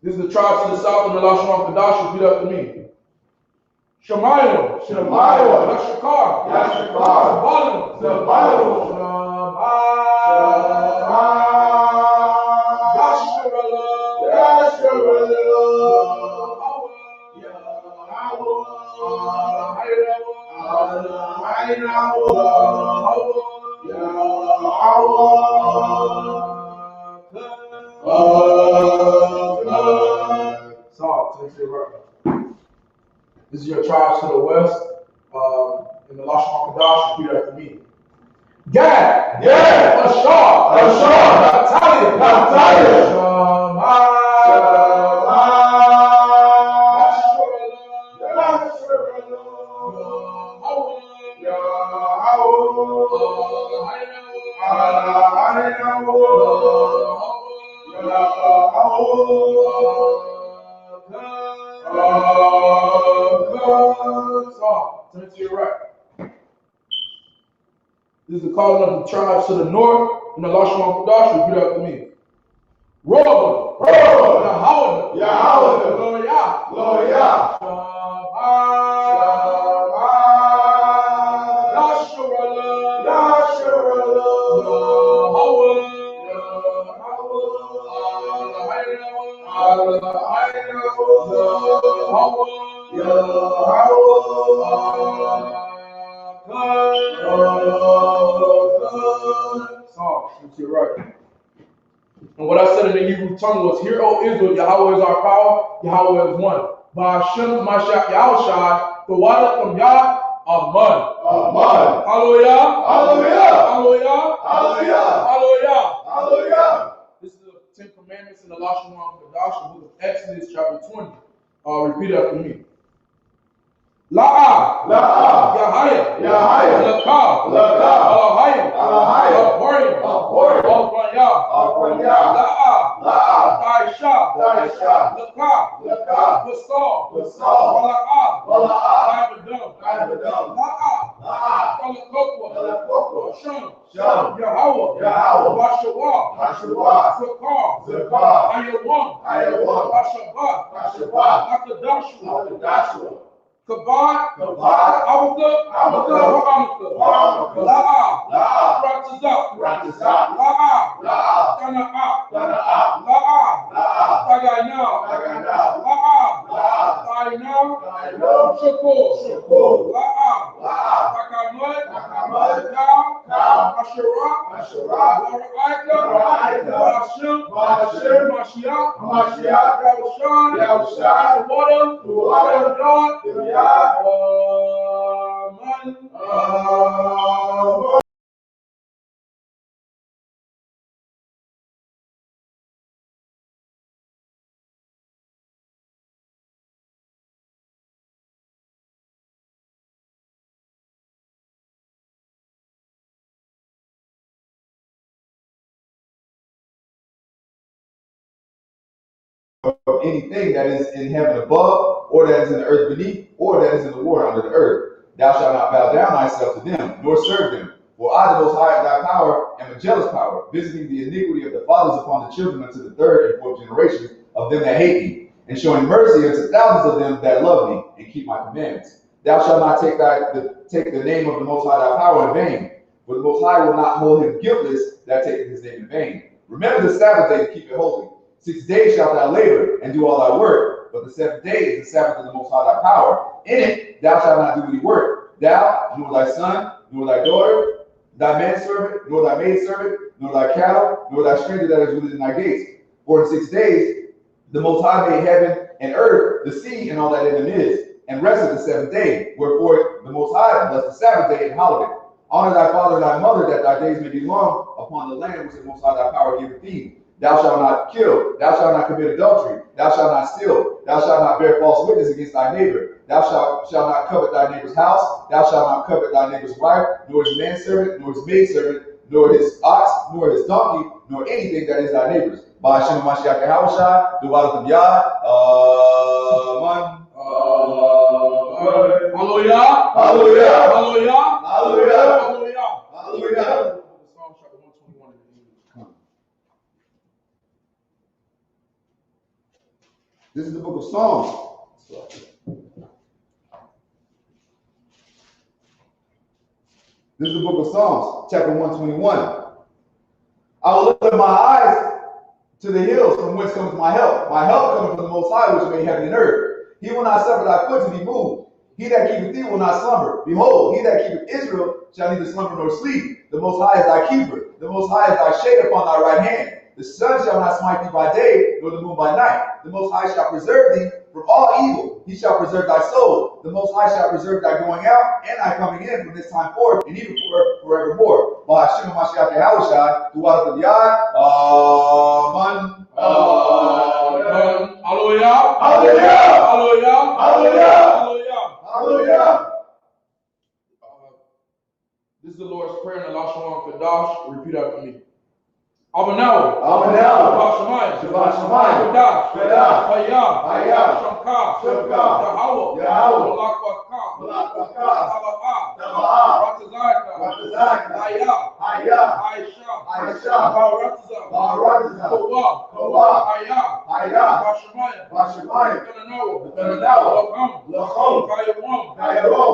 This is the tribes to the south of the Lashon Kadash. Repeat after me. Shemayim, Shemayim, Yashakar, Yashakar, Zabalim, This is your tribes to the west, in the Lashon Kadash. Repeat after me. Gad, Ashar, Naphtali, turn to your right. This is the calling of the tribes to the north in the Lashon Kadash. Repeat after me. Rob, Yahweh, Loya, to your right. And what I said in the Hebrew tongue was, Hear, O Israel, Yahweh is our power, Yahweh is one. Ba'ashem Mashiach Yahushai, the water from Yah, Aman. Hallelujah. This is the 10 Commandments in the Lashon Kadash, the book of Exodus, chapter 20. Repeat after me. La'a, Yahaya, Lakah, Alahayim, Alahayim, La'a, Taisha, Lakah, Basal, Wala'ah, La'a, Kalakokwa, Shum, Yahweh, Washawah, Zakar, Ayawam, Washabat, Akadashua, Kabad, Amaka, La'a, Ratazak, La'a, Tana'ah, La'a, Tagayna, La'a, Tainam, Shakur, La'a, Takamud, Kal, Asherah, Lara'aika, Ba'ashem, Mashiach, Yahushai, the water of God, anything that is in heaven above, or that is in the earth beneath, or that is in the water under the earth. Thou shalt not bow down thyself to them, nor serve them. For I, the Most High, thy power, am a jealous power, visiting the iniquity of the fathers upon the children unto the third and fourth generation of them that hate me, and showing mercy unto thousands of them that love me and keep my commandments. Thou shalt not take the name of the Most High thy power in vain, for the Most High will not hold him guiltless that taketh his name in vain. Remember the Sabbath day to keep it holy. 6 days shalt thou labor and do all thy work, but the 7th day is the Sabbath of the Most High thy power. In it thou shalt not do any work, thou, nor thy son, nor thy daughter, thy manservant, nor thy maidservant, nor thy cattle, nor thy stranger that is within thy gates. For in 6 days the Most High made heaven and earth, the sea, and all that in them is, and rested the 7th day. Wherefore the Most High blessed the Sabbath day and hallowed it. Honor thy father and thy mother, that thy days may be long upon the land which the Most High thy power giveth thee. Thou shalt not kill, thou shalt not commit adultery, thou shalt not steal, thou shalt not bear false witness against thy neighbor, thou shalt not covet thy neighbor's house, thou shalt not covet thy neighbor's wife, nor his manservant, nor his maidservant, nor his ox, nor his donkey, nor anything that is thy neighbor's. Ba'ashem Mashiach Yahushai, the water of Yah, Amen. Hallelujah. Hallelujah. Hallelujah. Hallelujah. Hallelujah. Hallelujah. Psalm chapter 121 in the English. This is the book of Psalms. This is the book of Psalms, chapter 121. I will lift up my eyes to the hills, from whence comes my help. My help cometh from the Most High, which made heaven and earth. He will not suffer thy foot to be moved. He that keepeth thee will not slumber. Behold, he that keepeth Israel shall neither slumber nor sleep. The Most High is thy keeper. The Most High is thy shade upon thy right hand. The sun shall not smite thee by day, nor the moon by night. The Most High shall preserve thee from all evil. He shall preserve thy soul. The Most High shall preserve thy going out and thy coming in from this time forth, and even forevermore. Ba'ashem Mashiach Yahushua, Du'at of Yah. Amen. Hallelujah. Hallelujah. Hallelujah. Hallelujah. Hallelujah. This is the Lord's Prayer in the Lashon Kadash. Repeat after me. Abanaw. Shabbat Shemayim. Kadash. Hayah. Hayah. Shamka. Yahweh. Malak Taba'ah. Ratazaka. Hayah. Aisha. Baratza. Kowa. Hayah. Bashemayim. Kananawa. Lacham. Kayawam.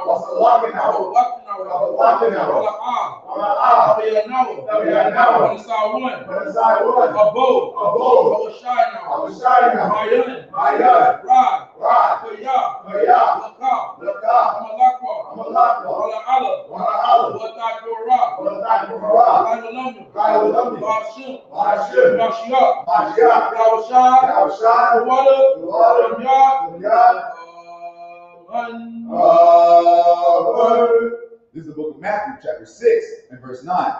Wasalaknawa. Wala'ah. Tabi'anawa. Abode. Awashayna. Mayan. Rad. Kaya. Lakah. Amalakwa. Wala'ala. Watakura. Ba'ashem. Mashiach. Yahushua. Water. This is the book of Matthew, chapter 6, and verse 9.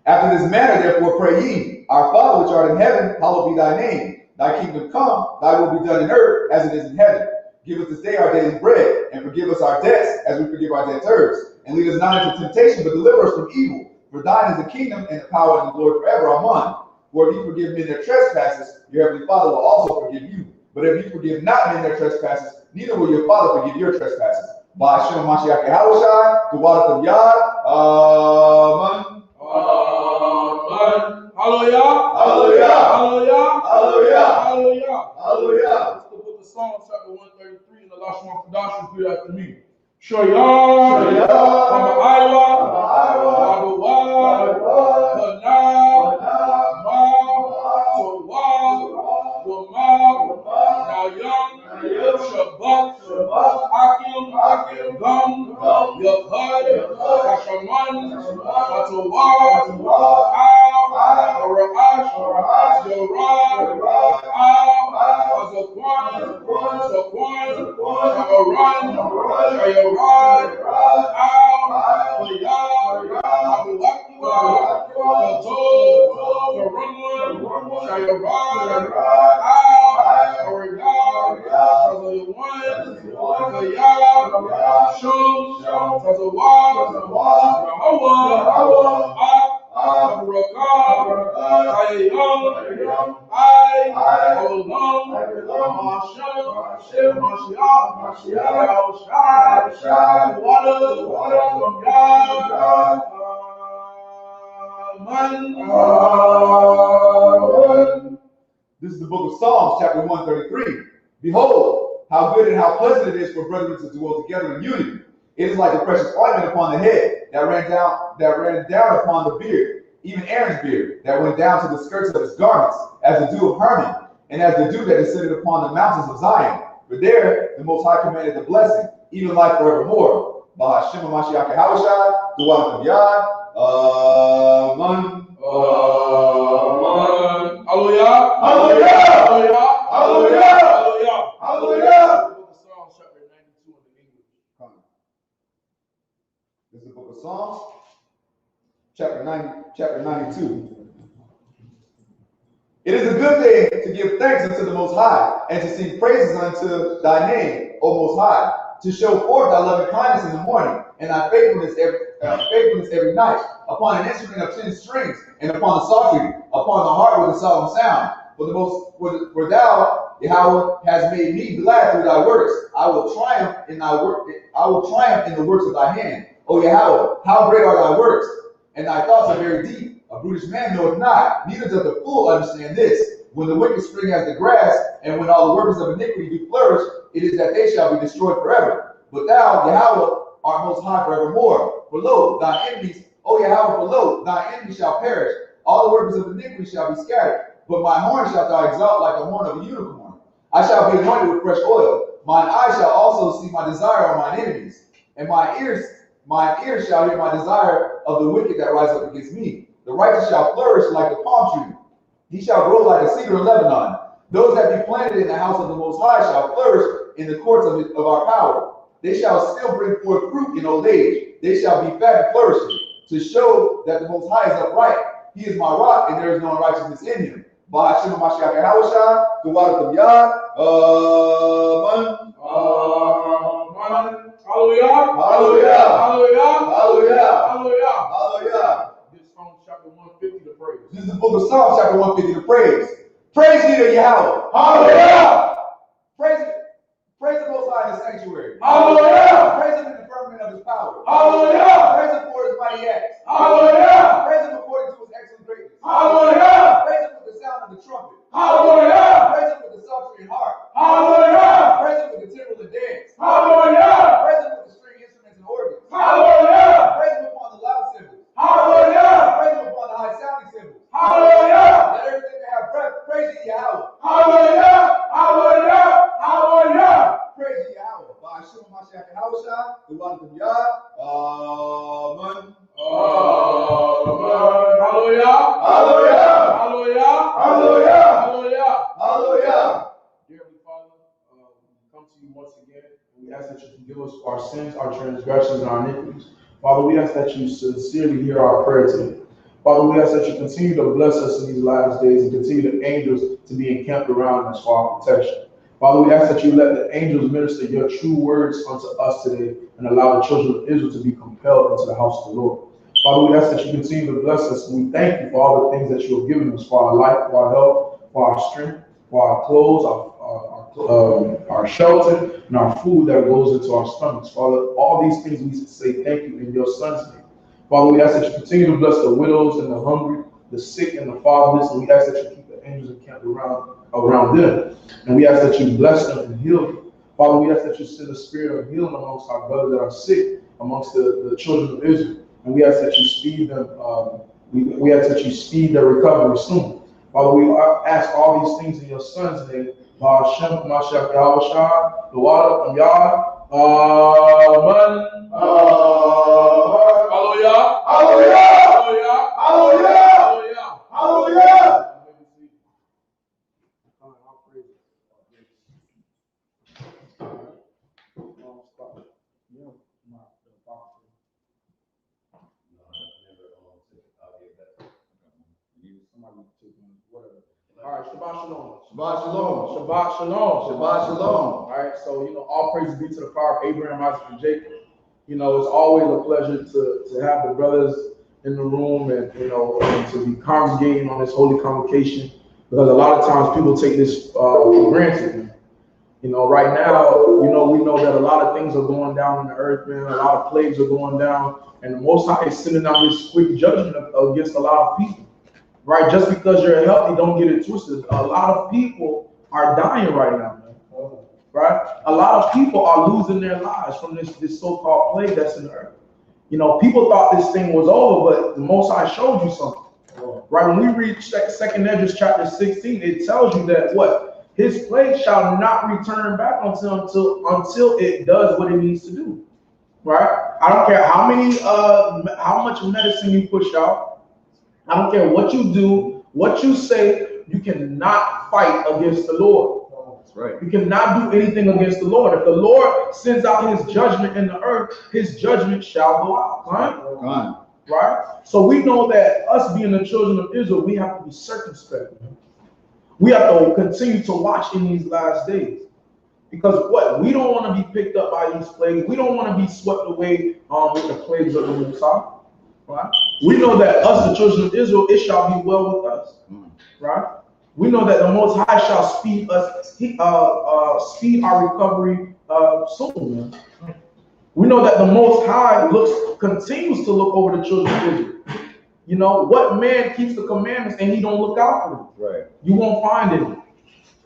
After this manner, therefore, pray ye, Our Father which art in heaven, hallowed be thy name. Thy kingdom come, thy will be done in earth as it is in heaven. Give us this day our daily bread, and forgive us our debts as we forgive our debtors. And lead us not into temptation, but deliver us from evil. For thine is the kingdom, and the power, and the glory forever. Amen. For if you forgive men their trespasses, your heavenly Father will also forgive you. But if you forgive not men their trespasses, neither will your Father forgive your trespasses. Ba'ashem Mashiach Yahushua, Du'at of Yah. Amen. Hallelujah. Hallelujah. Hallelujah. Hallelujah. Hallelujah. Hallelujah. This is the book of Psalms, chapter 133, in the Lashon Kadash. Repeat after me. Shoyah. Hama'aywa. Abuwa. Hana. Ma. Towa. Wama. Nayam. Shabbat. Akim. Gum. Yahad. Hashaman. Matowa. Ra'ash, Yorah, Zaquan, Shayarad, Abu Akbar, Katol, Karun, Shayarad, Shum, This is the book of Psalms, chapter 133. Behold, how good and how pleasant it is for brethren to dwell together in unity. It is like a precious ointment upon the head that ran down upon the beard, even Aaron's beard, that went down to the skirts of his garments, as the dew of Hermon, and as the dew that descended upon the mountains of Zion. For there the Most High commanded the blessing, even life forevermore. Ba'ashem Mashiach Yahushua, Du'at of Yah. Amen. Hallelujah. Hallelujah. Hallelujah. Hallelujah. Hallelujah. Hallelujah. Psalms chapter 92 in the English. This is the book of Psalms, chapter 92. It is a good thing to give thanks unto the Most High, and to sing praises unto thy name, O Most High, to show forth thy loving kindness in the morning, and thy faithfulness every night, upon an instrument of 10 strings, and upon the psaltery, upon the harp with a solemn sound. For thou, Yahweh, hast made me glad through thy works. I will triumph in the works of thy hand. O Yahweh, how great are thy works, and thy thoughts are very deep. A brutish man knoweth not, neither doth the fool understand this. When the wicked spring as the grass, and when all the workers of iniquity do flourish, it is that they shall be destroyed forever. But thou, Yahweh, art most high forevermore. For lo, thy enemies, O Yahweh, for lo, thy enemies shall perish. All the workers of iniquity shall be scattered. But my horn shalt thou exalt like the horn of a unicorn. I shall be anointed with fresh oil. Mine eyes shall also see my desire on mine enemies. And mine ears shall hear my desire of the wicked that rise up against me. The righteous shall flourish like the palm tree. He shall grow like a cedar in Lebanon. Those that be planted in the house of the Most High shall flourish in the courts of our power. They shall still bring forth fruit in old age. They shall be fat and flourishing, to show that the Most High is upright. He is my rock, and there is no unrighteousness in him. Hallelujah. Hallelujah. Hallelujah. Hallelujah. This is Psalms chapter 150 to praise. This is the book of Psalms chapter 150 to praise. Praise ye to Yahweh. Hallelujah. Praise the Most High in the sanctuary. Hallelujah. Praise him in the firmament of his power. Hallelujah. Praise him for his mighty acts. Hallelujah. Praise him according to his excellent greatness. Hallelujah. Praise him with the sound of the trumpet. Hallelujah. Praise him with the psaltery and harp. Hallelujah. Praise him with the timbrel and dance. Hallelujah. Praise him with the string instruments and organs. Hallelujah. Praise him upon the loud cymbals. Hallelujah. Praise him upon the high sounding cymbals. Hallelujah. Let everything that have breath praise ye Yahweh. Hallelujah. Hallelujah. Hallelujah. Praise ye Yahweh. By Hashem Mashiach and Hawashai, the one from Yah. Amen. Hallelujah. Hallelujah. Hallelujah. Hallelujah. Hallelujah. Hallelujah. Dear Heavenly Father, we come to you once again. We ask that you forgive us for our sins, our transgressions, and our iniquities. Father, we ask that you sincerely hear our prayer today. Father, we ask that you continue to bless us in these last days and continue the angels to be encamped around us for our protection. Father, we ask that you let the angels minister your true words unto us today and allow the children of Israel to be compelled into the house of the Lord. Father, we ask that you continue to bless us, and we thank you for all the things that you have given us, for our life, for our health, for our strength, for our clothes, our shelter, and our food that goes into our stomachs. Father, all these things we say thank you in your Son's name. Father, we ask that you continue to bless the widows and the hungry, the sick and the fatherless, and we ask that you keep the angels encamped around them. And we ask that you bless them and heal them. Father, we ask that you send a spirit of healing amongst our brothers that are sick, amongst the children of Israel. And we ask that you speed them, we ask that you speed their recovery soon. Father, we ask all these things in your Son's name. Hashem Mashiach Yahushua, the water from Yah. Amen. Hallelujah. Hallelujah. Hallelujah. Hallelujah. Hallelujah. All right, Shabbat Shalom. Shabbat Shalom. Shabbat Shalom. Shabbat Shalom. All right, so, all praise be to the power of Abraham, Isaac, and Jacob. It's always a pleasure to have the brothers in the room and, and to be congregating on this holy convocation, because a lot of times people take this for granted, man. Right now, we know that a lot of things are going down in the earth, man. A lot of plagues are going down, and the Most High is sending out His quick judgment against a lot of people. Right? Just because you're healthy, don't get it twisted. A lot of people are dying right now, man. Right? A lot of people are losing their lives from this so-called plague that's in the earth. People thought this thing was over, but the Most High showed you something. Right? When we read 2nd Esdras chapter 16, it tells you that what? His plague shall not return back until it does what it needs to do. Right? I don't care how much medicine you push out. I don't care what you do, what you say, you cannot fight against the Lord. That's right. You cannot do anything against the Lord. If the Lord sends out His judgment in the earth, His judgment shall go out. Right? Right? So we know that us being the children of Israel, we have to be circumspect. We have to continue to watch in these last days. Because what? We don't want to be picked up by these plagues. We don't want to be swept away with the plagues of the Most High. Right? We know that us, the children of Israel, it shall be well with us. Right? We know that the Most High shall speed our recovery soon. Man. We know that the Most High continues to look over the children of Israel. You know, what man keeps the commandments and he don't look out for them? Right. You won't find any.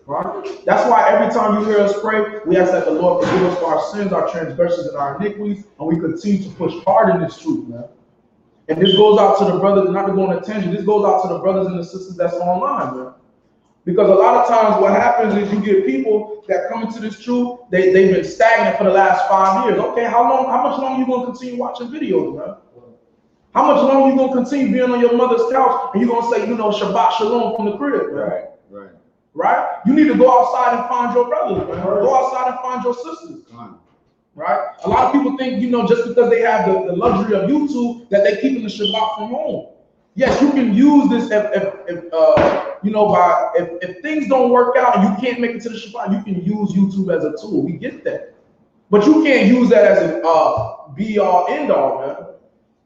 Right? That's why every time you hear us pray, we ask that the Lord forgive us for our sins, our transgressions, and our iniquities, and we continue to push hard in this truth, man. And this goes out to the brothers, not to go on a tangent, this goes out to the brothers and the sisters that's online, man. Because a lot of times what happens is you get people that come into this truth, they've been stagnant for the last 5 years. Okay, how much longer you gonna continue watching videos, man? How much longer you gonna continue being on your mother's couch and you gonna say, you know, Shabbat Shalom from the crib, man? Right. Right? You need to go outside and find your brothers, man. Go outside and find your sisters. Right? A lot of people think, you know, just because they have the luxury of YouTube, that they're keeping the Shabbat from home. Yes, you can use this if things don't work out and you can't make it to the Shabbat, you can use YouTube as a tool. We get that. But you can't use that as a be-all, end-all, man.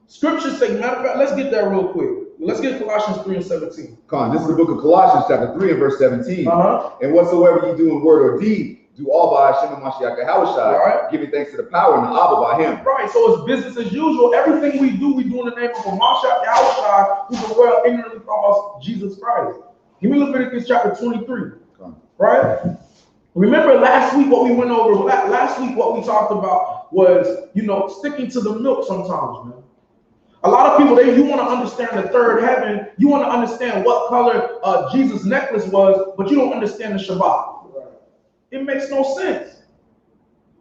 Scriptures say, matter of fact, let's get that real quick. Let's get Colossians 3 and 17. This is the book of Colossians, chapter 3 and verse 17. And whatsoever you do in word or deed, do all by Hashem and Mashiach Yahushua, giving thanks to the power and the Abba by him. Right, so it's business as usual. Everything we do in the name of Mashiach Yahushua, who the world ignorantly calls Jesus Christ. Give me Leviticus chapter 23. Right? Remember last week what we went over, last week what we talked about was, you know, sticking to the milk sometimes, man. A lot of people, you want to understand the third heaven, you want to understand what color Jesus' necklace was, but you don't understand the Shabbat. Right. It makes no sense.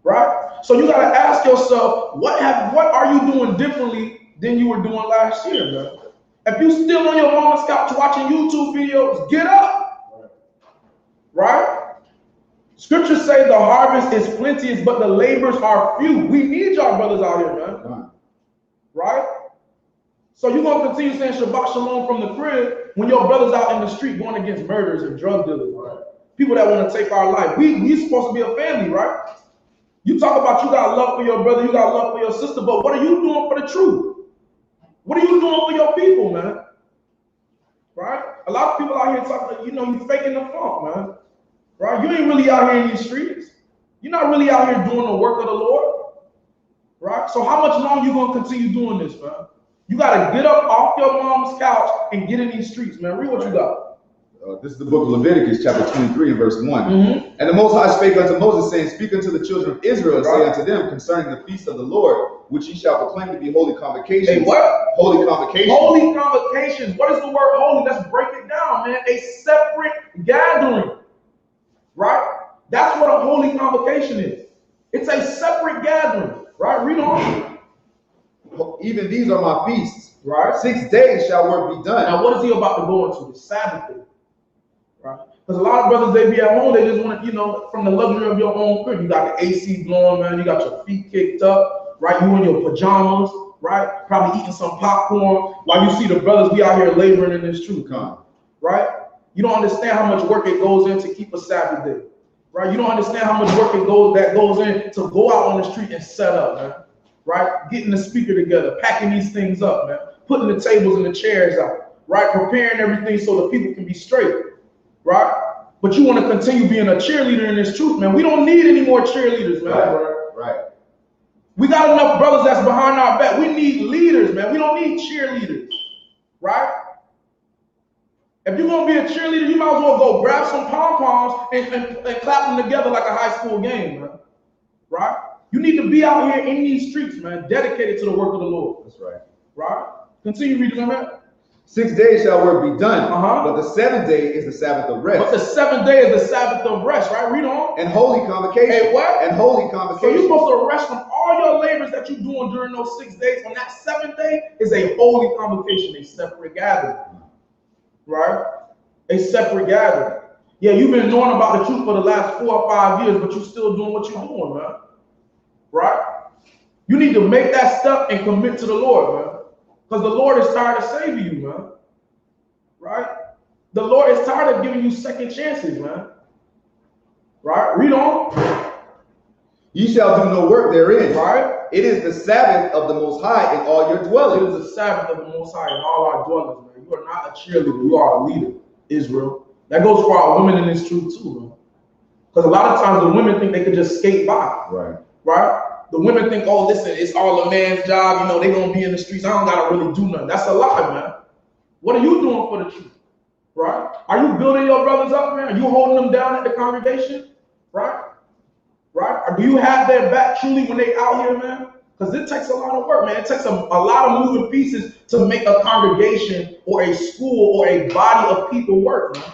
Right? So you got to ask yourself, what are you doing differently than you were doing last year, man? If you still on your mama's couch watching YouTube videos, get up. Right? Scriptures say the harvest is plenteous, but the labors are few. We need y'all brothers out here, man. Right? So you're going to continue saying Shabbat Shalom from the crib when your brother's out in the street going against murderers and drug dealers, right? People that want to take our life. We supposed to be a family, right? You talk about you got love for your brother, you got love for your sister, but what are you doing for the truth? What are you doing for your people, man? Right? A lot of people out here talking, you know, you faking the funk, man. Right? You ain't really out here in these streets. You're not really out here doing the work of the Lord. Right? So how much longer you going to continue doing this, man? You got to get up off your mom's couch and get in these streets, man. Read what you got. This is the book of Leviticus, chapter 23, and verse 1. And the Most High spake unto Moses, saying, Speak unto the children of Israel, and say unto them concerning the feast of the Lord, which ye shall proclaim to be holy convocations. Hey, what? Holy convocations. Holy convocations. What is the word holy? Let's break it down, man. A separate gathering. Right? That's what a holy convocation is. It's a separate gathering. Right? Read on. Even these are my feasts. Right? 6 days shall work be done. Now, what is he about to go into? The Sabbath day. Right? Because a lot of brothers, they be at home, they just want to, you know, from the luxury of your own crib. You got the AC blowing, man. You got your feet kicked up, right? You in your pajamas, right? Probably eating some popcorn while you see the brothers be out here laboring in this truth, right? You don't understand how much work it goes in to keep a Sabbath day, right? You don't understand how much work it goes in to go out on the street and set up, man, right? Getting the speaker together, packing these things up, man, putting the tables and the chairs out, right? Preparing everything so the people can be straight. Right? But you want to continue being a cheerleader in this truth, man. We don't need any more cheerleaders, man. Right. We got enough brothers that's behind our back. We need leaders, man. We don't need cheerleaders. Right? If you're going to be a cheerleader, you might as well go grab some pom-poms and clap them together like a high school game, man. Right? You need to be out here in these streets, man, dedicated to the work of the Lord. That's right. Right? Continue reading on that. 6 days shall work be done, but the seventh day is the Sabbath of rest. But the seventh day is the Sabbath of rest, right? Read on. And holy convocation. Hey, what? And holy convocation. So you're supposed to rest from all your labors that you're doing during those 6 days. On that seventh day is a holy convocation, a separate gathering, right? A separate gathering. Yeah, you've been knowing about the truth for the last 4 or 5 years, but you're still doing what you're doing, man. Right? You need to make that step and commit to the Lord, man. Because the Lord is tired of saving you, man. Right? The Lord is tired of giving you second chances, man. Right? Read on. Ye shall do no work therein. Right? It is the Sabbath of the Most High in all your dwellings. It is the Sabbath of the Most High in all our dwellings, man. You are not a cheerleader. You are a leader, Israel. That goes for our women in this truth, too, man. Because a lot of times the women think they could just skate by. Right. Right? The women think, oh, listen, it's all a man's job. You know, they're going to be in the streets. I don't got to really do nothing. That's a lie, man. What are you doing for the truth? Right? Are you building your brothers up, man? Are you holding them down at the congregation? Right? Right? Or do you have their back truly when they out here, man? Because it takes a lot of work, man. It takes a lot of moving pieces to make a congregation or a school or a body of people work, man.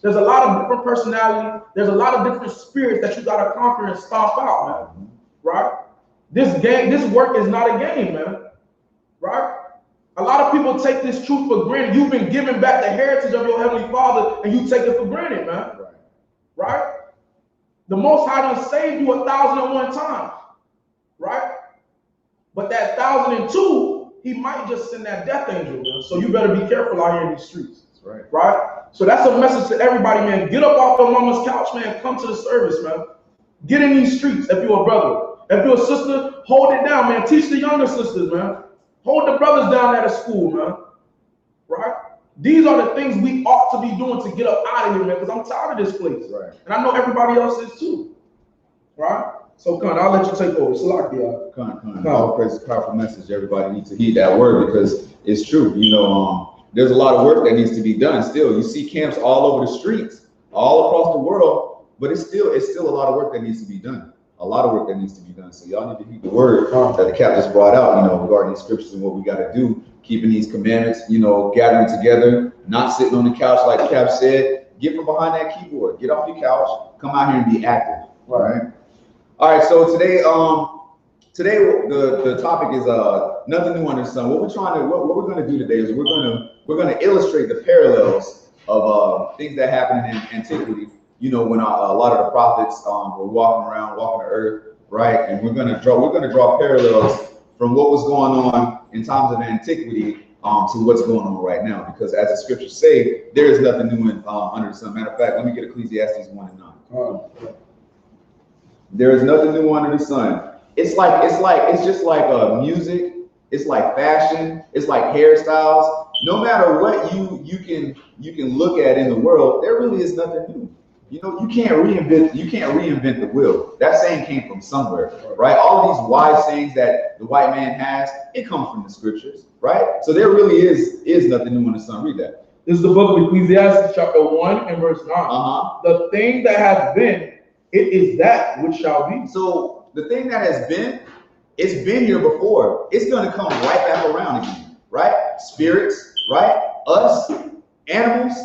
There's a lot of different personalities. There's a lot of different spirits that you got to conquer and stomp out, man. Right? This work is not a game, man. Right? A lot of people take this truth for granted. You've been given back the heritage of your Heavenly Father, and you take it for granted, man. Right? The Most High done saved you 1,001 times. Right? But that 1,002, he might just send that death angel, man. So you better be careful out here in these streets. Right? So that's a message to everybody, man. Get up off your mama's couch, man. Come to the service, man. Get in these streets if you're a brother. If you're a sister, hold it down, man. Teach the younger sisters, man. Hold the brothers down at a school, man. Right? These are the things we ought to be doing to get up out of here, man, because I'm tired of this place. Right. And I know everybody else is too. Right? So, Khan, I'll let you take over. Salakia. Khan. All praise, powerful message. Everybody needs to heed that word because it's true. You know, there's a lot of work that needs to be done still. You see camps all over the streets, all across the world, but it's still a lot of work that needs to be done. A lot of work that needs to be done. So y'all need to heed the word that the cap just brought out, you know, regarding these scriptures and what we got to do, keeping these commandments, you know, gathering together, not sitting on the couch like Cap said. Get from behind that keyboard. Get off your couch. Come out here and be active. Right. All right. So today the topic is nothing new under the sun. What we're going to do today is we're going to illustrate the parallels of things that happened in antiquity. You know, when a lot of the prophets were walking the earth, right? And we're gonna draw parallels from what was going on in times of antiquity to what's going on right now. Because as the scriptures say, there is nothing new under the sun. Matter of fact, let me get Ecclesiastes 1:9. There is nothing new under the sun. It's just like music. It's like fashion. It's like hairstyles. No matter what you can look at in the world, there really is nothing new. You know, you can't reinvent the wheel. That saying came from somewhere, right? All these wise sayings that the white man has, it comes from the scriptures, right? So there really is nothing new under the sun. Read that. This is the book of Ecclesiastes, chapter 1 and verse 9. The thing that has been, it is that which shall be. So the thing that has been, it's been here before. It's going to come right back around again, right? Spirits, right? Us, animals,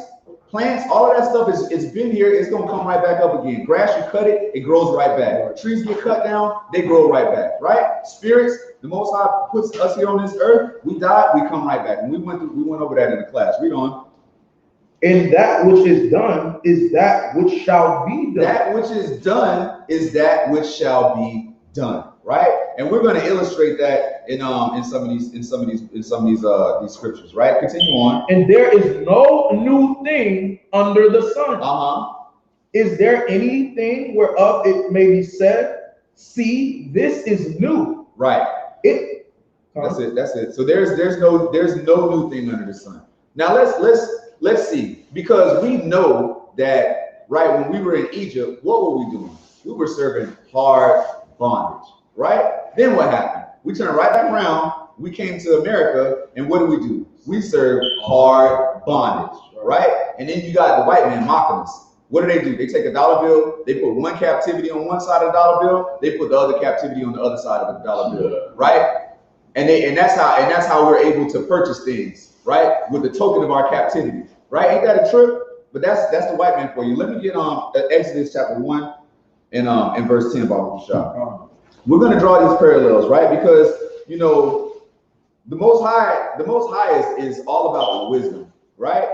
plants, all of that stuff it's been here. It's gonna come right back up again. Grass, you cut it, it grows right back. Trees get cut down, they grow right back. Right? Spirits, the Most High puts us here on this earth. We die, we come right back. And we went over that in the class. Read on. And that which is done is that which shall be done. That which is done is that which shall be done. Right? And we're going to illustrate that in some of these scriptures, right? Continue on. And there is no new thing under the sun. Is there anything whereof it may be said, see, this is new? Right. That's it. So there's no new thing under the sun. Now let's see, because we know that right when we were in Egypt, what were we doing? We were serving hard bondage. Right? Then what happened? We turned right back around. We came to America, and what do? We served hard bondage, right? And then you got the white man mocking us. What do? They take a dollar bill, they put one captivity on one side of the dollar bill, they put the other captivity on the other side of the dollar bill, right? And that's how we're able to purchase things, right? With the token of our captivity, right? Ain't that a trip? But that's the white man for you. Let me get Exodus chapter 1 and verse 10 about the shop. We're going to draw these parallels, right? Because, you know, the Most High is all about wisdom, right?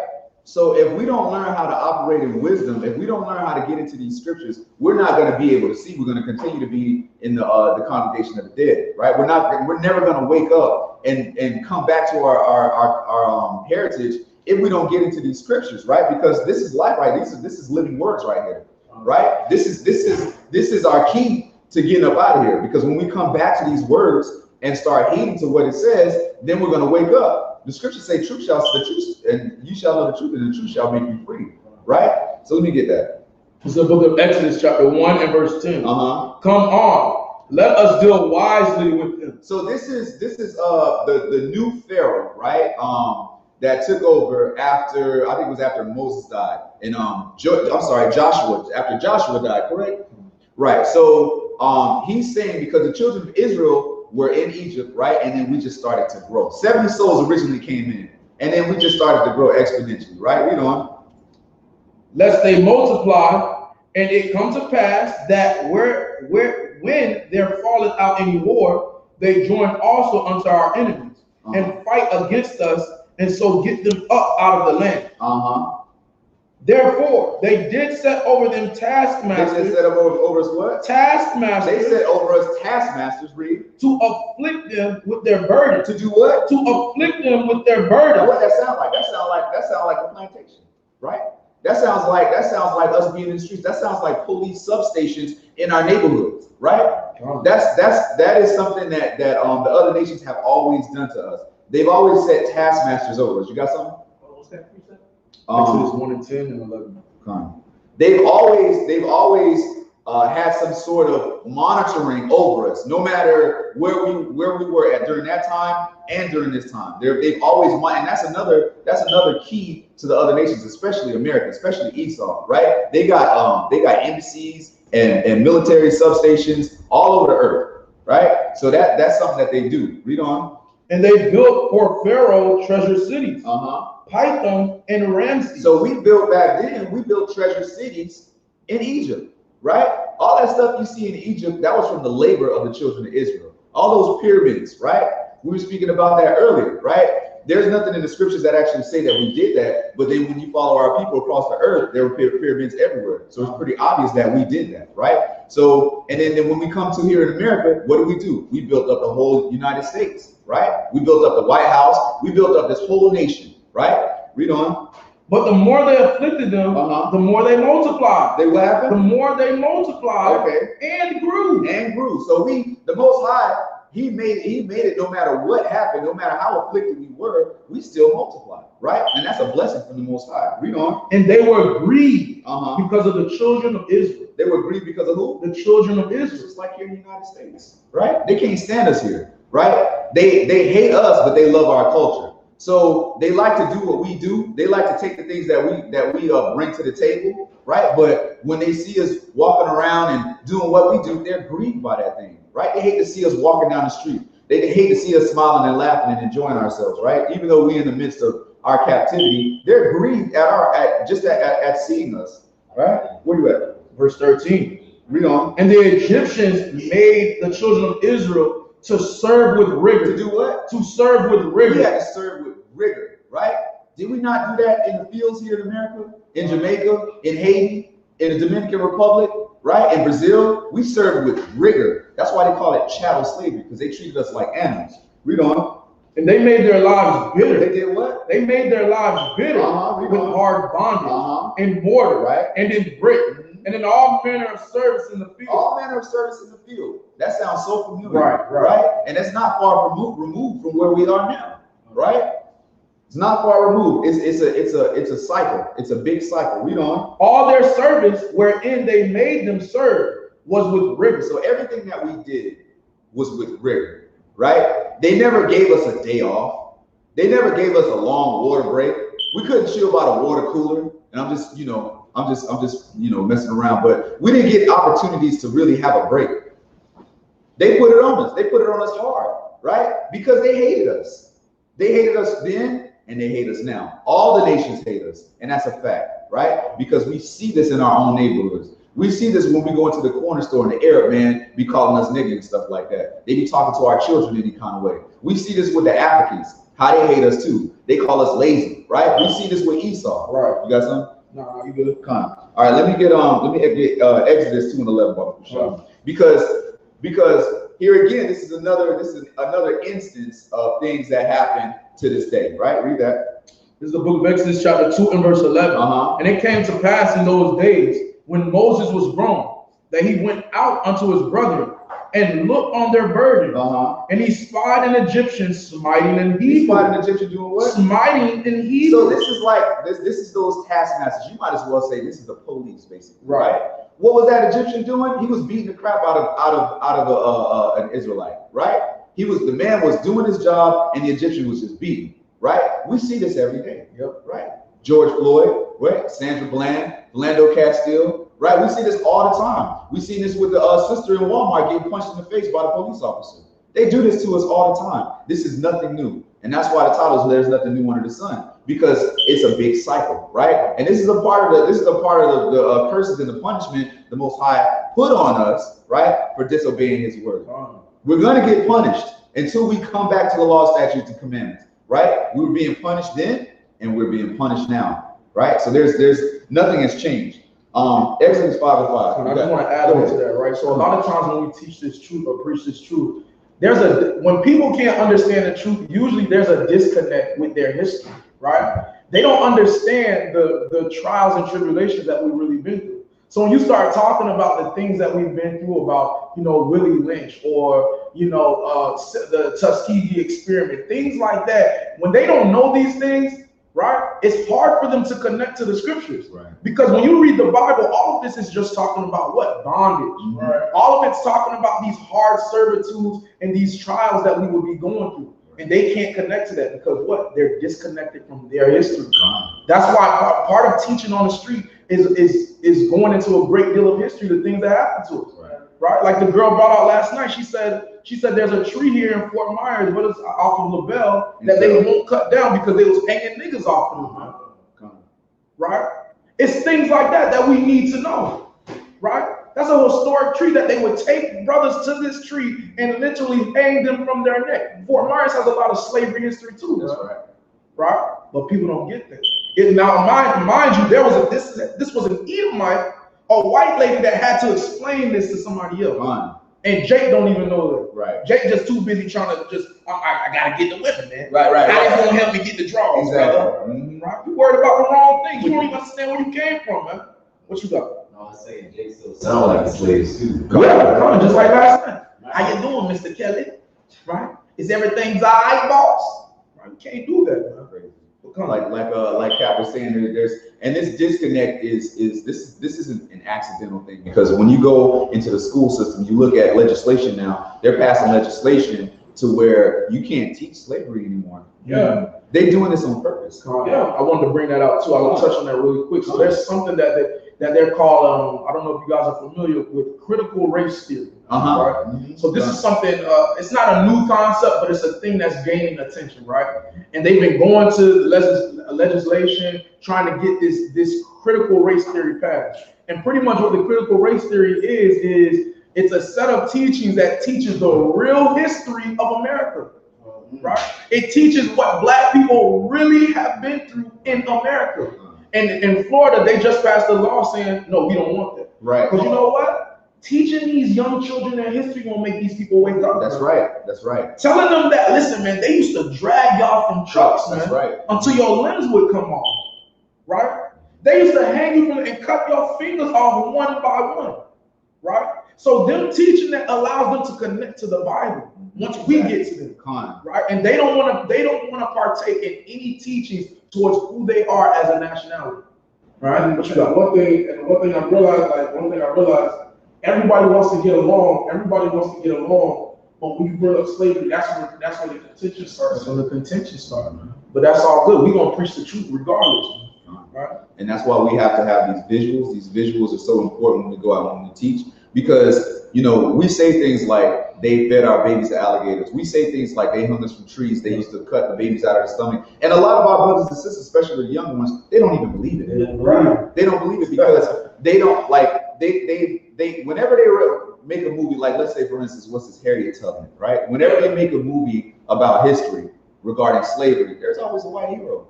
So if we don't learn how to operate in wisdom, if we don't learn how to get into these scriptures, we're not going to be able to see. We're going to continue to be in the congregation of the dead, right? We're never going to wake up and come back to our heritage if we don't get into these scriptures, right? Because this is life, right? This is living words right here, right? This is our key to getting up out of here, because when we come back to these words and start heeding to what it says, then we're going to wake up. The scriptures say, "Truth shall the truth, and you shall know the truth, and the truth shall make you free." Right? So let me get that. It's the book of Exodus, chapter 1 and verse 10. Come on, let us deal wisely with him. So this is the new Pharaoh, right? that took over after, I think it was after Moses died. And Joshua, after Joshua died, correct? Right. So he's saying because the children of Israel were in Egypt, right? And then we just started to grow. 70 souls originally came in, and then we just started to grow exponentially, right? Read on. Lest they multiply, and it come to pass that when there falleth out any war, they join also unto our enemies, and fight against us, and so get them up out of the land. Therefore, they did set over them taskmasters. They set over us what? Taskmasters. They set over us taskmasters, read. To afflict them with their burden. To do what? To afflict them with their burden. What that sound like? That sound like a plantation, right? That sounds like us being in the streets. That sounds like police substations in our neighborhoods, right? That is something that the other nations have always done to us. They've always set taskmasters over us. You got something? What's that? Exodus 1 and 10 and 11. They've always had some sort of monitoring over us, no matter where we were at during that time and during this time. They've always, and that's another key to the other nations, especially America, especially Esau, right? They got embassies and military substations all over the earth, right? So that's something that they do. Read on. And they built for Pharaoh treasure cities. Python and Ramses. So we built treasure cities in Egypt, right? All that stuff you see in Egypt, that was from the labor of the children of Israel. All those pyramids, right? We were speaking about that earlier, right? There's nothing in the scriptures that actually say that we did that, but then when you follow our people across the earth, there were pyramids everywhere. So it's pretty obvious that we did that, right? So, and then when we come to here in America, what do? We built up the whole United States, right? We built up the White House. We built up this whole nation. Right? Read on. But the more they afflicted them, the more they multiplied. They what happened? The more they multiplied and grew. So the Most High, he made it no matter what happened, no matter how afflicted we were, we still multiplied, right? And that's a blessing from the Most High. Read on. And they were grieved because of the children of Israel. They were grieved because of who? The children of Israel. Just like here in the United States, right? They can't stand us here, right? They hate us, but they love our culture. So they like to do what we do. They like to take the things that we bring to the table, right? But when they see us walking around and doing what we do, they're grieved by that thing, right? They hate to see us walking down the street. They hate to see us smiling and laughing and enjoying ourselves, right? Even though we're in the midst of our captivity, they're grieved at seeing us, right? Where you at? Verse 13. Read on. And the Egyptians made the children of Israel to serve with rigor. To do what? To serve with rigor. We had to serve with rigor, right? Did we not do that in the fields here in America, in Jamaica, in Haiti, in the Dominican Republic, right? In Brazil? We served with rigor. That's why they call it chattel slavery, because they treated us like animals. Read on. And they made their lives bitter. They did what? They made their lives bitter with hard bondage and mortar, right? And in brick. And in all manner of service in the field. All manner of service in the field. That sounds so familiar, right? And it's not far removed from where we are now, right? It's not far removed. It's a cycle. It's a big cycle. Read on. All their service wherein they made them serve was with rigor. So everything that we did was with rigor, right? They never gave us a day off. They never gave us a long water break. We couldn't chill by the water cooler. And I'm just messing around, but we didn't get opportunities to really have a break. They put it on us. They put it on us hard, right? Because they hated us. They hated us then, and they hate us now. All the nations hate us, and that's a fact, right? Because we see this in our own neighborhoods. We see this when we go into the corner store and the Arab man be calling us nigga and stuff like that. They be talking to our children any kind of way. We see this with the Africans, how they hate us too. They call us lazy, right? We see this with Esau. Right. You got something? No, you good. All right, let me get Exodus 2 and 11, because here again, this is another instance of things that happen to this day, right? Read that. This is the book of Exodus chapter 2 and verse 11. And it came to pass in those days when Moses was grown that he went out unto his brethren and looked on their burden. And he spied an Egyptian smiting in Hebrew. He spied an Egyptian doing what? Smiting in Hebrew. So this is like this is those taskmasters. You might as well say this is the police, basically. Right. What was that Egyptian doing? He was beating the crap out of an Israelite, right? The man was doing his job, and the Egyptian was just beating. right? We see this every day, right? George Floyd, right? Sandra Bland, Philando Castile, right? We see this all the time. We see this with the sister in Walmart getting punched in the face by the police officer. They do this to us all the time. This is nothing new. And that's why the title is There's Nothing New Under the Sun, because it's a big cycle, right? And this is a part of the curses and the punishment the Most High put on us, right, for disobeying His word. We're going to get punished until we come back to the law, statutes, and commandments, right? We were being punished then, and we're being punished now, right? So there's nothing has changed. Exodus 5:5. I just want to add on to that, right? So a lot of times when we teach this truth or preach this truth, when people can't understand the truth, usually there's a disconnect with their history, right? They don't understand the trials and tribulations that we've really been through. So when you start talking about the things that we've been through, about, Willie Lynch or, the Tuskegee experiment, things like that, when they don't know these things, right, it's hard for them to connect to the scriptures. Right. Because when you read the Bible, all of this is just talking about what? Bondage. Right. All of it's talking about these hard servitudes and these trials that we will be going through. And they can't connect to that because what? They're disconnected from their history. That's why part of teaching on the street is going into a great deal of history, the things that happened to us. Right? Like the girl brought out last night, she said there's a tree here in Fort Myers, but it's off of LaBelle, that they won't cut down because they was hanging niggas off of them. Right? It's things like that we need to know. Right? That's a historic tree that they would take brothers to this tree and literally hang them from their neck. Fort Myers has a lot of slavery history too. That's right. Right? But people don't get that. Now, mind you, this was an Edomite, a white lady that had to explain this to somebody else. And Jake don't even know that. Right. Jake just too busy trying to I gotta get the women, man. Right. How they gonna help me get the draws, brother? Right? You worried about the wrong things. You don't even understand where you came from, man. What you got? No, I'm saying Jake still sound like a slave too. Yeah, just like last night. How you doing, Mr. Kelly? Right? Is everything all right, boss? Right? You can't do that, man. Like Cap was saying, this disconnect is this isn't an accidental thing, because when you go into the school system, you look at legislation now, they're passing legislation to where you can't teach slavery anymore. Yeah. They're doing this on purpose. Yeah, I wanted to bring that out too. I want to touch on that really quick. So there's something that they're called, I don't know if you guys are familiar with critical race theory. Right? So this is something, it's not a new concept, but it's a thing that's gaining attention, right? And they've been going to legislation trying to get this critical race theory passed. And pretty much what the critical race theory is it's a set of teachings that teaches the real history of America. Right? It teaches what black people really have been through in America. And in Florida, they just passed a law saying, no, we don't want that. Right. Because you know what? Teaching these young children their history gonna make these people wake up. That's right. That's right. Telling them that, listen, man, they used to drag y'all from trucks, man, until your limbs would come off. Right? They used to hang you and cut your fingers off one by one. Right? So them teaching that allows them to connect to the Bible once we get to them. Right? And they don't want to partake in any teachings towards who they are as a nationality. Right? But you got one thing I realized, everybody wants to get along. But when you bring up slavery, that's where the contention starts. Man. But that's all good. We're gonna preach the truth regardless. Right? And that's why we have to have these visuals. These visuals are so important when we go out and we teach, because we say things like they fed our babies to alligators. We say things like they hung us from trees. They used to cut the babies out of their stomach. And a lot of our brothers and sisters, especially the young ones, they don't even believe it. They don't believe it because they don't they whenever they make a movie, like let's say for instance, what's this, Harriet Tubman, right? Whenever they make a movie about history regarding slavery, there's always a white hero.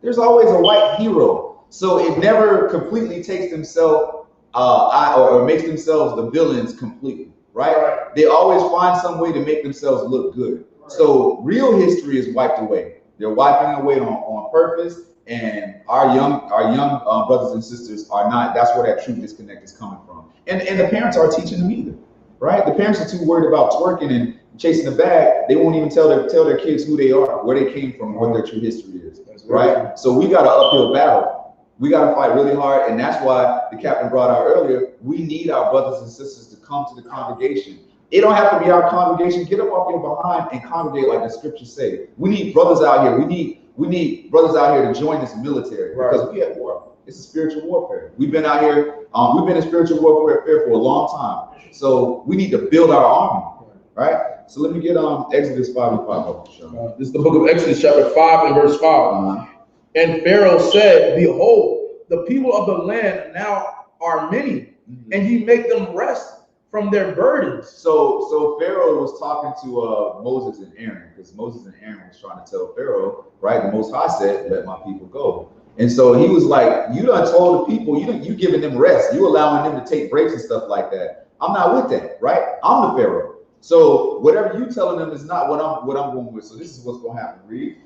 There's always a white hero. So it never completely takes themselves or makes themselves the villains completely, right? They always find some way to make themselves look good. So real history is wiped away. They're wiping it away on purpose, and our young brothers and sisters are not. That's where that true disconnect is coming from. And the parents aren't teaching them either, right? The parents are too worried about twerking and chasing the bag. They won't even tell their kids who they are, where they came from, what their true history is, right? So we got an uphill battle. We got to fight really hard, and that's why the captain brought out earlier, we need our brothers and sisters to come to the congregation. It don't have to be our congregation. Get up off your behind and congregate like the scriptures say. We need brothers out here. We need need brothers out here to join this military because we at war. It's a spiritual warfare. We've been out here, we've been in spiritual warfare for a long time. So we need to build our army, right? So let me get Exodus 5:5. This is the book of Exodus, chapter 5 and verse 5. And Pharaoh said, behold, the people of the land now are many, and ye make them rest from their burdens. So Pharaoh was talking to Moses and Aaron, because Moses and Aaron was trying to tell Pharaoh, right? The Most High said, let my people go. And so he was like, you done told the people, you giving them rest. You allowing them to take breaks and stuff like that. I'm not with that, right? I'm the Pharaoh. So whatever you telling them is not what I'm going with. So this is what's going to happen. Read.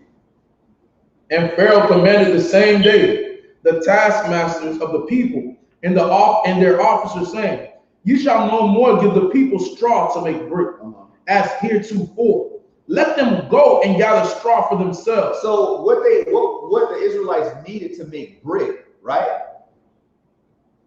And Pharaoh commanded the same day the taskmasters of the people and their officers, saying, you shall no more give the people straw to make brick, as heretofore. Let them go and gather straw for themselves. So what the Israelites needed to make brick, right?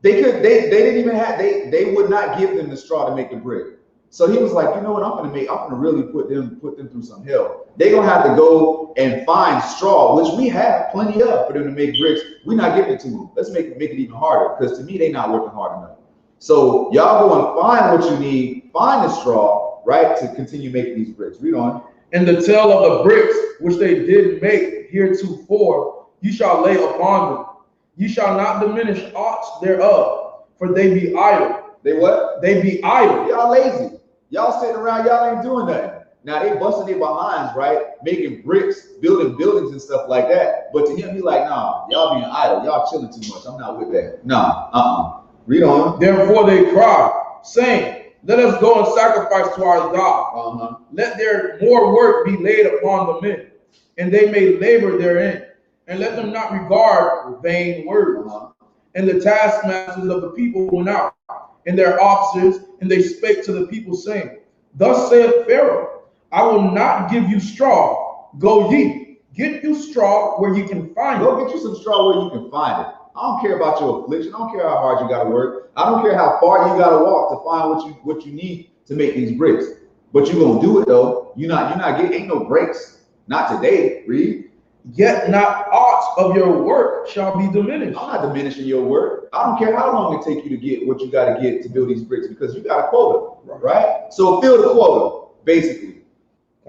They didn't even have, they would not give them the straw to make the brick. So he was like, you know what, I'm gonna really put them through some hell. They're gonna have to go and find straw, which we have plenty of for them to make bricks. We're not giving it to them. Let's make it even harder, because to me, they're not working hard enough. So y'all go and find what you need, find the straw, right, to continue making these bricks. Read on. And the tale of the bricks which they did make heretofore, you shall lay upon them. You shall not diminish aught thereof, for they be idle. They what? They be idle. Y'all lazy. Y'all sitting around, y'all ain't doing nothing. Now they busting their behinds, right? Making bricks, building buildings and stuff like that. But to him, he like, nah, y'all being idle. Y'all chilling too much. I'm not with that. Nah, Read on. Therefore they cried, saying, let us go and sacrifice to our God. Let their more work be laid upon the men, and they may labor therein. And let them not regard vain words. And the taskmasters of the people went out, and their officers, and they spake to the people, saying, thus saith Pharaoh, I will not give you straw. Go ye, get you straw where you can find it. Go get you some straw where you can find it. I don't care about your affliction. I don't care how hard you got to work. I don't care how far you got to walk to find what you need to make these bricks. But you're gonna do it though. You're not getting, ain't no breaks. Not today. Read. Yet not aught of your work shall be diminished. I'm not diminishing your work. I don't care how long it takes you to get what you got to get to build these bricks, because you got a quota, right? So fill the quota, basically.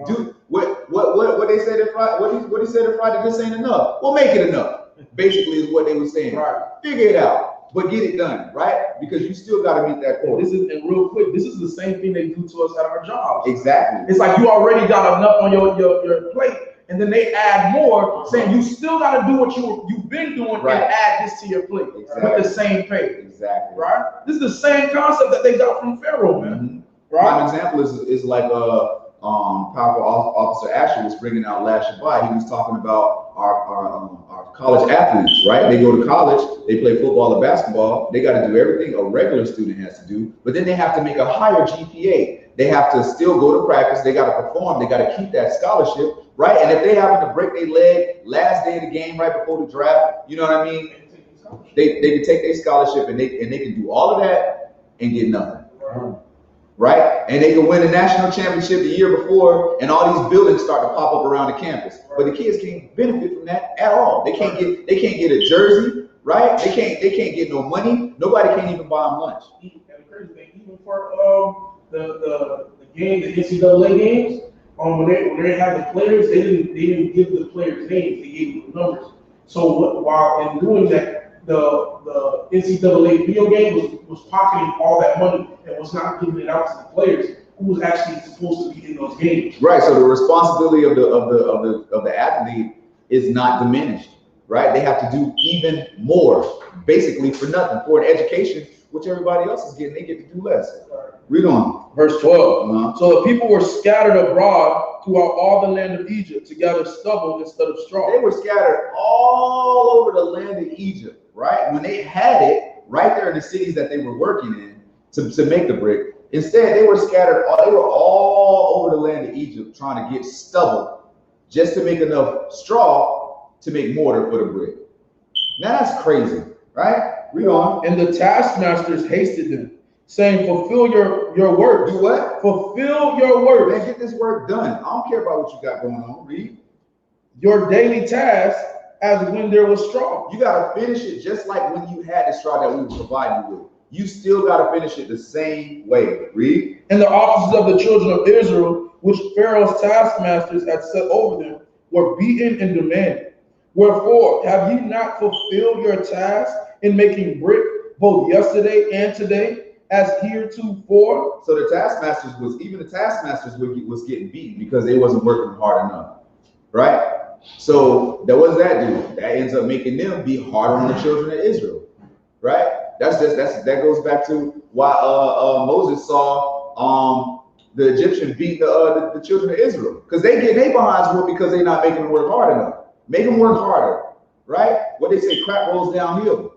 Do what they said in Friday. What he said in Friday. This ain't enough. Well, make it enough. Basically, is what they were saying. Right. Figure it out, but get it done, right? Because you still got to meet that quota. And real quick, this is the same thing they do to us at our jobs. Exactly. It's like you already got enough on your plate, and then they add more, saying you still got to do what you've been doing, and add this to your plate with the same pay. Exactly. Right. This is the same concept that they got from Pharaoh, man. Right. An example is like powerful officer Asher was bringing out last Shabbat. He was talking about our college athletes, right? They go to college, they play football or basketball, they got to do everything a regular student has to do, but then they have to make a higher GPA. They have to still go to practice, they got to perform, they got to keep that scholarship, right? And if they happen to break their leg last day of the game right before the draft, you know what I mean? They can take their scholarship and they can do all of that and get nothing. Right? And they can win a national championship the year before, and all these buildings start to pop up around the campus. But the kids can't benefit from that at all. They can't get a jersey, right? They can't get no money. Nobody can even buy them lunch. And the crazy thing, even for the game, the NCAA games, when they had the players, they didn't give the players names, they gave them numbers. So while in doing that, the NCAA video game was pocketing all that money and was not giving it out to the players who was actually supposed to be in those games. Right. So the responsibility of the athlete is not diminished. Right. They have to do even more, basically for nothing, for an education which everybody else is getting. They get to do less. Read on. Verse 12. So the people were scattered abroad throughout all the land of Egypt to gather stubble instead of straw. They were scattered all over the land of Egypt, right? When they had it right there in the cities that they were working in to make the brick, instead they were scattered. They were all over the land of Egypt trying to get stubble just to make enough straw to make mortar for the brick. Now that's crazy, right? Read on. And the taskmasters hasted them, saying, fulfill your work. Do what? Fulfill your work. Man, get this work done. I don't care about what you got going on. Read. your daily task as when there was straw. You got to finish it just like when you had the straw that we were providing you with. You still got to finish it the same way. Read. And the officers of the children of Israel, which Pharaoh's taskmasters had set over them, were beaten and demanded. Wherefore, have ye not fulfilled your task in making brick both yesterday and today, as heretofore? So the taskmasters was getting beaten because they wasn't working hard enough, right? So what does that do? That ends up making them be harder on the children of Israel, right? That goes back to why Moses saw the Egyptian beat the children of Israel, because they get their behinds whooped because they're not making them work hard enough. Make them work harder, right? What they say, crap rolls downhill.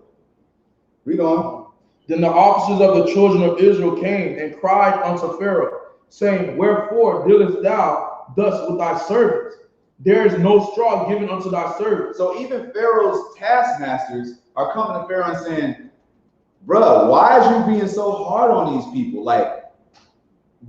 Read on. Then the officers of the children of Israel came and cried unto Pharaoh, saying, Wherefore dealest thou thus with thy servants? There is no straw given unto thy servants. So even Pharaoh's taskmasters are coming to Pharaoh and saying, bruh, why is you being so hard on these people? Like,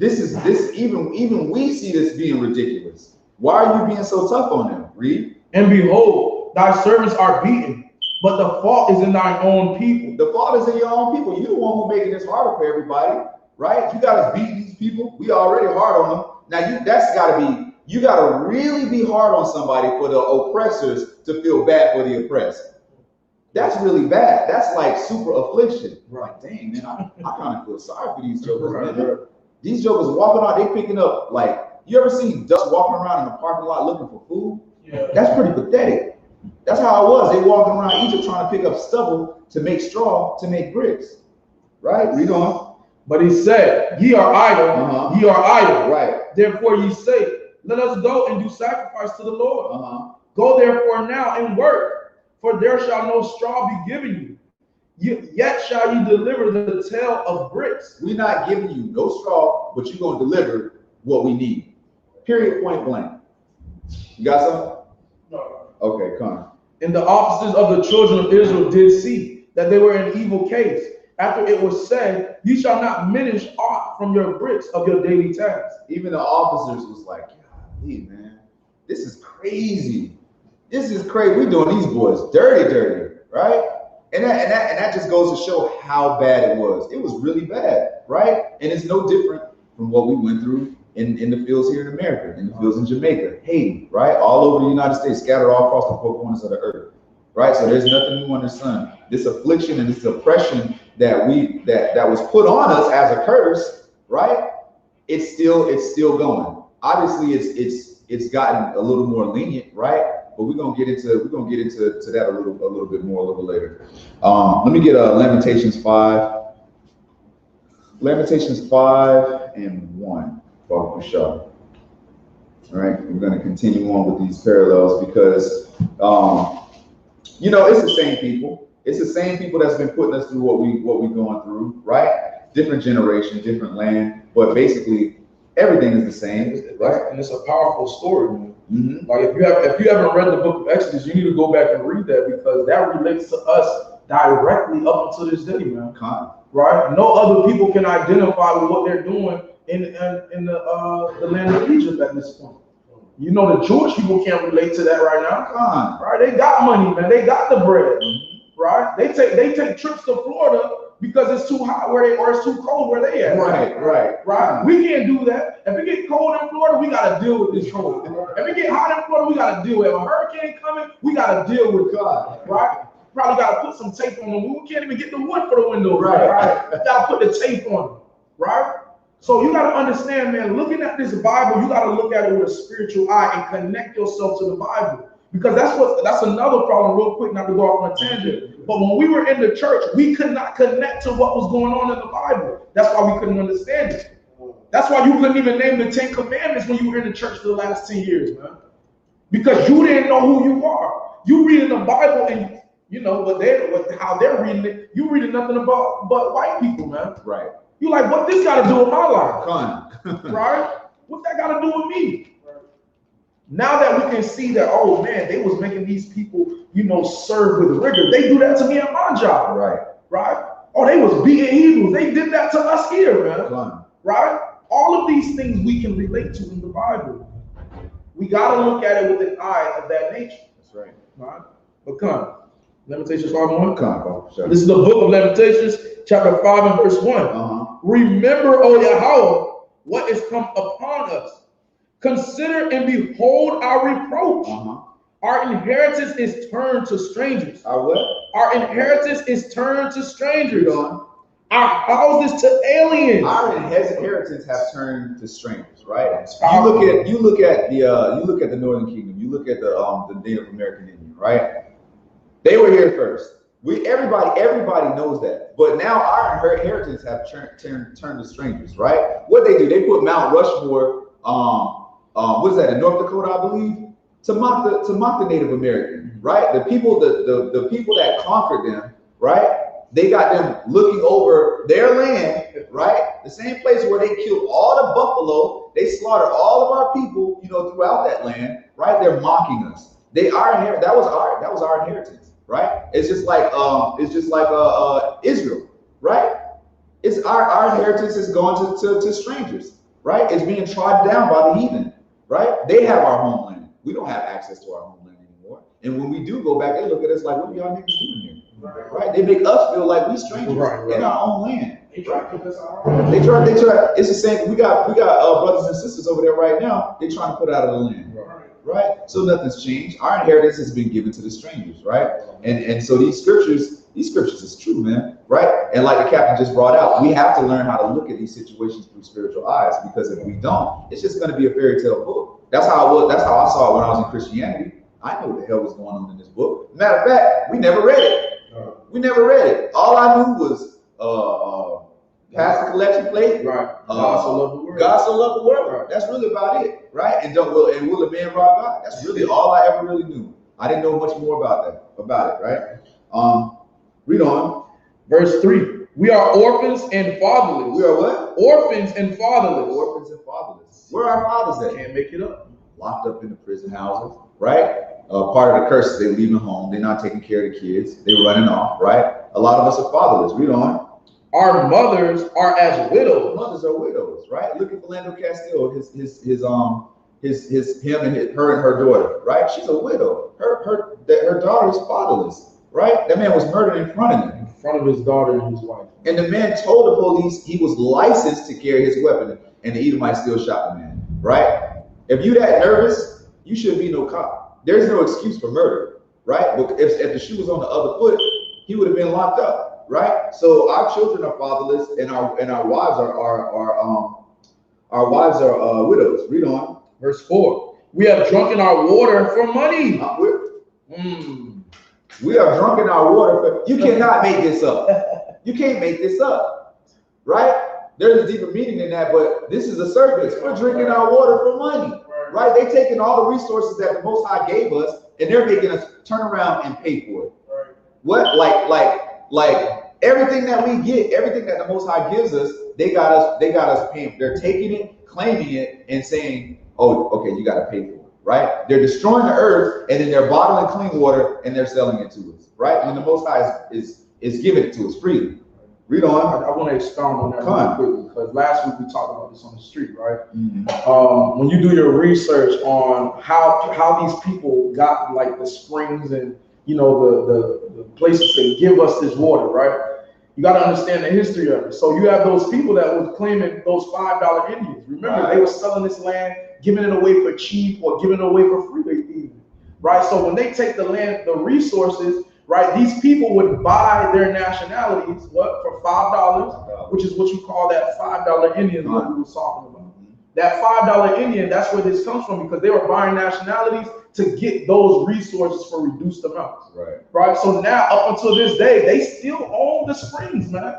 even we see this being ridiculous. Why are you being so tough on them? Read. And behold, thy servants are beaten, but the fault is in thine own people. The fault is in your own people. You're the one who making this harder for everybody, right? You got to beat these people. We already hard on them. Now you got to really be hard on somebody for the oppressors to feel bad for the oppressed. That's really bad. That's like super affliction. Right? Dang, man, I kind of feel sorry for these jokers, man. These jokers walking out, they picking up, like, you ever seen ducks walking around in the parking lot looking for food? Yeah. That's pretty pathetic. That's how it was. They walking around Egypt trying to pick up stubble to make straw, to make bricks. Right? Read on. But he said, Ye are idle, ye are idle. Right. Therefore ye say, Let us go and do sacrifice to the Lord. Go therefore now and work, for there shall no straw be given you. Yet shall you deliver the tale of bricks. We're not giving you no straw, but you're going to deliver what we need. Period, point blank. You got something? No. Okay, come on. And the officers of the children of Israel did see that they were in evil case, after it was said, Ye shall not diminish aught from your bricks of your daily task. Even the officers was like, golly, man, this is crazy. This is crazy. We're doing these boys dirty, right? And that just goes to show how bad it was. It was really bad, right? And it's no different from what we went through in the fields here in America, in the fields in Jamaica, Haiti, right? All over the United States, scattered all across the four corners of the earth, right? So there's nothing new under the sun. This affliction and this oppression that was put on us as a curse, right? It's still going. Obviously, it's gotten a little more lenient, right? But we're gonna get into that a little bit more a little bit later. Let me get Lamentations 5. Lamentations 5:1. All right, we're going to continue on with these parallels because, it's the same people. It's the same people that's been putting us through what we're going through, right? Different generation, different land, but basically everything is the same, right? And it's a powerful story, man. Mm-hmm. Like if you haven't read the book of Exodus, you need to go back and read that, because that relates to us directly up until this day, man. Right? No other people can identify with what they're doing in the land of Egypt at this point. You know, the Jewish people can't relate to that right now. Right? They got money, man. They got the bread. Right? They take trips to Florida because it's too hot where they, or it's too cold where they at. Right? We can't do that. If it get cold in Florida, we gotta deal with this cold. If it get hot in Florida, we gotta deal with it. If a hurricane coming, we gotta deal with it. Right? Probably gotta put some tape on them. We can't even get the wood for the windows. Right? You gotta put the tape on them. Right? So you got to understand, man, looking at this Bible, you got to look at it with a spiritual eye and connect yourself to the Bible. Because that's another problem, real quick, not to go off on a tangent. But when we were in the church, we could not connect to what was going on in the Bible. That's why we couldn't understand it. That's why you couldn't even name the 10 Commandments when you were in the church for the last 10 years, man. Because you didn't know who you are. You reading the Bible and how they're reading it, you reading nothing but white people, man. Right. You like, what this got to do with my life? Right? What that got to do with me? Now that we can see that, oh man, they was making these people, serve with rigor. They do that to me at my job. Right? Oh, they was beating Hebrews. They did that to us here, man. Right? All of these things we can relate to in the Bible. We got to look at it with an eye of that nature. That's right. Right? But come, Lamentations 5:1. Come, sure. This is the book of Lamentations, chapter 5 and verse 1. Remember, O Yahweh, what is come upon us. Consider and behold our reproach. Our inheritance is turned to strangers. Our what? Our inheritance is turned to strangers. Our houses to aliens. Our inheritance have turned to strangers, right? You look at the Northern Kingdom. You look at the Native American Indian, right? They were here first. Everybody knows that. But now our inheritance have turned to strangers, right? What they do? They put Mount Rushmore. What is that in North Dakota, I believe? To mock the Native American, right? The people that conquered them, right? They got them looking over their land, right? The same place where they killed all the buffalo, they slaughtered all of our people, throughout that land, right? They're mocking us. That was our inheritance, right? It's just like Israel, right? It's our inheritance is going to strangers, right? It's being trodden down by the heathen, right? They have our homeland. We don't have access to our homeland anymore. And when we do go back, they look at us like, what are y'all niggas doing here? Right? They make us feel like we strangers in our own land. They try to put us out. They try. It's the same. We got brothers and sisters over there right now. They trying to put out of the land. Right? So nothing's changed. Our inheritance has been given to the strangers, right? And so these scriptures is true, man. Right? And like the captain just brought out, we have to learn how to look at these situations through spiritual eyes, because if we don't, it's just going to be a fairy tale book. That's how I saw it when I was in Christianity. I know what the hell was going on in this book. Matter of fact, we never read it. We never read it. All I knew was pass the collection plate. Right. God so loved the world. God so loved the world. Right. That's really about it. Right? And will a man rob God? That's really all I ever really knew. I didn't know much more about it, right? Read on. Verse 3. We are orphans and fatherless. We are what? Orphans and fatherless. Orphans and fatherless. Where are our fathers at? Can't make it up. Locked up in the prison houses, right? Part of the curse is they leaving home. They're not taking care of the kids. They're running off, right? A lot of us are fatherless. Read on. Our mothers are as widows. Mothers are widows, right? Look at Philando Castile, her and her daughter, right? She's a widow. Her daughter is fatherless, right? That man was murdered in front of him. In front of his daughter and his wife. And the man told the police he was licensed to carry his weapon, and the Edomite still shot the man, right? If you that nervous, you shouldn't be no cop. There's no excuse for murder, right? But if the shoe was on the other foot, he would have been locked up, right? So our children are fatherless, and our wives are widows. Read on. Verse 4. We have drunken our water for money. We are drunken our water for. You cannot make this up. You can't make this up, right? There's a deeper meaning in that, but this is a surface. We're drinking our water for money, right? They're taking all the resources that the Most High gave us, and they're making us turn around and pay for it. What? Like everything that we get, everything that the Most High gives us, they got us paying. They're taking it, claiming it, and saying, "Oh, okay, you got to pay for it." Right? They're destroying the earth, and then they're bottling clean water, and they're selling it to us. Right? When the Most High is giving it to us freely. Read on. I want to expound on that really quickly, because last week we talked about this on the street, right? When you do your research on how these people got like the springs and the places to give us this water, right? You got to understand the history of it. So you have those people that was claiming those $5 Indians. Remember, they were selling this land, giving it away for cheap or giving it away for free, even, right? So when they take the land, the resources, right, these people would buy their nationalities, for $5, which is what you call that $5 Indian that we were talking about. That $5 Indian, that's where this comes from, because they were buying nationalities to get those resources for reduced amounts. Right. So now, up until this day, they still own the springs, man.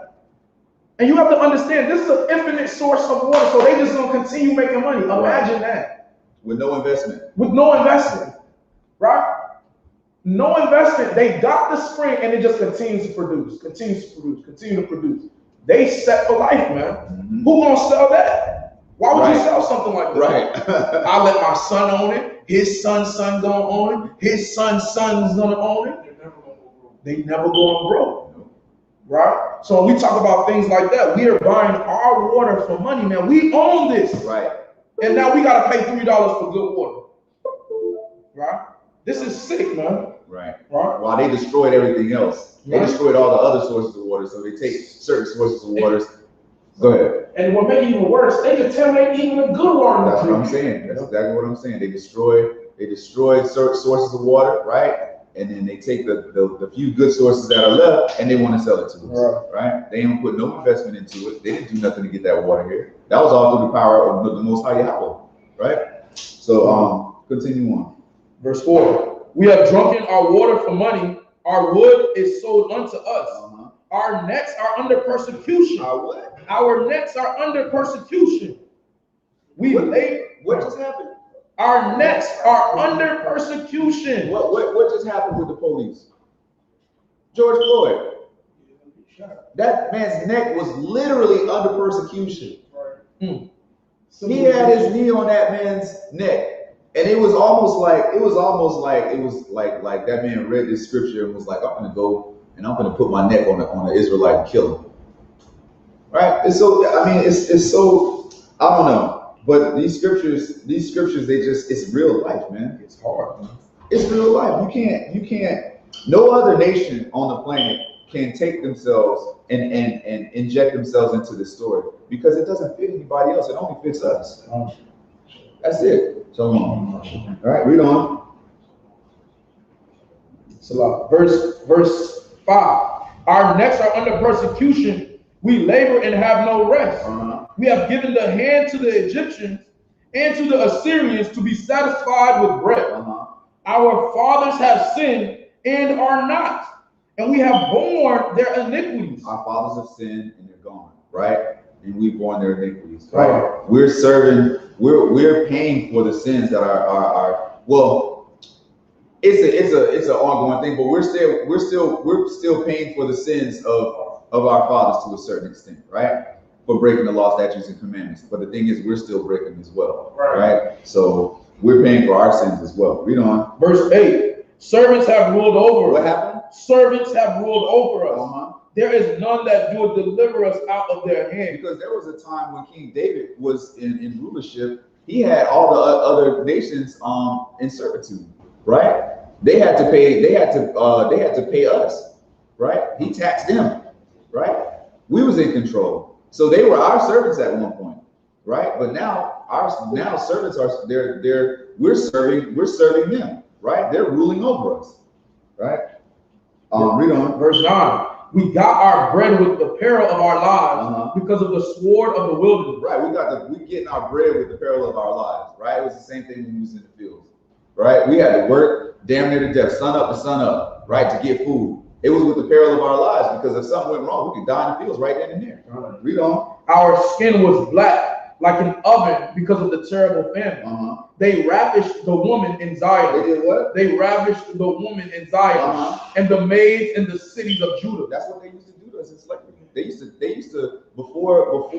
And you have to understand, this is an infinite source of water, so they just gonna continue making money. Imagine that. With no investment. With no investment, right? No investment. They got the spring, and it just continues to produce, continue to produce. They set for life, man. Who gonna sell that? Why would you sell something like that? Right. I let my son own it. His son's son gonna own it. His son's son's gonna own it. They never going broke. Right? So when we talk about things like that, we are buying our water for money, man. We own this. Right. And now we gotta pay $3 for good water. Right? This is sick, man. Right. Right? While they destroyed everything else. They Right. destroyed all the other sources of water. So they take certain sources of waters. Go ahead. And what makes it even worse, they contaminate even the good water. That's what I'm saying. That's exactly what I'm saying. They destroy certain sources of water, right? And then they take the few good sources that are left and they want to sell it to us, right? They don't put no investment into it. They didn't do nothing to get that water here. That was all through the power of the Most High Yahweh, right? So continue on. Verse 4. We have drunken our water for money. Our wood is sold unto us. Our necks are under persecution. Our what? Our necks are under persecution. What just happened? Our necks are under persecution. What just happened with the police? George Floyd. That man's neck was literally under persecution. He had his knee on that man's neck, and it was almost like that man read this scripture and was like, I'm gonna go and I'm gonna put my neck on the Israelite and kill him. Right? It's so, I mean, it's so, I don't know. But these scriptures, it's real life, man. It's hard, man. It's real life. You can't, no other nation on the planet can take themselves and inject themselves into this story because it doesn't fit anybody else. It only fits us. That's it. So, all right, read on. It's a lot. Verse 5. Our necks are under persecution. We labor and have no rest. We have given the hand to the Egyptians and to the Assyrians to be satisfied with bread. Our fathers have sinned and are not, and we have borne their iniquities. Our fathers have sinned and they're gone, right? And we've borne their iniquities, right? We're serving. We're paying for the sins that are well. It's an ongoing thing, but we're still paying for the sins of our fathers to a certain extent, right? For breaking the law, statutes, and commandments. But the thing is, we're still breaking as well, right? So we're paying for our sins as well. Read on. Verse 8. Servants have ruled over us. What happened? Servants have ruled over us. There is none that do deliver us out of their hand. Because there was a time when King David was in rulership, he had all the other nations in servitude, right? They had to pay us, right? He taxed them, right? We was in control. So they were our servants at one point, right? But now servants are we're serving them, right? They're ruling over us, right? Read on. Verse 9. We got our bread with the peril of our lives because of the sword of the wilderness. Right, we getting our bread with the peril of our lives, right? It was the same thing when we was in the fields, right? We had to work damn near to death, sun up to sun up, right, to get food. It was with the peril of our lives because if something went wrong, we could die in the fields right then and there. Read on. Our skin was black like an oven because of the terrible famine. They ravished the woman in Zion. They did what? They ravished the woman in Zion and the maids in the cities of Judah. That's what they used to do to us in slavery. They used to before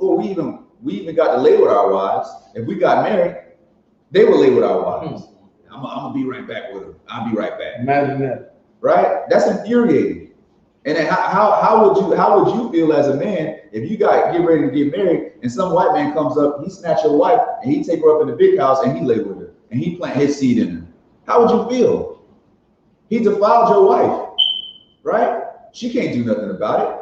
we even got to lay with our wives. If we got married, they would lay with our wives. I'm gonna be right back with them. I'll be right back. Imagine that. Right? That's infuriating. And then how would you feel as a man if you get ready to get married and some white man comes up, he snatch your wife and he take her up in the big house and he lay with her and he plant his seed in her? How would you feel? He defiled your wife, right? She can't do nothing about it.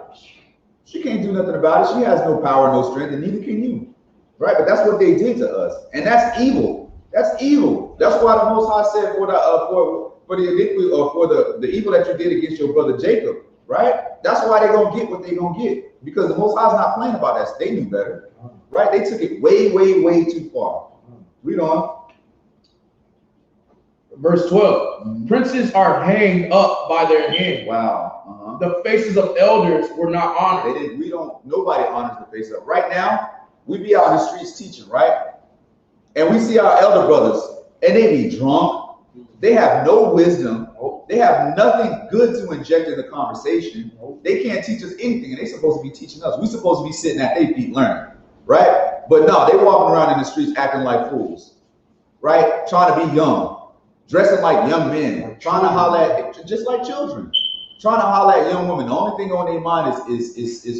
She can't do nothing about it. She has no power, no strength, and neither can you, right? But that's what they did to us, and that's evil. That's evil. That's why the Most High said for the iniquity or for the evil that you did against your brother Jacob, right? That's why they're gonna get what they're gonna get, because the Most High's not playing about that. They knew better, right? They took it way, way, way too far. Read on. Verse 12. Princes are hanged up by their hand. Wow. The faces of elders were not honored. Nobody honors the face of. Right now, we be out in the streets teaching, right? And we see our elder brothers, and they be drunk. They have no wisdom. They have nothing good to inject in the conversation. They can't teach us anything, and they're supposed to be teaching us. We're supposed to be sitting at their feet learning, right? But no, they walking around in the streets acting like fools, right? Trying to be young, dressing like young men, trying to holler at, just like children, trying to holler at young women. The only thing on their mind is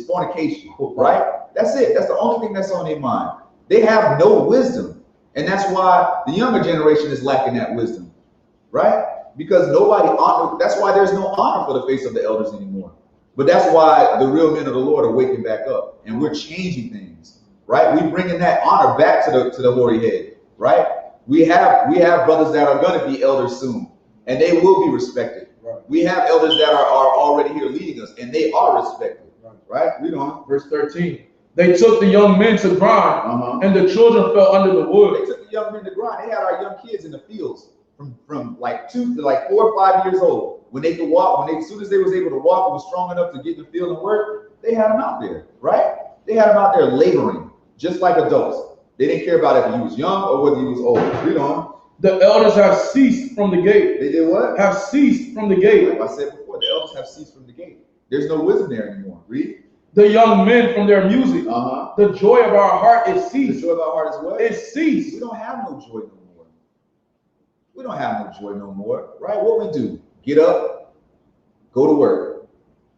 fornication, right? That's it. That's the only thing that's on their mind. They have no wisdom. And that's why the younger generation is lacking that wisdom, right? Because nobody honor, that's why there's no honor for the face of the elders anymore. But that's why the real men of the Lord are waking back up, and we're changing things, right? We're bringing that honor back to the hoary head, right? We have brothers that are going to be elders soon, and they will be respected. Right. We have elders that are already here leading us, and they are respected, right? Read on. Verse 13. They took the young men to grind, and the children fell under the wood. They took the young men to grind. They had our young kids in the fields from like 2 to like 4 or 5 years old. When they could walk, as soon as they was able to walk and was strong enough to get in the field and work, they had them out there, right? They had them out there laboring, just like adults. They didn't care about if he was young or whether he was old. Read on. The elders have ceased from the gate. They did what? Have ceased from the gate. Like I said before, the elders have ceased from the gate. There's no wisdom there anymore. Read. The young men from their music. The joy of our heart is ceased. The joy of our heart is what? It's ceased. We don't have no joy no more. We don't have no joy no more, right? What we do? Get up, go to work,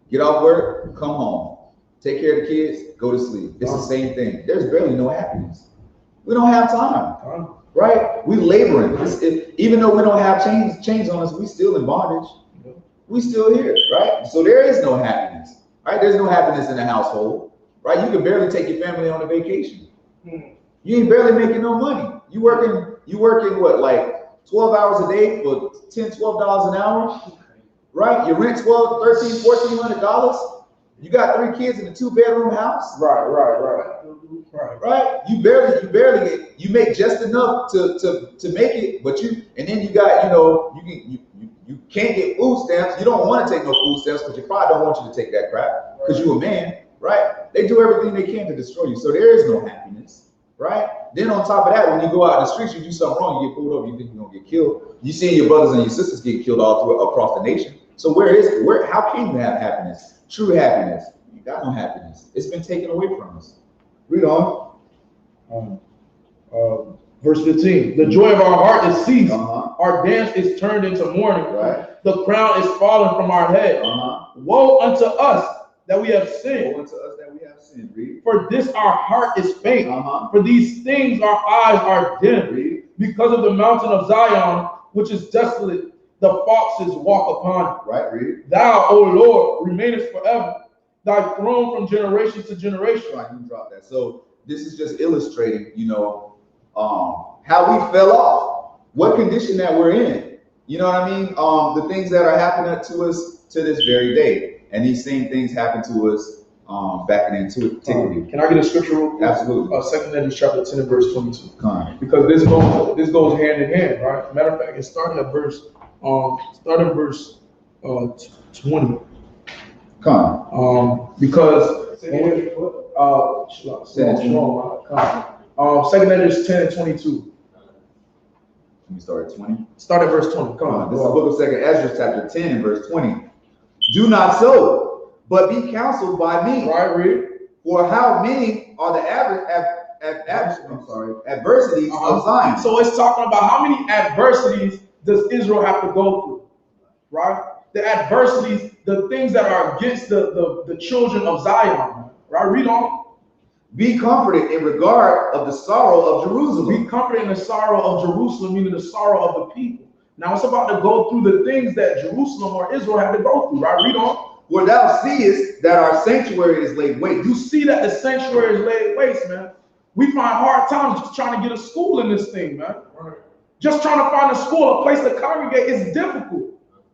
get off work, come home, take care of the kids, go to sleep. It's the same thing. There's barely no happiness. We don't have time, right? We laboring. Even though we don't have chains on us, we still in bondage. We still here, right? So there is no happiness, right? There's no happiness in the household, right? You can barely take your family on a vacation. You ain't barely making no money. You working what, like 12 hours a day for $10, $12 an hour, right? You rent $1,200, $1,300, $1,400. You got 3 kids in a 2-bedroom house. Right. You make just enough to make it, but then you got, you can't get food stamps. You don't want to take no food stamps because your pride don't want you to take that crap because you're a man, right? They do everything they can to destroy you. So there is no happiness. Right? Then on top of that, when you go out in the streets, you do something wrong, you get pulled over, you think you're gonna get killed. You see your brothers and your sisters get killed across the nation. So how can you have happiness? True happiness. You got no happiness. It's been taken away from us. Read on. Verse 15. The joy of our heart is ceased. Our dance is turned into mourning. Right. The crown is fallen from our head. Woe unto us that we have sinned. Woe unto us that we have sinned. Read. For this our heart is faint. For these things our eyes are dim. Read. Because of the mountain of Zion, which is desolate, the foxes walk upon it. Right. Read. Thou, O Lord, remainest forever. Thy throne from generation to generation. Right, you dropped that. So this is just illustrating, how we fell off, what condition that we're in. You know what I mean? The things that are happening to us to this very day. And these same things happen to us back in antiquity. Can I get a scripture real quick? Absolutely. 2 Corinthians chapter 10 and verse 22. Because this goes hand in hand, right? Matter of fact, it started at verse 20. Because 2 Corinthians 10 and 22. Let me start at 20. Start at verse 20. Come on. This is the book of 2 Ezra, chapter 10 and verse 20. Do not so, but be counseled by me. Right, read. For how many are the adversities of Zion? So it's talking about how many adversities does Israel have to go through, right? The adversities, the things that are against the children of Zion, right? Read on. Be comforted in regard of the sorrow of Jerusalem. Be comforted in the sorrow of Jerusalem, meaning the sorrow of the people. Now it's about to go through the things that Jerusalem or Israel had to go through, right? Read on. For thou seest that our sanctuary is laid waste. You see that the sanctuary is laid waste, man. We find hard times just trying to get a school in this thing, man. Right. Just trying to find a school, a place to congregate is difficult.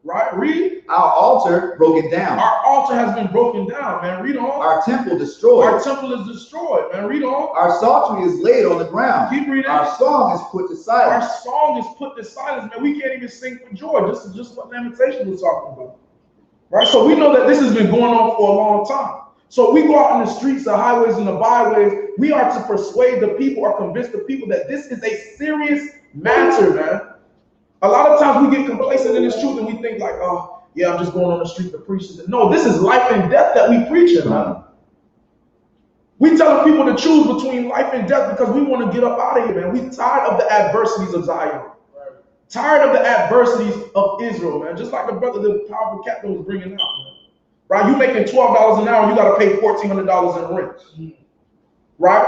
Right? Read. Our altar broken down. Our altar has been broken down, man. Read on. Our temple destroyed. Our temple is destroyed, man. Read on. Our psaltery is laid on the ground. Keep reading. Our song is put to silence. Our song is put to silence, man. We can't even sing for joy. This is just what Lamentations was talking about. Right? So we know that this has been going on for a long time. So we go out in the streets, the highways, and the byways. We are to persuade the people or convince the people that this is a serious matter, man. A lot of times we get complacent in this truth and we think like, oh, yeah, I'm just going on the street to preach. No, this is life and death that we preach, man. We telling people to choose between life and death because we want to get up out of here, man. We tired of the adversities of Zion. Tired of the adversities of Israel, man. Just like the powerful captain was bringing out, man. Right? You making $12 an hour, you got to pay $1,400 in rent. Right?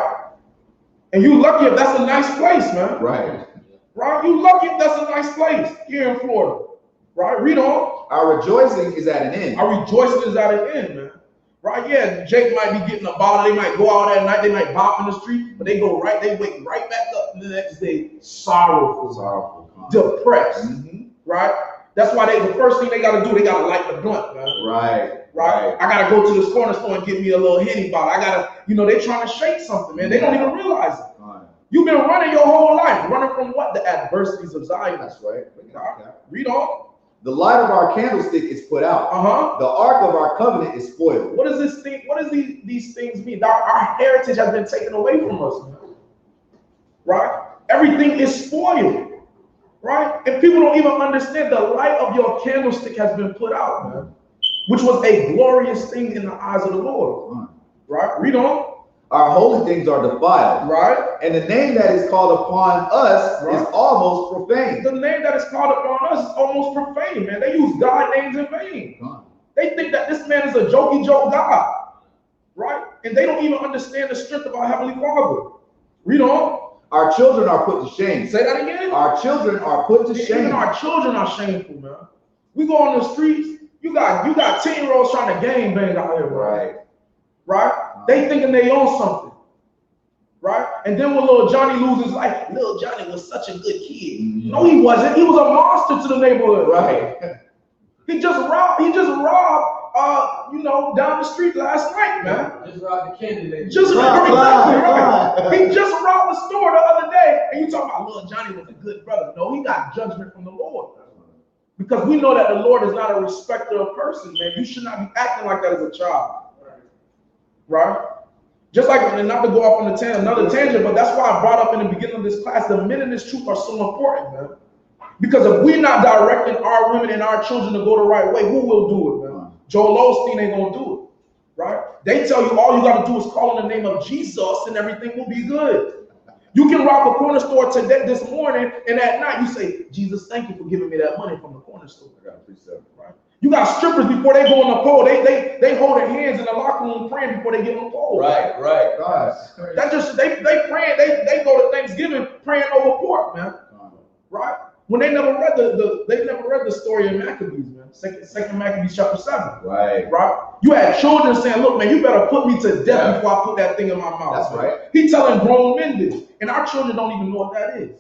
And you lucky if that's a nice place, man. Right. Right? You lucky if that's a nice place here in Florida. Right? Read on. Our rejoicing is at an end. Our rejoicing is at an end, man. Right? Yeah, Jake might be getting a bottle. They might go out at night. They might bop in the street, but they wake right back up the next day sorrowful, depressed. Right? That's why the first thing they got to do, they got to light the blunt, man. Right? I got to go to this corner store and get me a little Henny bottle. I got to, they trying to shake something, man. They don't even realize it. You've been running your whole life. Running from what? The adversities of Zion. That's right. Read on. The light of our candlestick is put out. The ark of our covenant is spoiled. What does this thing? What does these things mean? Our heritage has been taken away from us, man. Right? Everything is spoiled. Right? And people don't even understand the light of your candlestick has been put out, man. Which was a glorious thing in the eyes of the Lord. Right? Read on. Our holy things are defiled. Right. And the name that is called upon us is almost profane. The name that is called upon us is almost profane, man. They use God names in vain. They think that this man is a jokey joke God. Right? And they don't even understand the strength of our Heavenly Father. Read on. Our children are put to shame. Say that again. Our children are put to shame. Even our children are shameful, man. We go on the streets. You got 10-year-olds trying to gang bang out here, right? Right? They thinking they own something. Right? And then when little Johnny loses life, little Johnny was such a good kid. No, he wasn't. He was a monster to the neighborhood. Right. He just robbed, down the street last night, man. Just robbed the candidate. Exactly right. He just robbed the store the other day, and you talking about little Johnny was a good brother. No, he got judgment from the Lord. Because we know that the Lord is not a respecter of person, man. You should not be acting like that as a child. Right? Just like, and not to go off on another tangent, but that's why I brought up in the beginning of this class, the men in this truth are so important, man. Because if we're not directing our women and our children to go the right way, who will do it, man? Joel Osteen ain't gonna do it. Right? They tell you all you gotta do is call in the name of Jesus and everything will be good. You can rob a corner store this morning, and at night you say, Jesus, thank you for giving me that money from the corner store. I got a precept, right? You got strippers before they go on the pole. They hold their hands in the locker room praying before they get on the pole. Right. That just they praying. They go to Thanksgiving praying over pork, man. Right? When they never read the story in Maccabees, man. Second Maccabees chapter 7. Right. You had children saying, look, man, you better put me to death before I put that thing in my mouth. That's right. He telling grown men this. And our children don't even know what that is.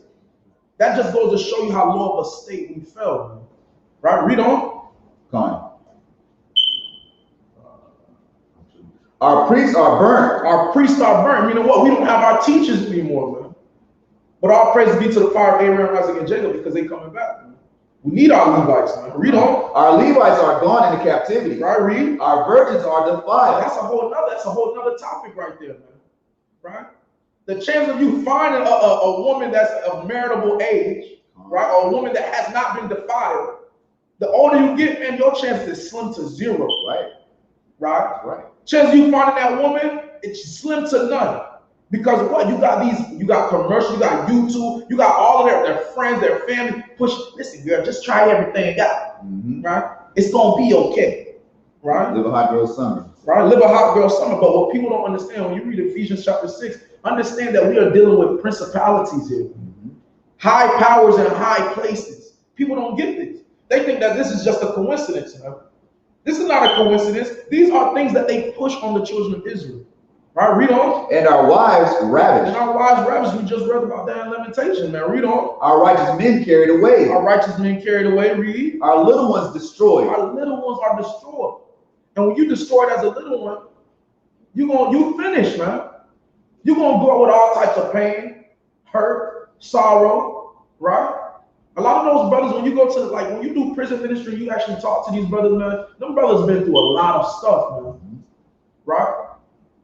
That just goes to show you how low of a state we fell, man. Right? Read on. Come on. Our priests are burnt. Our priests are burnt. Meaning what? We don't have our teachers anymore, man. But all praise be to the fire of Abraham, Isaac, and Jacob because they coming back, man. We need our Levites, man. Read on. Our Levites are gone into captivity. Right, read. Our virgins are defiled. That's a whole nother topic right there, man. Right? The chance of you finding a woman that's of maritable age, right, or a woman that has not been defiled, the older you get, man, your chances is slim to zero. Right? Chance of you finding that woman, it's slim to none. Because what? You got commercials, you got YouTube, you got all of their friends, their family push. Listen, girl, just try everything out. Right? It's gonna be okay. Right? Live a hot girl summer. Right? Live a hot girl summer. But what people don't understand when you read Ephesians chapter 6, understand that we are dealing with principalities here. High powers and high places. People don't get this. They think that this is just a coincidence. Man. This is not a coincidence. These are things that they push on the children of Israel. Right, read on. And our wives ravished. We just read about that in Lamentations, man. Read on. Our righteous men carried away. Read. Our little ones destroyed. Our little ones are destroyed. And when you destroyed as a little one, you finish, man. You're gonna go with all types of pain, hurt, sorrow, right? A lot of those brothers, when you go to when you do prison ministry, you actually talk to these brothers, man. Them brothers been through a lot of stuff, man. Right?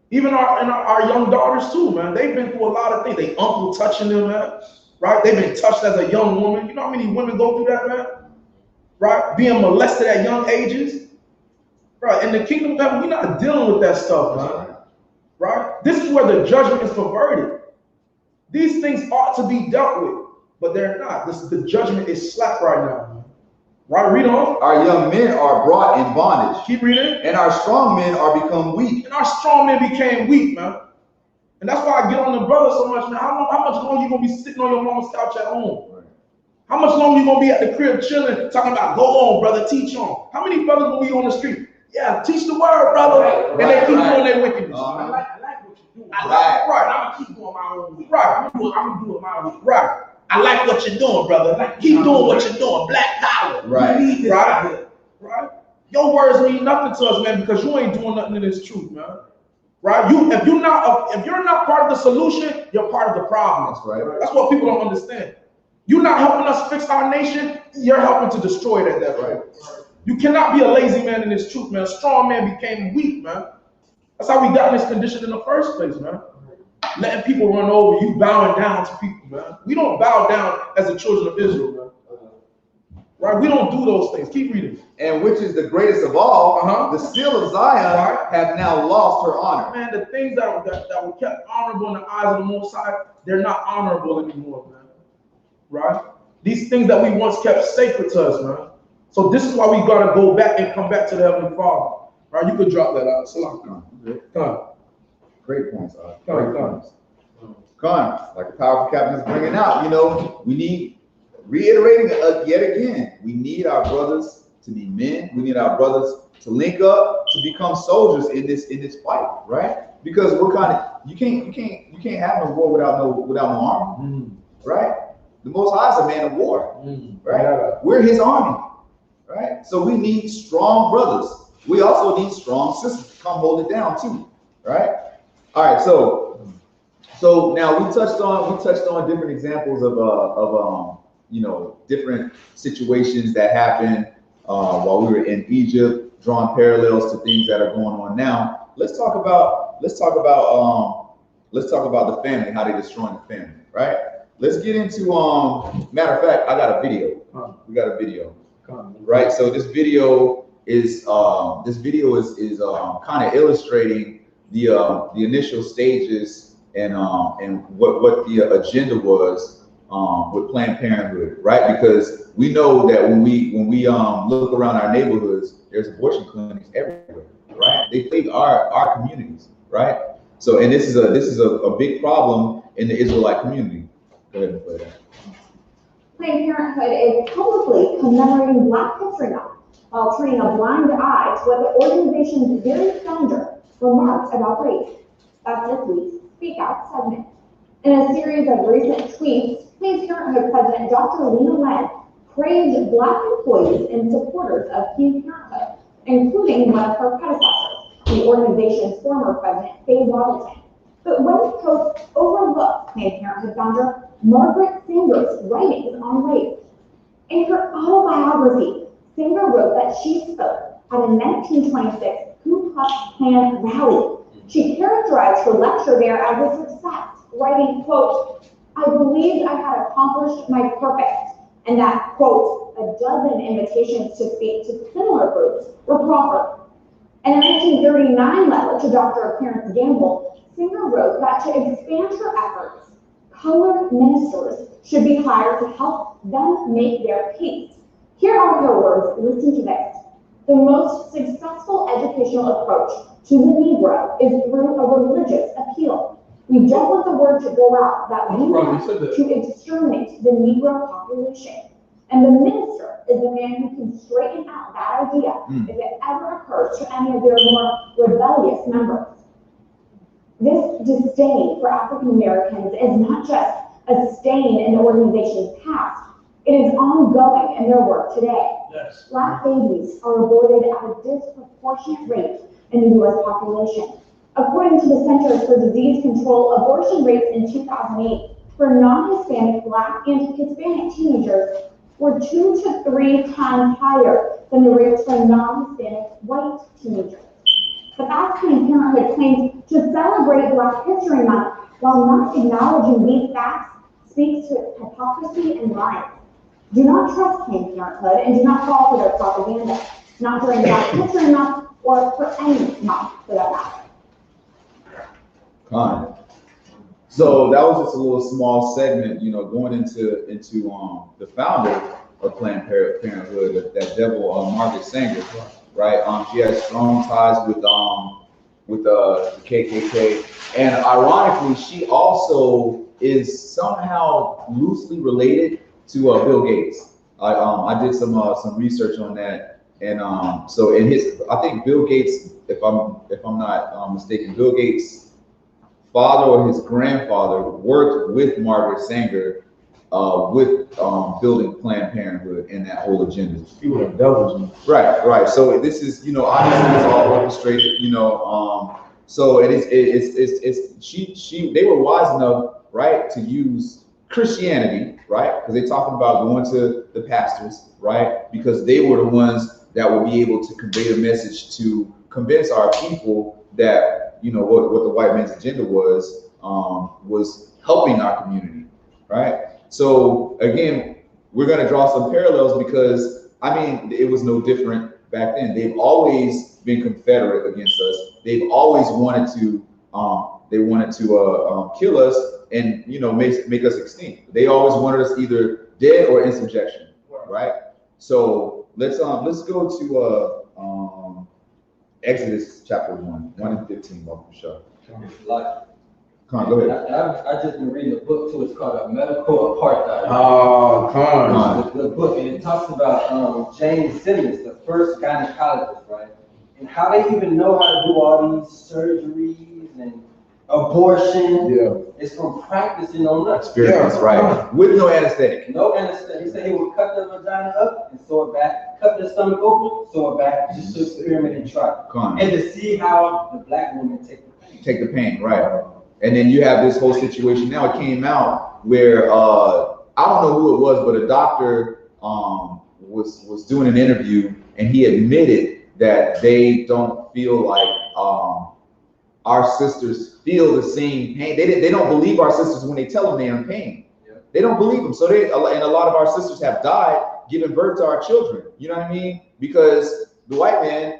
Even our young daughters too, man. They've been through a lot of things. They uncle touching them, man. Right? They've been touched as a young woman. You know how many women go through that, man? Right? Being molested at young ages. Right? In the kingdom of heaven, we're not dealing with that stuff, man. Right? This is where the judgment is perverted. These things ought to be dealt with, but they're not. The judgment is slack right now, man. Right, read on. Our young men are brought in bondage. Keep reading. And our strong men are become weak. And our strong men became weak, man. And that's why I get on the brother so much, man. How much longer you gonna be sitting on your mama's couch at home? Right. How much longer you gonna be at the crib chilling, talking about go on, brother, teach on? How many brothers will be on the street? Yeah, teach the word, brother. Right, and they keep doing their wickedness. I like what you're doing. I like, right. I'm gonna keep going my own way. Right. I'm gonna do it my way. Right. I like what you're doing, brother. Keep doing what you're doing. Black power. Right. We need this out here. Right? Your words mean nothing to us, man, because you ain't doing nothing in this truth, man. Right? If you're not part of the solution, you're part of the problem. That's right. That's what people don't understand. You're not helping us fix our nation, you're helping to destroy it at that rate. You cannot be a lazy man in this truth, man. A strong man became weak, man. That's how we got in this condition in the first place, man. Letting people run over you, bowing down to people, man. We don't bow down as the children of Israel, man. Right? We don't do those things. Keep reading. And which is the greatest of all, the seal of Zion hath now lost her honor. Man, the things that were kept honorable in the eyes of the Most High, they're not honorable anymore, man. Right? These things that we once kept sacred to us, man. So this is why we gotta go back and come back to the Heavenly Father. Right? You could drop that out. Salam. Come. Great points, Come. Come. Like the powerful captain is bringing out, we need, reiterating yet again, we need our brothers to be men. We need our brothers to link up, to become soldiers in this fight, right? Because we're kind of, you can't have no war without no army, right? The Most High is a man of war, right? Yeah. We're his army, right? So we need strong brothers. We also need strong sisters to come hold it down too, right? All right, so now we touched on different examples of different situations that happened while we were in Egypt, drawing parallels to things that are going on now. Let's talk about the family, how they're destroying the family, right? Let's get into matter of fact, I got a video. We got a video, right? So this video is kind of illustrating the initial stages and what the agenda was with Planned Parenthood, right? Because we know that when we look around our neighborhoods, there's abortion clinics everywhere, right? They plague our communities, right? So, and this is a big problem in the Israelite community. Go ahead and play that. Planned Parenthood is publicly commemorating Black History Month while turning a blind eye to what the organization's very founder remarked about race. That's this week's Speak Out segment. In a series of recent tweets, Planned Parenthood President Dr. Lena Len praised Black employees and supporters of Planned Parenthood, including one of her predecessors, the organization's former president, Faye Robinson. But when the post overlooked Planned Parenthood founder Margaret Sanger's writings on race. In her autobiography, Sanger wrote that she spoke at a 1926 Ku Klux Klan rally. She characterized her lecture there as a success, writing, quote, "I believed I had accomplished my purpose," and that, quote, "a dozen invitations to speak to similar groups were proffered." In a 1939 letter to Dr. Clarence Gamble, Singer wrote that to expand her efforts, colored ministers should be hired to help them make their case. Here are her words. Listen to this. "The most successful educational approach to the Negro is through a religious appeal. We don't want the word to go out that we want to exterminate the Negro population. And the minister is the man who can straighten out that idea if it ever occurs to any of their more rebellious members." This disdain for African Americans is not just a stain in the organization's past, it is ongoing in their work today. Yes. Black babies are aborted at a disproportionate rate in the U.S. population. According to the Centers for Disease Control, abortion rates in 2008 for non-Hispanic Black and Hispanic teenagers were 2 to 3 times higher than the rates for non-Hispanic white teenagers. But as Planned Parenthood claims to celebrate Black History Month while not acknowledging these facts speaks to its hypocrisy and lies. Do not trust Planned Parenthood and do not fall for their propaganda, not during Black History Month or for any month for that matter. Fine. So that was just a little small segment, going into the founder of Planned Parenthood, that devil Margaret Sanger, right? She has strong ties with the KKK. And ironically, she also is somehow loosely related to Bill Gates. I did some research on that, and so in I think Bill Gates, if I'm not mistaken, Bill Gates' father or his grandfather worked with Margaret Sanger with building Planned Parenthood and that whole agenda. People are devils. Right. So this is, obviously it's all orchestrated, so they were wise enough, right, to use Christianity, right, because they're talking about going to the pastors, right, because they were the ones that would be able to convey the message to convince our people that, what the white man's agenda was helping our community, right? So again, we're going to draw some parallels because, it was no different back then. They've always been Confederate against us. They've always wanted to, kill us and, make us extinct. They always wanted us either dead or in subjection, right? So let's go to Exodus chapter 1 and 15, Michelle. Come on, go ahead. I just been reading a book too. It's called Medical Apartheid. Oh, come on. The book, and it talks about James Simmons, the first gynecologist, right? And how they even know how to do all these surgeries and abortion. Yeah. It's from practicing on us. Experience, right? With no anesthetic. No anesthetic. He said he would cut the vagina up and sew it back, cut the stomach open, sew it back, just to experiment and try. And to see how the black women take the pain, right? And then you have this whole situation now. It came out where I don't know who it was, but a doctor was doing an interview, and he admitted that they don't feel like our sisters feel the same pain. They don't believe our sisters when they tell them they're in pain. Yeah. They don't believe them. So and a lot of our sisters have died giving birth to our children. You know what I mean? Because the white man,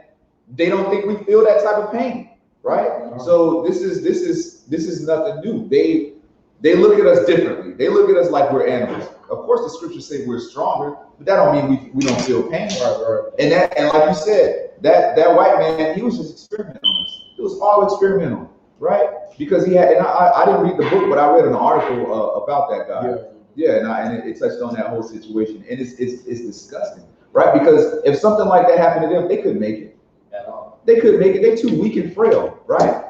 they don't think we feel that type of pain. Right. So this is nothing new. They look at us differently. They look at us like we're animals. Of course, the scriptures say we're stronger, but that don't mean we don't feel pain. Right. And like you said, that white man, he was just experimenting on us. It was all experimental, right? Because he had, and I didn't read the book, but I read an article about that guy. Yeah, and it touched on that whole situation, and it's disgusting, right? Because if something like that happened to them, they couldn't make it. They couldn't make it. They're too weak and frail, right?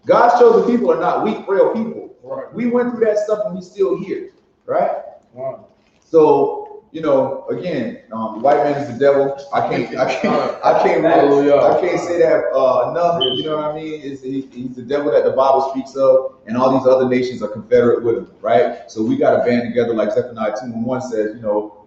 God's chosen people are not weak, frail people. Right. We went through that stuff and we still here, right? Wow. So, again, the white man is the devil. I can't say that enough. You know what I mean? He's the devil that the Bible speaks of, and all these other nations are confederate with him, right? So we got to band together, like Zephaniah 2:1 says.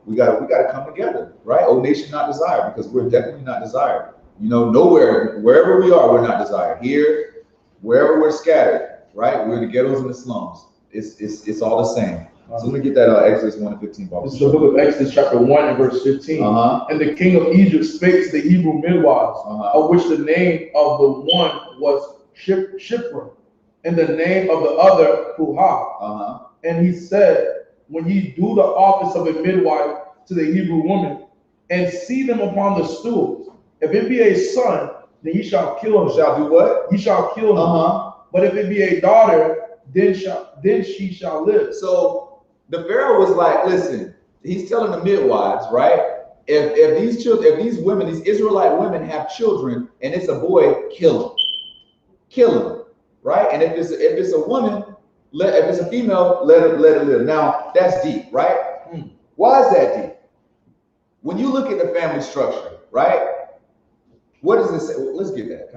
We got to come together, right? O nation not desired, because we're definitely not desired. Nowhere, wherever we are, we're not desired. Here, wherever we're scattered, right? We're in the ghettos and the slums. It's all the same. So let me get that Exodus 1 and 15. This is the book of Exodus chapter 1 and verse 15. And the king of Egypt spake to the Hebrew midwives, of which the name of the one was Shiphrah, and the name of the other Puah. And he said, when ye do the office of a midwife to the Hebrew woman, and see them upon the stools, if it be a son, then ye shall kill him. Shall do what? Ye shall kill him. But if it be a daughter, then she shall live. So the Pharaoh was like, listen, he's telling the midwives, right? If these women, these Israelite women have children and it's a boy, kill him, right? And if it's a woman, if it's a female, let it live. Now that's deep, right? Why is that deep? When you look at the family structure, right? What does it say? Well, let's get that.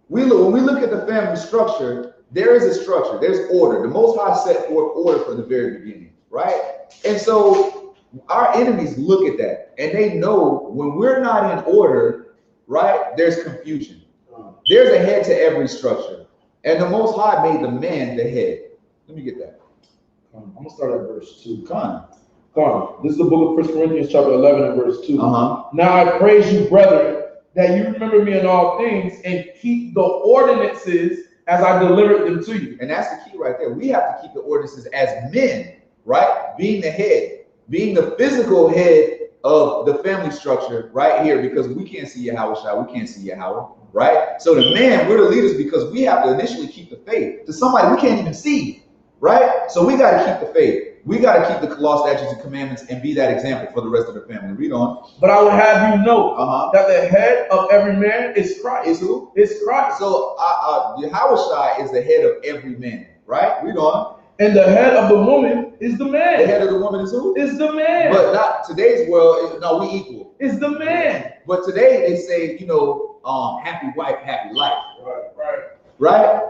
When we look at the family structure, there is a structure. There's order. The Most High set forth order from the very beginning, right? And so our enemies look at that, and they know when we're not in order, right? There's confusion. There's a head to every structure, and the Most High made the man the head. Let me get that. I'm gonna start at verse 2. Come on. This is the book of 1 Corinthians chapter 11 and verse 2. Now I praise you, brethren, that you remember me in all things and keep the ordinances as I delivered them to you. And that's the key right there. We have to keep the ordinances as men, right? Being the head, being the physical head of the family structure right here, because we can't see Yahweh, we can't see Yahweh, right? So the man, we're the leaders because we have to initially keep the faith to somebody we can't even see, right? So we got to keep the faith. We got to keep the law, statutes, and commandments and be that example for the rest of the family. Read on. But I would have you know that the head of every man is Christ. Is who? It's Christ. So Yahweh is the head of every man, right? Read on. And the head of the woman is the man. The head of the woman is who? Is the man. But not today's world. No, we equal. Is the man. But today they say, you know, happy wife, happy life. Right. Right?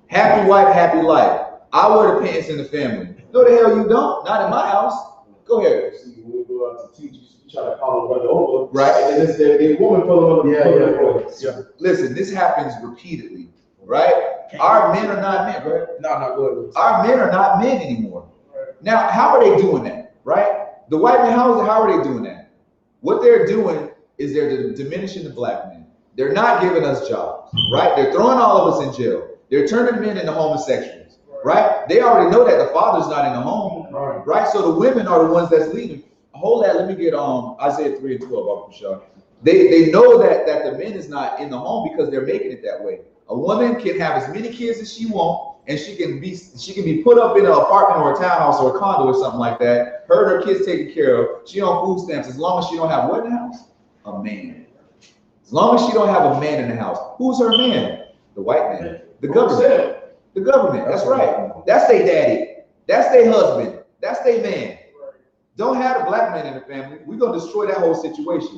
Happy wife, happy life. I wear the pants in the family. No, the hell you don't. Not in my house. Go ahead. See, when we go out to teach, you try to call a brother over. Right. And it's the woman pulling on Yeah. Listen, this happens repeatedly. Right? Our men are not men, right? No, go ahead. Our men are not men anymore. Right. Now, how are they doing that? Right? The white men, how are they doing that? What they're doing is they're diminishing the black men. They're not giving us jobs, right? They're throwing all of us in jail. They're turning men into homosexuals, right? They already know that the father's not in the home, right? So the women are the ones that's leaving. Hold that. Let me get Isaiah 3 and 12 Michelle. They know that the man is not in the home because they're making it that way. A woman can have as many kids as she wants, and she can be put up in an apartment or a townhouse or a condo or something like that. Her and her kids taken care of. She on food stamps as long as she don't have what in the house? A man. As long as she don't have a man in the house. Who's her man? The white man. The government. The government. That's right. That's their daddy. That's their husband. That's their man. Don't have a black man in the family. We're going to destroy that whole situation.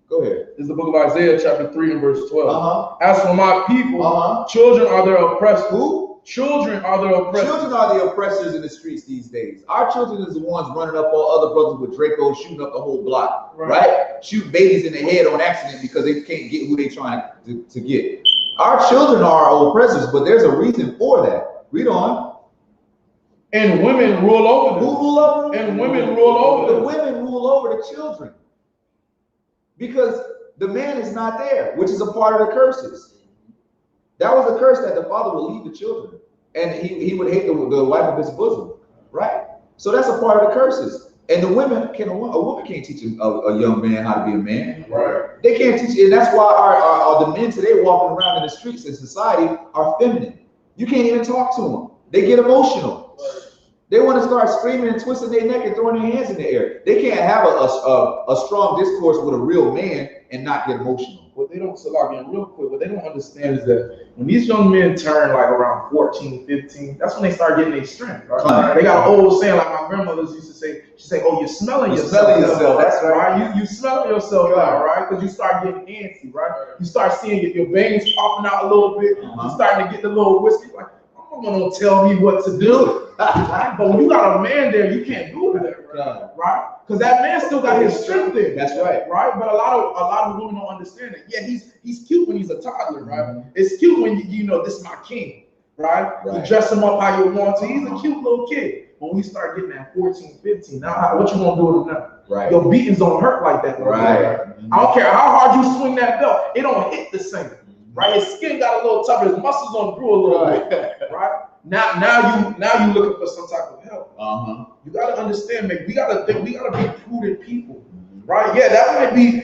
Go ahead. This is the book of Isaiah, chapter 3 and verse 12. As for my people, children are their oppressors. Who? Children are their oppressors. Children are the oppressors in the streets these days. Our children is the ones running up on other brothers with Dracos, shooting up the whole block, right? Shooting babies in the head on accident because they can't get who they trying to get. Our children are our oppressors, but there's a reason for that. Read on. And women rule over them. Who rule over them? And women rule over them. The women rule over the children. Because the man is not there, which is a part of the curses. That was the curse that the father would leave the children. And he would hate the wife of his bosom. Right? So that's a part of the curses. And the women, a woman can't teach a young man how to be a man. Right. They can't teach, and that's why the men today walking around in the streets in society are feminine. You can't even talk to them. They get emotional. They want to start screaming and twisting their neck and throwing their hands in the air. They can't have a strong discourse with a real man and not get emotional. What they don't, so like in real quick, what they don't understand is that when these young men turn like around 14, 15, that's when they start getting their strength. Right? They got an old saying, like my grandmothers used to say, she'd say, oh, you're smelling yourself. Smelling yourself, that's right. You smell yourself out, right? Because you start getting antsy, right? You start seeing your veins popping out a little bit. You're starting to get the little whiskey, like, I'm gonna tell me what to do. But when you got a man there, you can't do that, right? Because that man still got his strength there. That's right. Right? But a lot of women don't understand it. Yeah, he's cute when he's a toddler, right? It's cute when you know this is my king, right? You dress him up how you want to. He's a cute little kid. When we start getting at 14, 15, now what you gonna do with him now? Right. Your beatings don't hurt like that. Right. I don't care how hard you swing that belt, it don't hit the same. Right? His skin got a little tougher, his muscles on grew a little bit. Right? Now you looking for some type of help. You gotta understand, man, we gotta be prudent people. Right? Yeah,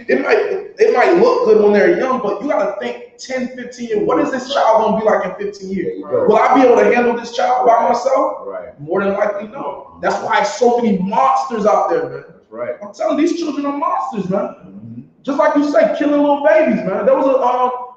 it might look good when they're young, but you gotta think 10, 15 years, what is this child gonna be like in 15 years? Will I be able to handle this child by myself? Right. More than likely, no. That's why so many monsters out there, man. That's right. I'm telling you, these children are monsters, man. Just like you say, killing little babies, man. There was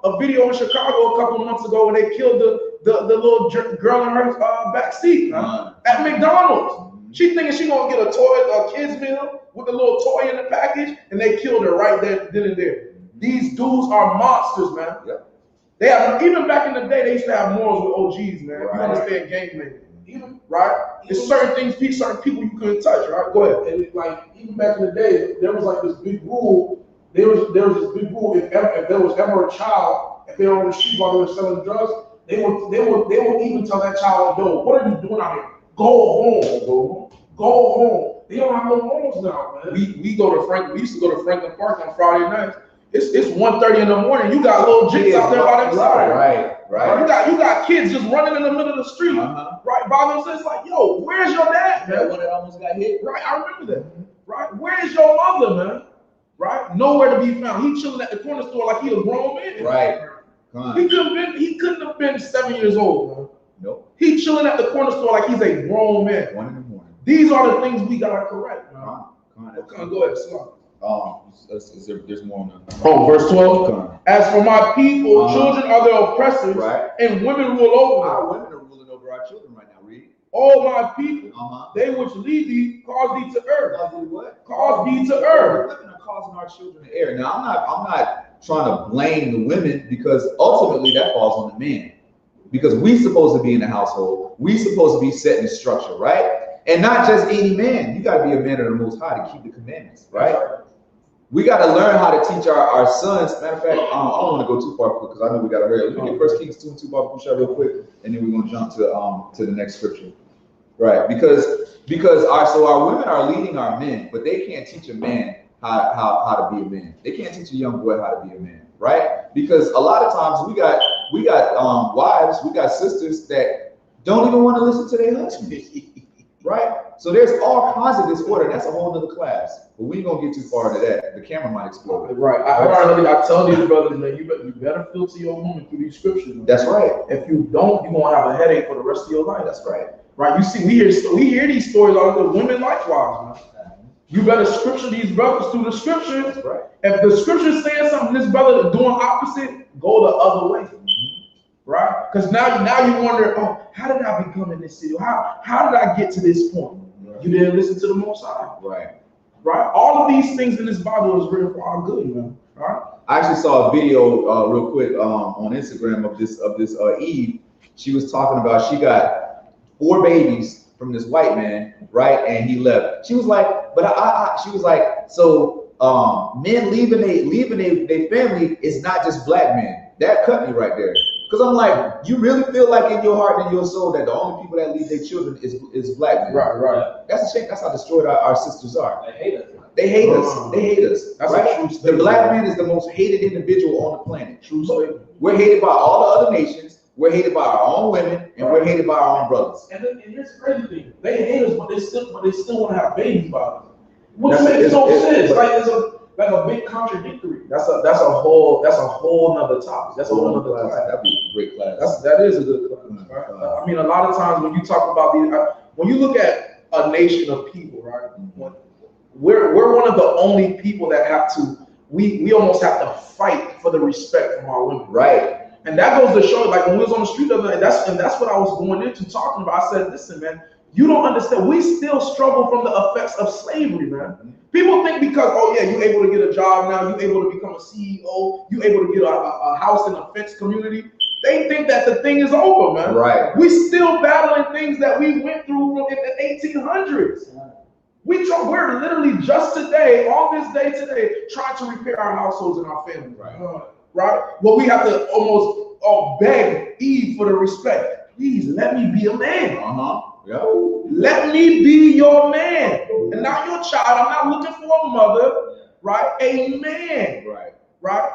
a video in Chicago a couple of months ago where they killed the little girl in her back seat at McDonald's. She thinking she gonna get a kid's meal with a little toy in the package, and they killed her right there, then and there. These dudes are monsters, man. Yep. They have, even back in the day, they used to have morals with OGs, man. You understand gang making, right? There's certain people you couldn't touch, right? Go ahead. And like even back in the day, there was like this big rule. There was this big rule. If there was ever a child, if they were on the street while they were selling drugs, they would even tell that child, "Yo, what are you doing out here? Go home. Go home." They don't have no morals now, man. We used to go to Franklin Park on Friday nights. It's 1:30 in the morning. You got little jigs out there by themselves. Right. You got kids just running in the middle of the street, right by themselves. It's like, yo, where's your dad? That one that almost got hit. Right, I remember that. Right? Where is your mother, man? Right? Nowhere to be found. He chilling at the corner store like he a grown man. Right. Come on. He couldn't have been 7 years old, man. Nope. He chilling at the corner store like he's a grown man. 1 in the morning. These are the things we gotta correct, man. Come on. Go ahead, Slum. There's more on that. Oh, verse 12. Come on. As for my people, children are their oppressors, Right. and women rule over them. Our women are ruling over our children right now. Read. All my people, Uh-huh. they which lead thee, cause thee to err. Cause thee what? Cause thee to err. Women are causing our children to err. Now, I'm not trying to blame the women, because ultimately that falls on the man. Because we supposed to be in the household. We supposed to be setting the structure, right? And not just any man. You got to be a man of the Most High to keep the commandments, right? We got to learn how to teach our sons. Matter of fact, I don't want to go too far because I know we got to hurry. Let me get 1 Kings 2 and 2 Baba Kusha real quick, and then we're going to jump to the next scripture. Right, because our women are leading our men, but they can't teach a man how to be a man. They can't teach a young boy how to be a man, right? Because a lot of times we got wives, we got sisters that don't even want to listen to their husbands, right? So there's all kinds of disorder. That's a whole other class, but we ain't gonna get too far into that. The camera might explode. Right. I tell these brothers, man, you better filter your woman through these scriptures. Man. That's right. If you don't, you're gonna have a headache for the rest of your life. That's right. Right. You see, we hear these stories all the women likewise, man. You better scripture these brothers through the scriptures. That's right. If the scripture's saying something, this brother is doing opposite, go the other way. Right? Because now you wonder, oh, how did I become in this city? How did I get to this point? You didn't listen to the Most High. Right. Right? All of these things in this Bible is written for our good, man. All right? I actually saw a video real quick on Instagram of this Eve. She was talking about she got 4 babies from this white man, right? And he left. She was like, but she was like, so men leaving their family is not just black men. That cut me right there. Because I'm like, you really feel like in your heart and in your soul that the only people that leave their children is black men. Right. That's a shame. That's how destroyed our sisters are. They hate us. They hate us. They hate us. That's right? a true The statement. black man is the most hated individual on the planet. True statement. We're hated by all the other nations. We're hated by our own women, and we're hated by our own brothers. And here's the crazy thing: they hate us, but they still want to have babies by us. Which That's- makes no it's- sense. Like it's a big contradictory. That's a whole nother topic. That's a whole nother class. That'd be a great class. That is a good class. Right? I mean, a lot of times when you talk about these, when you look at a nation of people, right? We're one of the only people that have to. We almost have to fight for the respect from our women. Right. And that goes to show, like when we was on the street the other day, that's what I was going into talking about. I said, listen, man, you don't understand. We still struggle from the effects of slavery, man. People think because, oh yeah, you're able to get a job now, you're able to become a CEO, you're able to get a house in a fenced community. They think that the thing is over, man. Right. We still battling things that we went through in the 1800s. We're literally just today, on this day today, trying to repair our households and our families. Right? Well, we have to almost beg Eve for the respect. Please let me be a man. Yeah. Let me be your man. And not your child. I'm not looking for a mother. Right? A man. Right?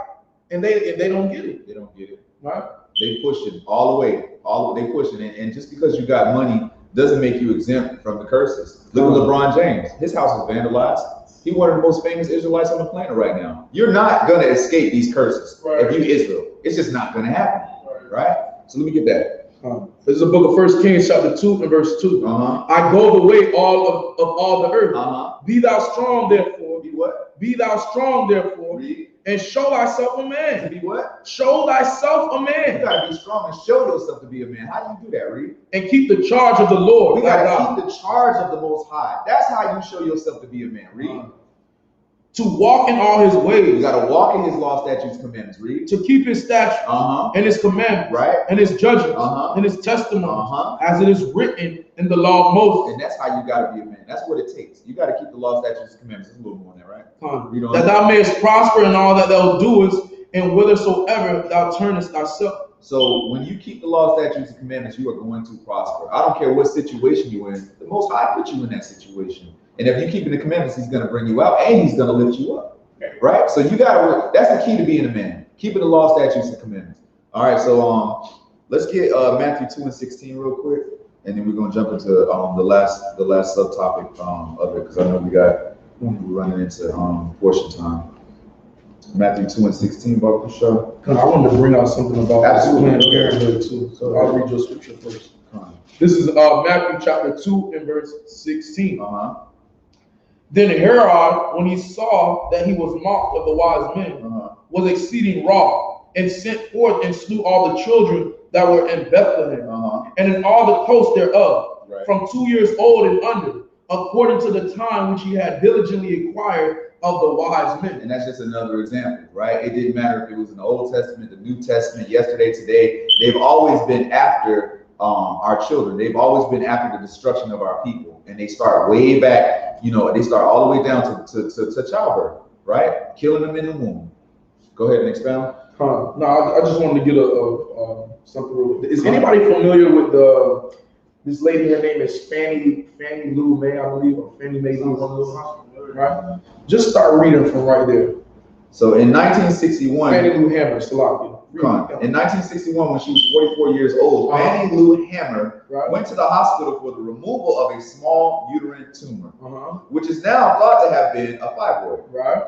And they don't get it. They don't get it. Right? They push it all the way. They push it. And just because you got money doesn't make you exempt from the curses. Look at LeBron James. His house was vandalized. He's one of the most famous Israelites on the planet right now. You're not going to escape these curses if you Israel. It's just not going to happen. Right? So let me get that. This is the book of 1 Kings chapter 2 and verse 2. I go the way of all the earth. Be thou strong therefore. Be what? Be thou strong therefore. Read. And show thyself a man. To be what? Show thyself a man. You gotta be strong and show yourself to be a man. How do you do that, Reed? And keep the charge of the Lord. We gotta keep the charge of the Most High. That's how you show yourself to be a man. Read. To walk in all his You ways. gotta walk in his law, statutes, commandments. Read. To keep his statutes and his commandments. Right. And his judgments and his testimonies. As it is written in the law of Moses. And that's how you gotta be a man. That's what it takes. You gotta keep the law, statutes, and commandments. There's a little more in there, right? That thou mayest prosper in all that thou doest, and whithersoever thou turnest thyself. So when you keep the law, statutes, and commandments, you are going to prosper. I don't care what situation you're in. The Most High put you in that situation. And if you keep the commandments, he's going to bring you out and he's going to lift you up. Right? So you got to work. That's the key to being a man. Keeping the law, statutes, and commandments. All right. So let's get Matthew 2 and 16 real quick. And then we're going to jump into the last subtopic of it, because I know we got We're running into portion time. Matthew 2:16, Baruch Shah. I wanted to bring out something about Absolutely. Planned Parenthood too. So I'll read your scripture first. This is Matthew chapter 2 and verse 16. Then Herod, when he saw that he was mocked of the wise men, was exceeding wroth, and sent forth and slew all the children that were in Bethlehem, and in all the coasts thereof, from 2 years old and under, according to the time which he had diligently acquired of the wise men. And that's just another example, right? It didn't matter if it was in the Old Testament, the New Testament, yesterday, today. They've always been after our children. They've always been after the destruction of our people. And they start way back, you know, they start all the way down to childbirth, right? Killing them in the womb. Go ahead and expound. No, I just wanted to get something real quick. Is anybody familiar with this lady? Her name is Fannie Lou May, I believe, or Fannie Mae Lou, one of those, right? Just start reading from right there. So in 1961, Fannie Lou Hammer, in 1961, when she was 44 years old, Fannie Lou Hammer went to the hospital for the removal of a small uterine tumor, which is now thought to have been a fibroid. Right.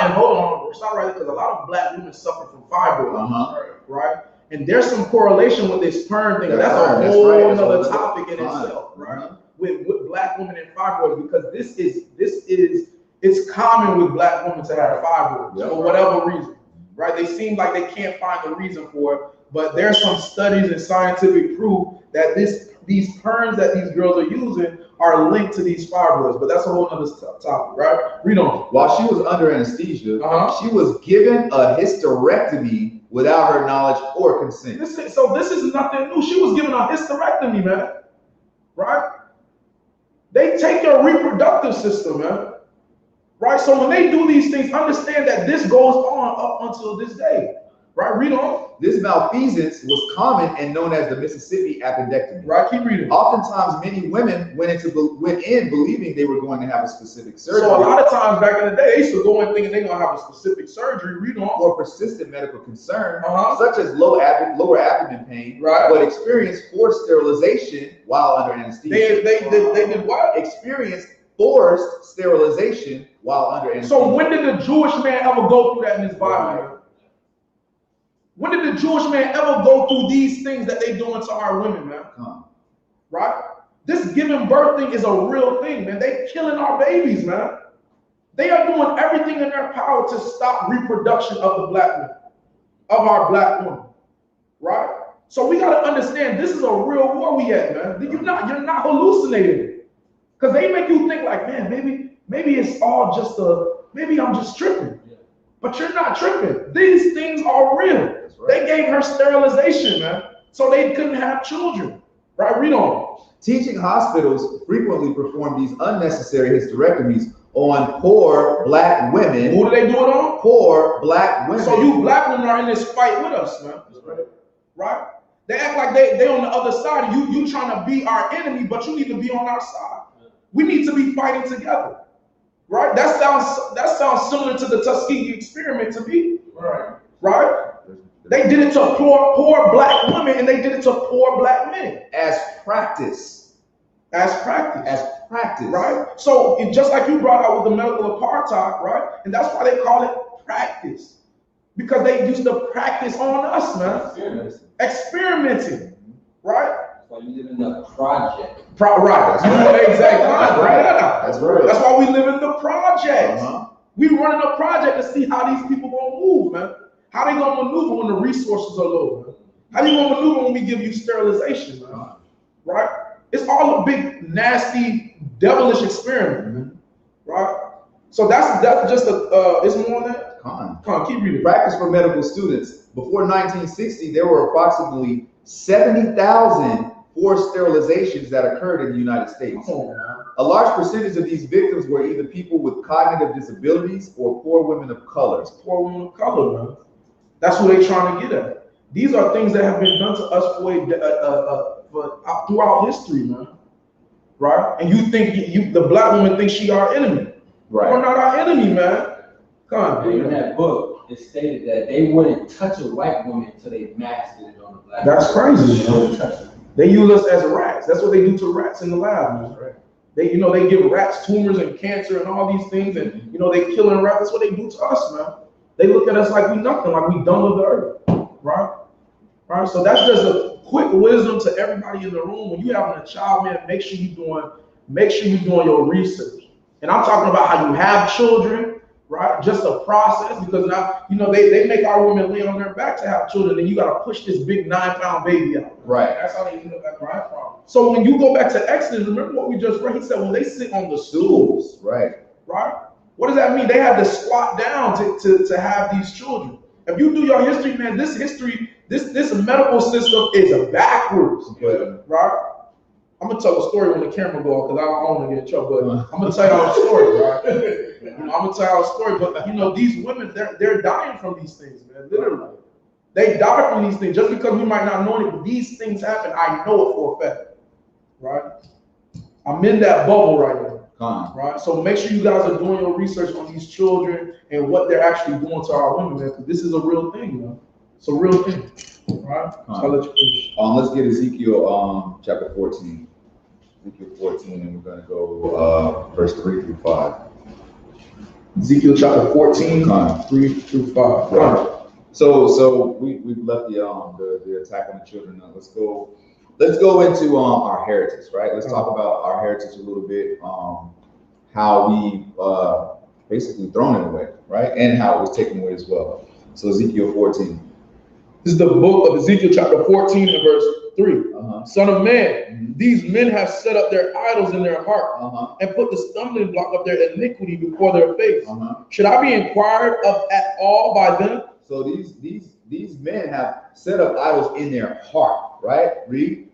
And hold on, we're not right, because a lot of black women suffer from fibroids, right? And there's some correlation with this sperm thing. That's a whole other topic in itself, right? With black women and fibroids, because it's common with black women to have fibroids for whatever reason, right? They seem like they can't find the reason for it, but there's some studies and scientific proof that these perms that these girls are using are linked to these fibroids, but that's a whole other topic, right? Read on. While she was under anesthesia, she was given a hysterectomy without her knowledge or consent. This is nothing new. She was given a hysterectomy, man, right? They take your reproductive system, man, right? So when they do these things, understand that this goes on up until this day, right? Read on. This malfeasance was common and known as the Mississippi appendectomy. Right, keep reading. Oftentimes, many women went in believing they were going to have a specific surgery. So a lot of times back in the day, they used to go in thinking they're gonna have a specific surgery. Read on. Or persistent medical concern, such as lower abdomen pain, but experienced forced sterilization while under anesthesia. They did what? Experienced forced sterilization while under anesthesia. So when did the Jewish man ever go through that in his body? When did the Jewish man ever go through these things that they doing to our women, man? Right? This giving birth thing is a real thing, man. They killing our babies, man. They are doing everything in their power to stop reproduction of the black women, of our black women, right? So we got to understand this is a real war we at, man. You're not hallucinating, because they make you think like, man, maybe it's all just maybe I'm just tripping. But you're not tripping. These things are real. They gave her sterilization, man, so they couldn't have children. Right? Read on. Teaching hospitals frequently perform these unnecessary hysterectomies on poor black women. Who do they do it on? Poor black women. So you black women are in this fight with us, man. Right? They act like they on the other side. You trying to be our enemy, but you need to be on our side. We need to be fighting together. Right? That sounds similar to the Tuskegee experiment to me. Right? They did it to poor black women, and they did it to poor black men. As practice. Right? So just like you brought out with the medical apartheid, right? And that's why they call it practice. Because they used to practice on us, man. Experimenting. Right? That's why you live in the project. Right. That's right. Exactly. That's right. That's why we live in the project. We running a project to see how these people gonna move, man. How they gonna maneuver when the resources are low, man? How you gonna maneuver when we give you sterilization, man? Right? It's all a big, nasty, devilish experiment, man. Right? So that's just it's more than that. Come on, keep reading. Practice for medical students. Before 1960, there were approximately 70,000 forced sterilizations that occurred in the United States. A large percentage of these victims were either people with cognitive disabilities or poor women of color. Poor women of color, man. That's what they're trying to get at. These are things that have been done to us for throughout history, man. Right? And you think the black woman thinks she our enemy. Right. We're not our enemy, man. Come on. In that book, it stated that they wouldn't touch a white woman until they mastered it on the black woman. That's crazy, man. They use us as rats. That's what they do to rats in the lab, man. They, they give rats tumors and cancer and all these things, and they killing rats. That's what they do to us, man. They look at us like we nothing, like we done with the earth, right? Right. So that's just a quick wisdom to everybody in the room. When you having a child, man, make sure you're doing your research. And I'm talking about how you have children, right? Just a process, because now they make our women lay on their back to have children, and you got to push this big 9-pound baby out. Right. That's how they end up at right from. So when you go back to Exodus, remember what we just read? He said when they sit on the stools, right? What does that mean? They had to squat down to have these children. If you do your history, man, this medical system is backwards, right? I'm gonna tell a story when the camera go off because I don't want to get in trouble. But I'm gonna tell y'all a story, right? I'm gonna tell y'all a story. But these women, they're dying from these things, man. Literally, they die from these things. Just because we might not know it, but these things happen. I know it for a fact, right? I'm in that bubble right now. Right, so make sure you guys are doing your research on these children and what they're actually doing to our women, man, because this is a real thing, man. It's a real thing, right? So I'll let you finish. Let's get Ezekiel chapter 14. Ezekiel 14, and we're going to go verse 3 through 5. Ezekiel chapter 14, 3 through 5. Right. So we've left the attack on the children. Now let's go into our heritage, right? Let's talk about our heritage a little bit, how we basically thrown it away, right? And how it was taken away as well. So Ezekiel 14. This is the book of Ezekiel chapter 14 and verse 3. Son of man, these men have set up their idols in their heart and put the stumbling block of their iniquity before their face. Should I be inquired of at all by them? So these men have set up idols in their heart, right? Read.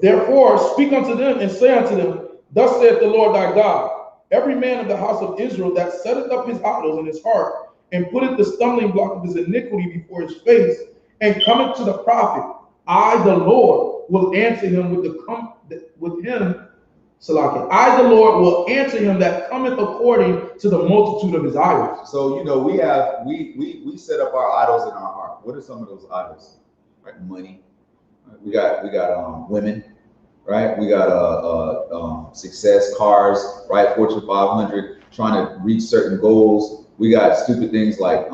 Therefore, speak unto them and say unto them, thus saith the Lord thy God, every man of the house of Israel that setteth up his idols in his heart and putteth the stumbling block of his iniquity before his face and cometh to the prophet, I, the Lord, will answer him I, the Lord, will answer him that cometh according to the multitude of his idols. So we set up our idols in our heart. What are some of those idols? Right, money. We got women, right? We got success, cars, right? Fortune 500, trying to reach certain goals. We got stupid things like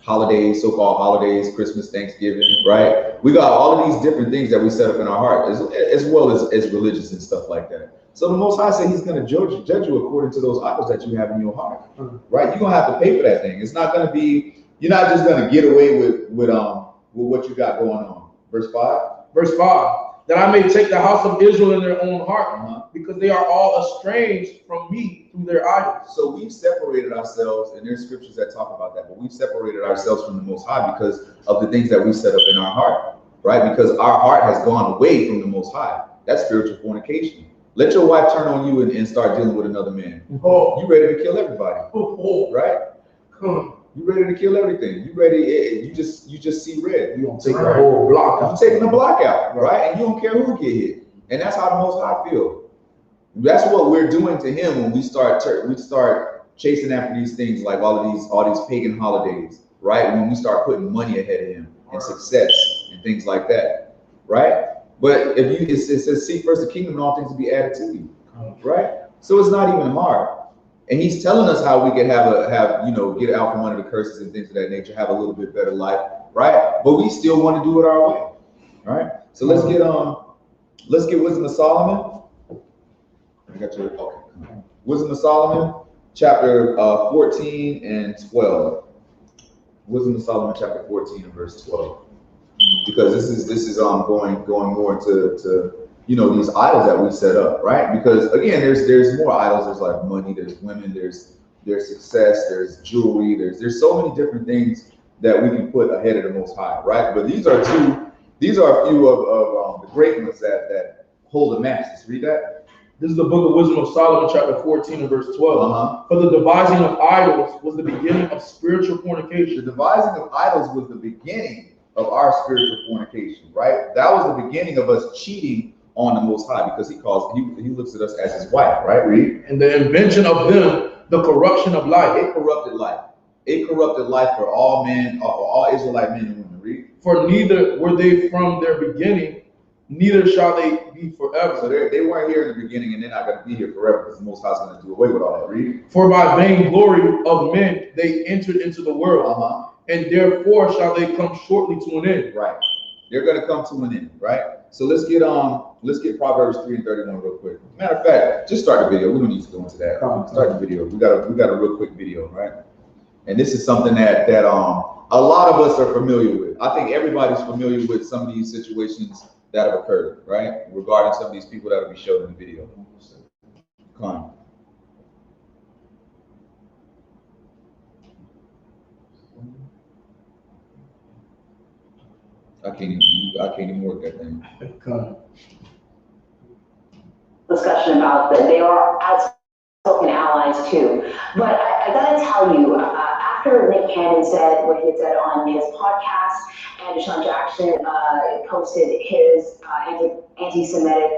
holidays, so-called holidays, Christmas, Thanksgiving, right? We got all of these different things that we set up in our heart, as well as religious and stuff like that. So the Most High said He's going to judge you according to those idols that you have in your heart, right? You're going to have to pay for that thing. It's not going to be, you're not just going to get away with what you got going on. Verse 5. Verse 5. That I may take the house of Israel in their own heart, because they are all estranged from me through their idols. So we've separated ourselves, and there's scriptures that talk about that, but we've separated ourselves from the Most High because of the things that we set up in our heart, right? Because our heart has gone away from the Most High. That's spiritual fornication. Let your wife turn on you and start dealing with another man. You ready to kill everybody, right? You ready to kill everything. You ready? You just see red. You don't take the whole block out. You're taking the block out, right? And you don't care who get hit. And that's how the Most High feel. That's what we're doing to Him when we start chasing after these things like all these pagan holidays, right? When we start putting money ahead of Him and success and things like that, right? But if it says seek first the kingdom and all things will be added to you, right? So it's not even hard. And He's telling us how we can get out from under the curses and things of that nature, have a little bit better life, right? But we still want to do it our way, right? So let's get Wisdom of Solomon. I got your okay. Wisdom of Solomon, chapter 14 and 12. Wisdom of Solomon, chapter 14 and verse 12. Because this is going more into these idols that we set up, right? Because again, there's more idols. There's like money, there's women, there's success, there's jewelry, there's so many different things that we can put ahead of the Most High, right? But these are a few of the great ones that hold the masses. Read that. This is the book of Wisdom of Solomon, chapter 14 and verse 12. For the devising of idols was the beginning of spiritual fornication. The devising of idols was the beginning of our spiritual fornication, right? That was the beginning of us cheating on the Most High, because He looks at us as His wife, right? Read. And the invention of them, the corruption of life. It corrupted life. It corrupted life for all men, all Israelite men and women. Read. For neither were they from their beginning neither shall they be forever. So they weren't here in the beginning, and they're not going to be here forever, because the Most High is going to do away with all that. Read. For by vain glory of men they entered into the world, and therefore shall they come shortly to an end. Right. They're going to come to an end, right? So let's get Proverbs 3:31 real quick. Matter of fact, just start the video. We don't need to go into that. Start the video. We got a real quick video, right? And this is something that a lot of us are familiar with. I think everybody's familiar with some of these situations that have occurred, right? Regarding some of these people that will be shown in the video. Come on. I can't even work that thing. Discussion about that they are outspoken allies too. But I gotta tell you, after Nick Cannon said what he had said on his podcast, and Deshaun Jackson posted his anti-Semitic,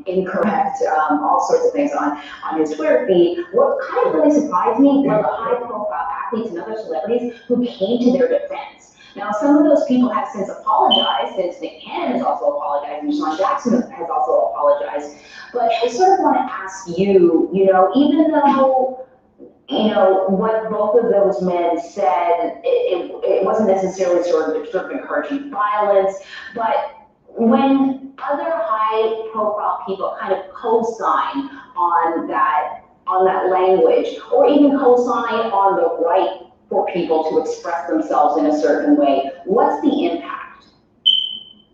incorrect, all sorts of things on his Twitter feed, what kind of really surprised me were the high-profile athletes and other celebrities who came to their defense. Now, some of those people have since apologized, since Nick Cannon has also apologized, and Deshaun Jackson has also apologized. But I sort of want to ask you, even though, what both of those men said, it wasn't necessarily sort of encouraging violence, but when other high-profile people kind of co-sign on that language, or even co-sign on the right for people to express themselves in a certain way, what's the impact?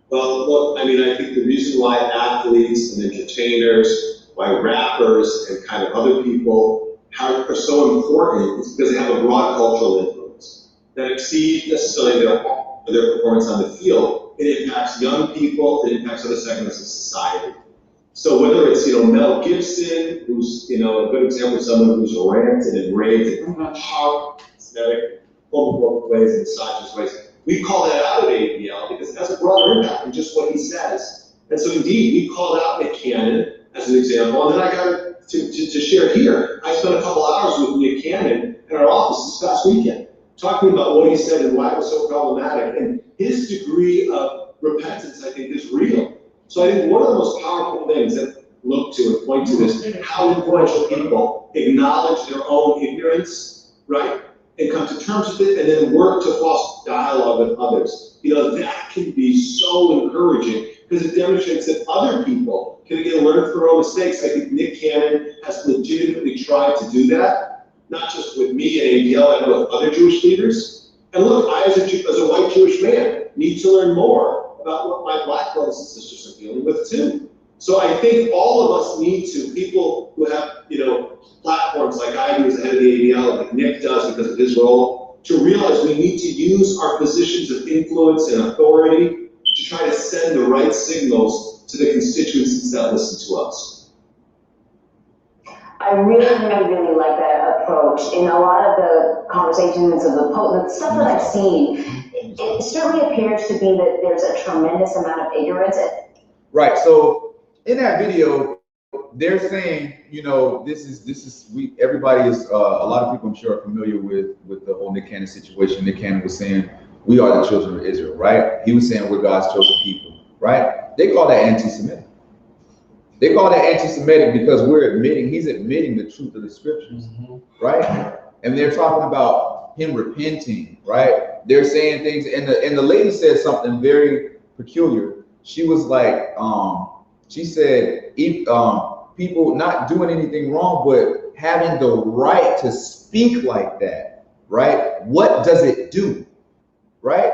Well, look, I think the reason why athletes and entertainers, why rappers and kind of other people are so important is because they have a broad cultural influence that exceeds necessarily their performance on the field. It impacts young people, it impacts other segments of society. So whether it's, Mel Gibson, who's, a good example of someone who's ranted and raved and hard, aesthetic, homophobic ways and misogynist ways, we call that out at ABL because it has a broader impact than just what he says. And so indeed, we called out Nick Cannon as an example, and then I got to share here. I spent a couple hours with Nick Cannon in our office this past weekend, talking about what he said and why it was so problematic. And his degree of repentance, I think, is real. So I think one of the most powerful things that look to and point to is how influential people acknowledge their own ignorance, right? And come to terms with it, and then work to foster dialogue with others. That can be so encouraging because it demonstrates that other people can again learn from their own mistakes. I think Nick Cannon has legitimately tried to do that, not just with me at ABL, I know with other Jewish leaders. And look, I as a white Jewish man need to learn more about what my black brothers and sisters are dealing with too. So I think all of us need to, people who have, platforms like I do as the head of the ABL, like Nick does because of his role, to realize we need to use our positions of influence and authority to try to send the right signals to the constituencies that listen to us. I really like that approach. In a lot of the conversations of the stuff that I've seen, it certainly appears to be that there's a tremendous amount of ignorance. Right. So in that video, they're saying, everybody is, a lot of people I'm sure are familiar with the whole Nick Cannon situation. Nick Cannon was saying, we are the children of Israel, right? He was saying we're God's chosen people, right? They call that anti-Semitic. They call that anti-Semitic because he's admitting the truth of the scriptures, right? And they're talking about him repenting, right? They're saying things, and the lady said something very peculiar. She was like, she said, people not doing anything wrong, but having the right to speak like that, right? What does it do, right?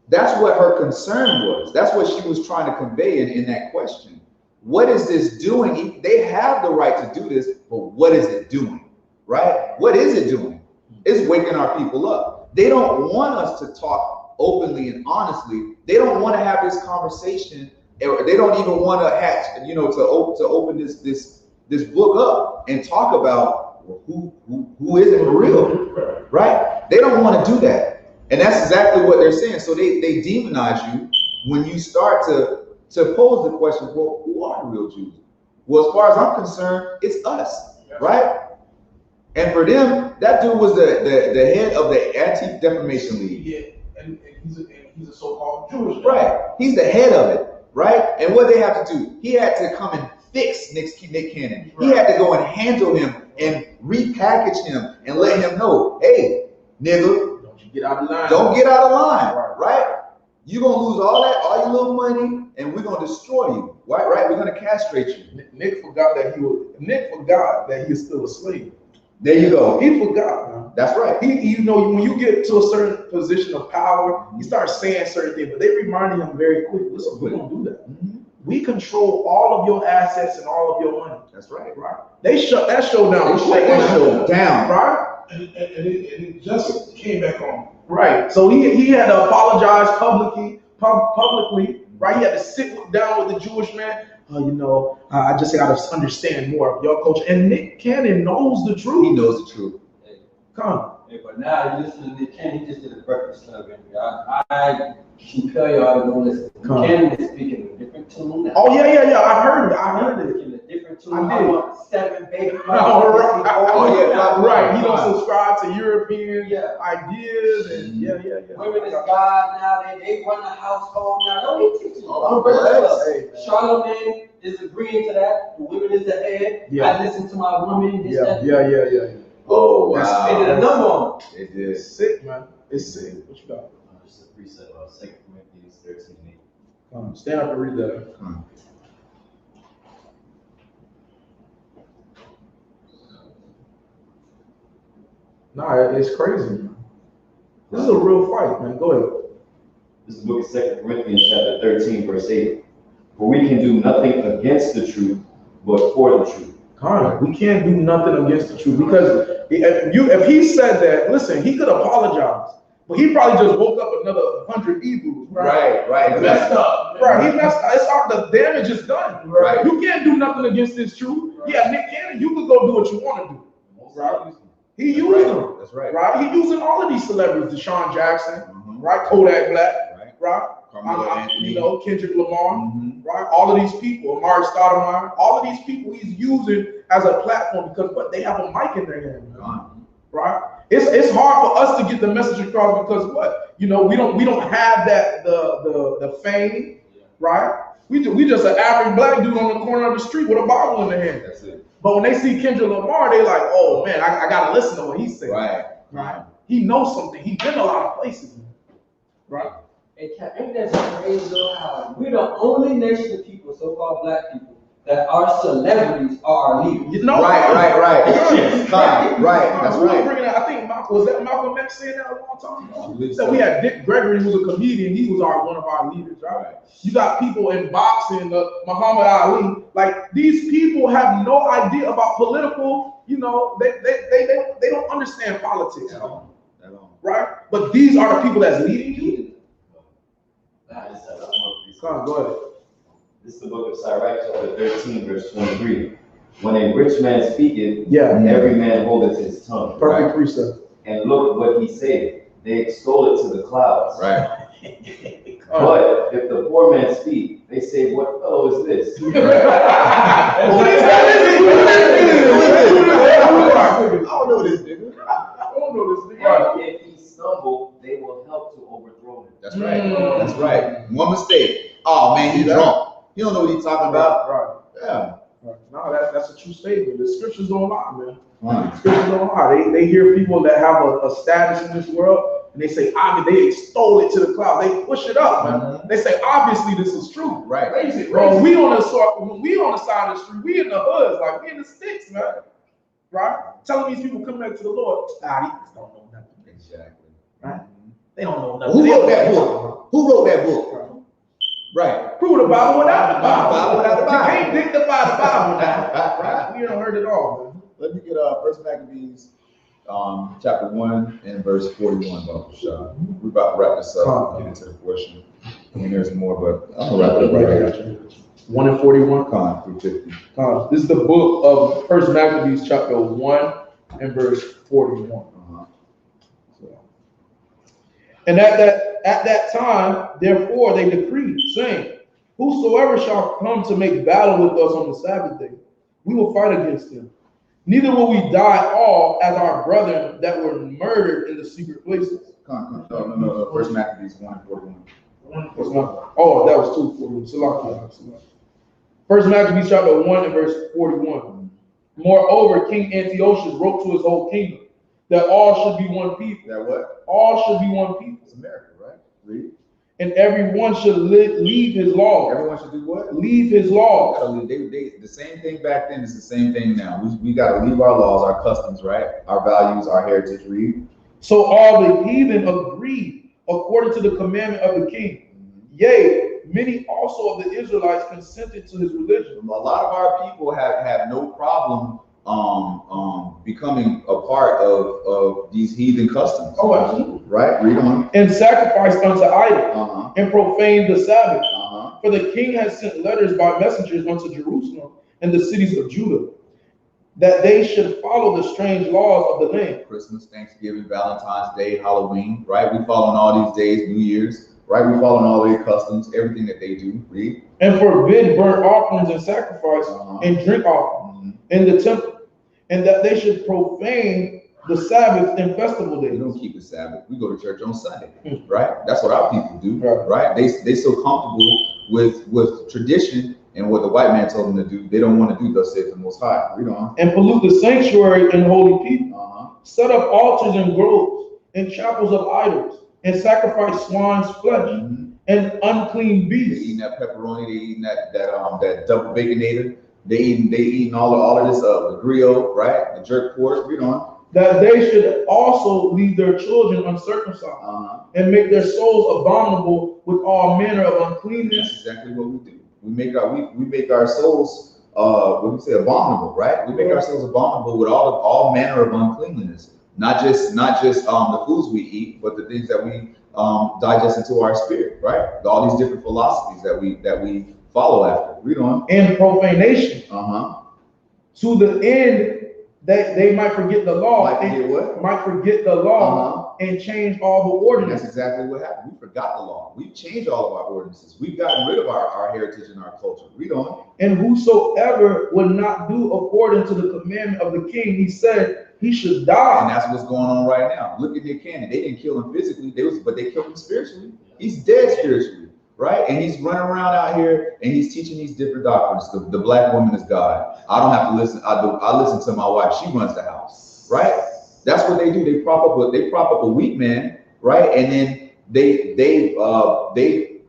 That's what her concern was. That's what she was trying to convey in that question. What is this doing? They have the right to do this, but what is it doing, right? What is it doing? It's waking our people up. They don't want us to talk openly and honestly. They don't want to have this conversation. They don't even want to hatch, to open this book up and talk about who is it for real, right? They don't want to do that, and that's exactly what they're saying. So they demonize you when you start to pose the question, well, who are the real Jews? Well, as far as I'm concerned, it's us, right? And for them, that dude was the head of the Anti-Defamation League. Yeah, and he's a so-called Jewish man. Right. He's the head of it. right? And what they have to do, he had to come and fix Nick Cannon. He had to go and handle him and repackage him and let him know, hey, nigga, Don't you get out of line. don't get out of line, right? You're gonna lose all your little money, and we're gonna destroy you, right? We're gonna castrate you. Nick forgot that he is still a slave. There you go. He forgot, man. That's right. You know, when you get to a certain position of power, you start saying certain things, but they reminded him very quickly, listen, we don't do that. We control all of your assets and all of your money. That's right. They shut that show down. They shut that show down. Right? And it just came back on. Right. So he had to apologize publicly, right? He had to sit down with the Jewish man. I just got to understand more of your culture. And Nick Cannon knows the truth. He knows the truth. Come. Hey, but now you listen to Nick Cannon, he just did a breakfast club interview. I compel y'all to go listen. Cannon is speaking a different tune now. Oh, yeah. I heard it. Speaking a different tune. I did. I want 7 baby. Right. He don't subscribe to European ideas. And yeah. Women is God now. They run the household now. Don't he teach you? Hey, Charlamagne is agreeing to that. The women is the head. Yeah. I listen to my woman. This, that. Yeah. Oh, wow. They did a number on it. It did. It's sick, man. It's sick. What you got? Just a precept of 2 Corinthians 13:8. Come, stand up and read that. Nah, it's crazy, man. This is a real fight, man. Go ahead. This is the book of 2 Corinthians chapter 13, verse 8. For we can do nothing against the truth, but for the truth. We can't do nothing against the truth, because if he said that, listen, he could apologize, but he probably just woke up another 100 Hebrews. Right. Messed up. Right, he messed up. It's all, the damage is done. Right. You can't do nothing against this truth. Yeah, Nick Cannon, you could go do what you want to do. Right. He used them. That's right. Right. He using all of these celebrities, Deshaun Jackson, right? Kodak Black, right? Kendrick Lamar, right? All of these people, Amari Stoudemire, all of these people he's using as a platform because they have a mic in their hand, right? It's hard for us to get the message across because what? We don't have that the fame, right? We just an average black dude on the corner of the street with a Bible in their hand. That's it. But when they see Kendrick Lamar, they like, oh man, I gotta listen to what he's saying. Right. He knows something. He's been a lot of places, man. Right. Ain't that crazy though how we're the only nation of people, so-called black people, that our celebrities are our leaders. Right. Right. That's right. I think Malcolm X saying that a long time ago. So we had Dick Gregory, who was a comedian. He was one of our leaders, right? You got people in boxing, Muhammad Ali. Like these people have no idea about political. They don't understand politics at all. Right? But these are the people that's leading you. Go ahead. This is the book of Sirach, chapter 13, verse 23. When a rich man speaketh, every man holdeth his tongue. Perfect precept. And look what he said. They extol it to the clouds. Right. But if the poor man speak, they say, what fellow is this? Who is that? I don't know this nigga. And if he stumble, they will help to overthrow him. That's right. That's right. One mistake. Oh man, he's drunk. He don't know what he's talking about. Right. Yeah. Right. No, that's a true statement. The scriptures don't lie, man. The scriptures don't lie. They hear people that have a status in this world, and they say, they extol it to the cloud. They push it up, man. They say, obviously this is true. Right. When we on the side of the street, we in the hoods, like we in the sticks, man. Right? Telling these people come back to the Lord, these don't know nothing. Exactly. Right? They don't know nothing. Who wrote that book? Who wrote that book? Right. Prove the Bible without the Bible. Without the Bible. You can't dignify the Bible now. Right? We don't heard it all, man. Let me get First Maccabees, chapter 1 and verse 41, Baba Shah. We're about to wrap this up and get into the portion. I mean, there's more, but I'm gonna wrap it up right here. 1 and 41. Through 50. This is the book of First Maccabees, chapter 1 and verse 41. And at that time, therefore, they decreed, saying, whosoever shall come to make battle with us on the Sabbath day, we will fight against him. Neither will we die all as our brethren that were murdered in the secret places. No. First Maccabees 1 and 41. Oh, that was 2:41. Salakia. First Maccabees chapter 1 and verse 41. Moreover, King Antiochus wrote to his whole kingdom that all should be one people. That what? All should be one people. It's America, right? Read. And everyone should leave his law. Everyone should do what? Leave his law. The same thing back then is the same thing now. We got to leave our laws, our customs, right? Our values, our heritage. Read. So all the heathen agreed according to the commandment of the king. Yea, many also of the Israelites consented to his religion. A lot of our people have no problem becoming a part of these heathen customs. Oh, absolutely. Right? Read on. And sacrificed unto idols and profaned the Sabbath. For the king has sent letters by messengers unto Jerusalem and the cities of Judah, that they should follow the strange laws of the land. Christmas, Thanksgiving, Valentine's Day, Halloween, right? We following all these days, New Year's, right? We following all their customs, everything that they do. Read. And forbid burnt offerings and sacrifice and drink offerings in the temple, and that they should profane the Sabbath and festival days. We don't keep the Sabbath. We go to church on Sunday, right? That's what our people do, right? They so comfortable with tradition and what the white man told them to do. They don't want to do thus saith the Most High. Read on. And pollute the sanctuary and holy people. Set up altars and groves and chapels of idols, and sacrifice swine's flesh and unclean beasts. They eating that pepperoni. They eating that double baconator. They eating all of this the grill, right? The jerk pork. Read on. That they should also leave their children uncircumcised and make their souls abominable with all manner of uncleanness. That's exactly what we do. We make our souls what do you say, abominable, right? We make ourselves abominable with all manner of uncleanliness. Not just the foods we eat, but the things that we digest into our spirit, right? All these different philosophies that we follow after. Read on. And profanation. To the end that they might forget the law. Might forget the law and change all the ordinances. That's exactly what happened. We forgot the law. We've changed all of our ordinances. We've gotten rid of our heritage and our culture. Read on. And whosoever would not do according to the commandment of the king, he said he should die. And that's what's going on right now. Look at Nick Cannon. They didn't kill him physically, but they killed him spiritually. He's dead spiritually. Right? And he's running around out here and he's teaching these different doctrines. The black woman is God. I don't have to listen. I listen to my wife. She runs the house. Right? That's what they do. They prop up a weak man, right? And then they put out these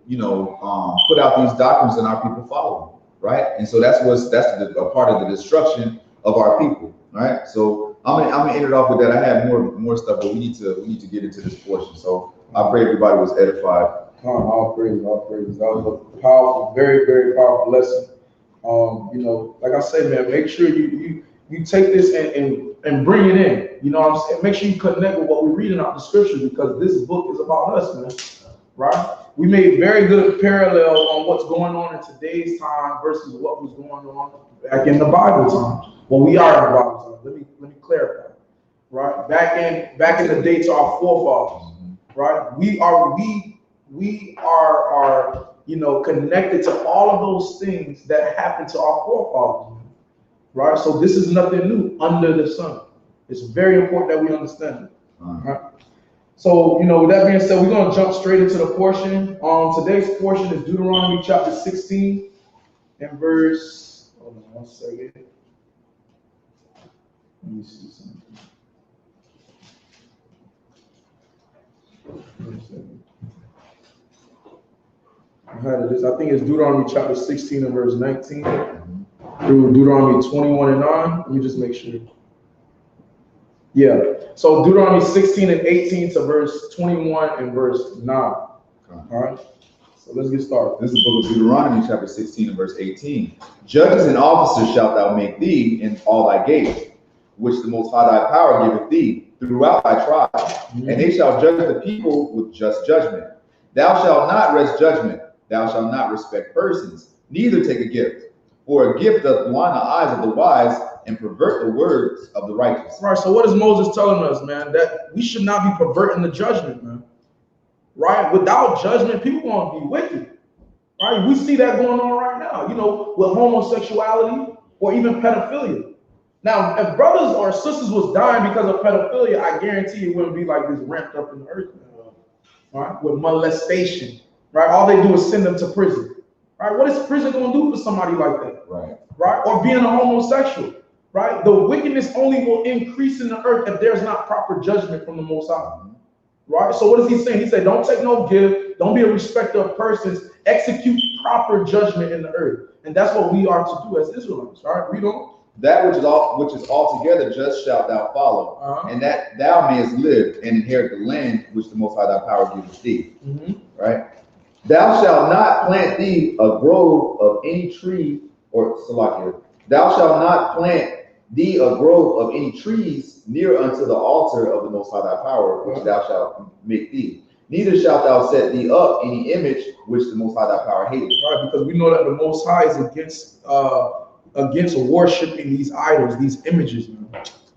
doctrines and our people follow them, right? And so that's a part of the destruction of our people, right? So I'm gonna end it off with that. I have more stuff, but we need to get into this portion. So I pray everybody was edified. All praises. That was a powerful, very, very powerful lesson. Like I say, man, make sure you take this and bring it in. You know what I'm saying? Make sure you connect with what we're reading out the scripture, because this book is about us, man. Right? We made very good parallel on what's going on in today's time versus what was going on back in the Bible time. Well, we are in the Bible time. Let me clarify. Right? Back in the day to our forefathers. Right? We are connected to all of those things that happened to our forefathers, right? So this is nothing new under the sun. It's very important that we understand it, right? So, with that being said, we're going to jump straight into the portion. Today's portion is Deuteronomy chapter 16 and verse, hold on one second. Let me see something. I think it's Deuteronomy chapter 16 and verse 19 through Deuteronomy 21 and 9. Let me just make sure. Yeah. So Deuteronomy 16 and 18 to verse 21 and verse 9. All right. So let's get started. This is the book of Deuteronomy chapter 16 and verse 18. Judges and officers shalt thou make thee in all thy gates, which the Most High thy power giveth thee throughout thy tribes. And they shall judge the people with just judgment. Thou shalt not rest judgment. Thou shalt not respect persons, neither take a gift. For a gift doth blind the eyes of the wise and pervert the words of the righteous. Right, so what is Moses telling us, man? That we should not be perverting the judgment, man. Right? Without judgment, people are going to be wicked. Right? We see that going on right now, with homosexuality or even pedophilia. Now, if brothers or sisters was dying because of pedophilia, I guarantee it wouldn't be like this ramped up in the earth, right? With molestation. right? All they do is send them to prison, right? What is prison going to do for somebody like that? Right? Or being a homosexual, right? The wickedness only will increase in the earth if there's not proper judgment from the Most High, right? So what is he saying? He said, don't take no gift, don't be a respecter of persons, execute proper judgment in the earth. And that's what we are to do as Israelites, right? Read on. That which is altogether just shalt thou follow, and that thou mayest live and inherit the land which the Most High thy power giveth thee. Right? Thou shalt not plant thee a grove of any tree, or Salakia, thou shalt not plant thee a grove of any trees near unto the altar of the Most High thy power, which thou shalt make thee. Neither shalt thou set thee up any image which the Most High thy power hateth. Right, because we know that the Most High is against worshiping these idols, these images.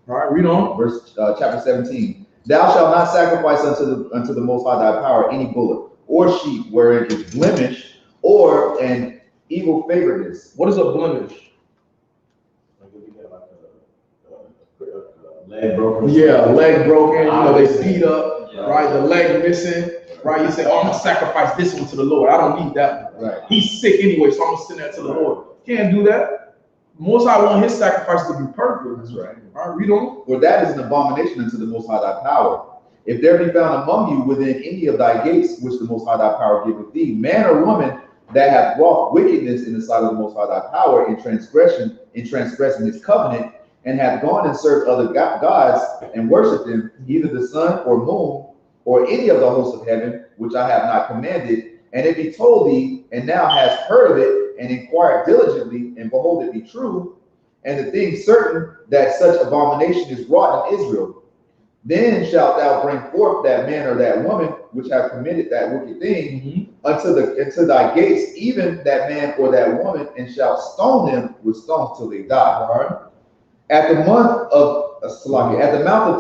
All right, read on. Verse chapter 17. Thou shalt not sacrifice unto the Most High thy power any bullock or sheep wherein is blemish or an evil favoredness. What is a blemish? Leg broken. Yeah, leg broken. You know, they beat up, right? The leg missing, right? You say, oh, I'm gonna sacrifice this one to the Lord. I don't need that one. Right. He's sick anyway, so I'm gonna send that to the Lord. Can't do that. Most High want his sacrifice to be perfect. That's right. All right, read on. For that is an abomination unto the Most High thy power. If there be found among you within any of thy gates, which the Most High thy power giveth thee, man or woman that hath wrought wickedness in the sight of the Most High thy power in transgressing his covenant, and hath gone and served other gods and worshipped them, either the sun or moon, or any of the hosts of heaven, which I have not commanded, and it be told thee, and thou hast heard of it, and inquired diligently, and behold, it be true, and the thing certain that such abomination is wrought in Israel, then shalt thou bring forth that man or that woman which have committed that wicked thing unto thy gates, even that man or that woman, and shalt stone them with stones till they die. All right. At the mouth of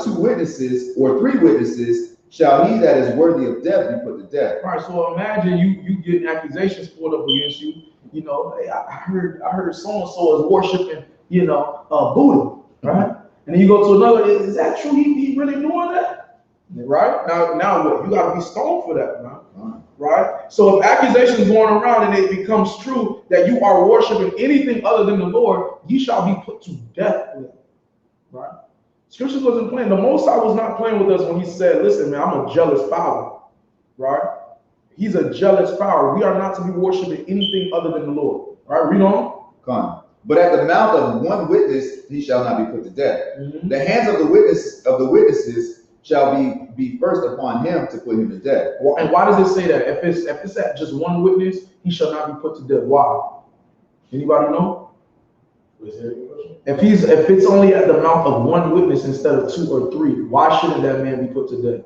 2 witnesses or 3 witnesses shall he that is worthy of death be put to death. All right, so imagine you get accusations poured up against you. You know, hey, I heard so-and-so is worshiping, Buddha, right? And then you go to another, is that true? He really doing that? Right? Now what? You got to be stoned for that, man. Right? So if accusations going around and it becomes true that you are worshiping anything other than the Lord, ye shall be put to death with it. Right? Scripture wasn't playing. The Most High was not playing with us when he said, listen, man, I'm a jealous father. Right? He's a jealous power. We are not to be worshiping anything other than the Lord. All right, read on. Come. But at the mouth of 1 witness he shall not be put to death. The hands of the witnesses shall be first upon him to put him to death. And why does it say that? If it's at just 1 witness, he shall not be put to death. Why? Anybody know? If it's only at the mouth of 1 witness instead of 2 or 3, why shouldn't that man be put to death?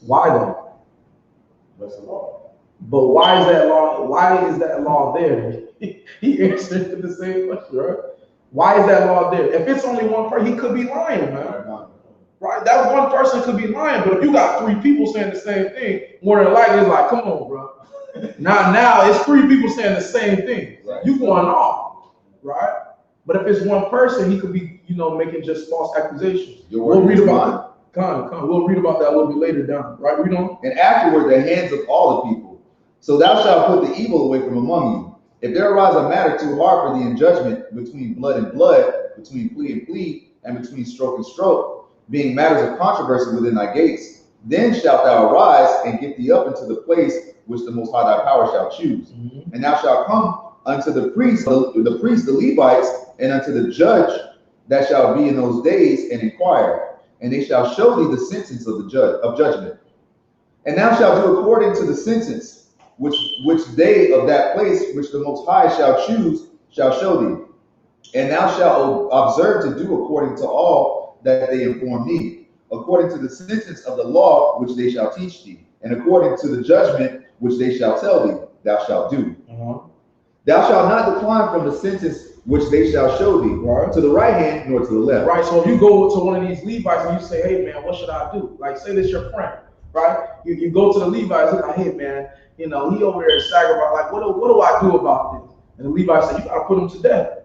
Why though? That's the law. But why is that law? Why is that law there? He answered the same question, right? Why is that law there? If it's only 1 person, he could be lying, man. Right? That 1 person could be lying, but if you got 3 people saying the same thing, more than likely it's like, come on, bro. Now it's 3 people saying the same thing. Right. You going off, right? But if it's 1 person, he could be, making just false accusations. We'll read about that. We'll read about that a little bit later down, right? Read on. And afterward the hands of all the people. So thou shalt put the evil away from among you. If there arise a matter too hard for thee in judgment between blood and blood, between plea and plea, and between stroke and stroke, being matters of controversy within thy gates, then shalt thou arise and get thee up into the place which the Most High thy power shall choose. And thou shalt come unto the priests, the Levites, and unto the judge that shall be in those days, and inquire, and they shall show thee the sentence of judgment. And thou shalt do according to the sentence which they of that place which the Most High shall choose shall show thee. And thou shalt observe to do according to all that they inform thee, according to the sentence of the law which they shall teach thee, and according to the judgment which they shall tell thee, thou shalt do. Thou shalt not decline from the sentence which they shall show thee, to the right hand nor to the left. Right. So if you go to one of these Levites and you say, hey man, what should I do? Like, say this your friend, right? You go to the Levites and like, hey man, he over there is sacrificing. Like, what do I do about this? And the Levites say, you gotta put him to death.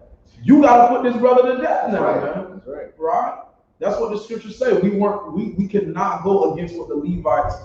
You gotta put this brother to death now, man. That's right. Right? That's what the scriptures say. We cannot go against what the Levites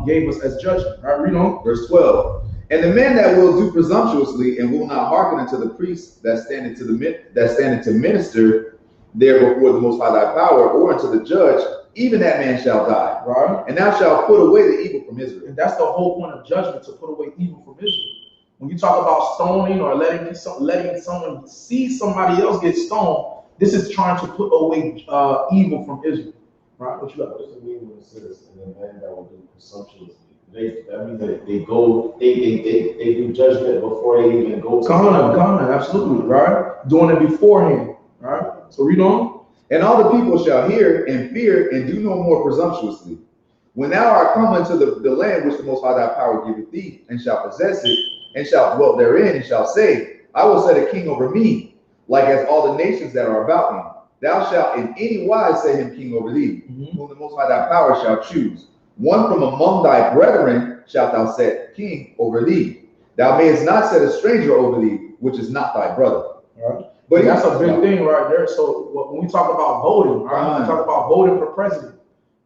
gave us as judgment. Right? Read on. Verse 12. And the man that will do presumptuously and will not hearken unto the priest that standeth to minister there before the Most High thy power, or unto the judge, even that man shall die. Right. And thou shalt put away the evil from Israel. And that's the whole point of judgment, to put away evil from Israel. When you talk about stoning or letting someone see somebody else get stoned, this is trying to put away evil from Israel. Right? What you got? What does it mean when it says, and the man that will do presumptuously? That means that they do judgment before they even go to Ghana, absolutely, right? Doing it beforehand, right? So read on. And all the people shall hear and fear and do no more presumptuously. When thou art come unto the land which the Most High thy power giveth thee, and shalt possess it, and shalt dwell therein, and shalt say, I will set a king over me, like as all the nations that are about me. Thou shalt in any wise set him king over thee, whom the Most High thy power shall choose. One from among thy brethren shalt thou set king over thee. Thou mayest not set a stranger over thee, which is not thy brother. Right. But that's a big thing right there. So when we talk about voting, right? When we talk about voting for president,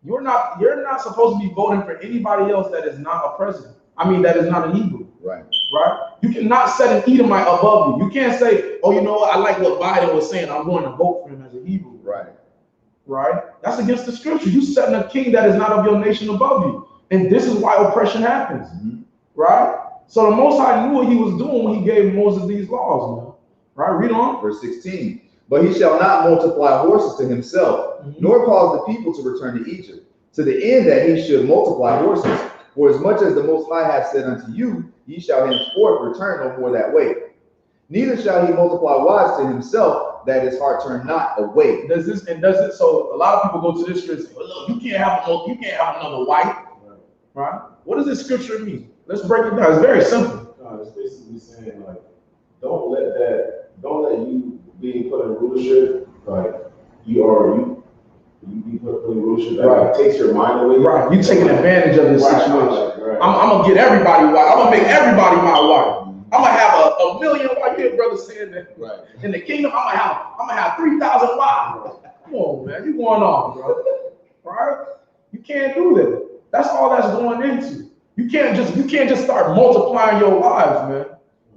you're not supposed to be voting for anybody else that is not a president. I mean, that is not an Hebrew. Right. Right? You cannot set an Edomite above you. You can't say, oh, you know what, I like what Biden was saying, I'm going to vote for him as a Hebrew. Right. Right? That's against the scripture. You setting a king that is not of your nation above you. And this is why oppression happens. Right? So the Most High knew what he was doing when he gave Moses these laws, man. Right? Read on. Verse 16. But he shall not multiply horses to himself, nor cause the people to return to Egypt, to the end that he should multiply horses. For as much as the Most High hath said unto you, ye shall henceforth return no more that way. Neither shall he multiply wives to himself, that his heart turn not away. So a lot of people go to this scripture and say, well, look, you can't have another wife. Right? What does this scripture mean? Let's break it down. It's very simple. No, it's basically saying, like, don't let you being put in rulership, like you be put in rulership that like, takes your mind away. Right, you taking advantage of this situation. Right. I'm gonna get everybody wife. I'm gonna make everybody my wife. I'm gonna have a million wives. You hear brothers saying that. Right. In the kingdom, I'm gonna have 3,000 wives. Come on, man, you going on, bro? Right? You can't do that. That's all that's going into. You can't just start multiplying your wives, man.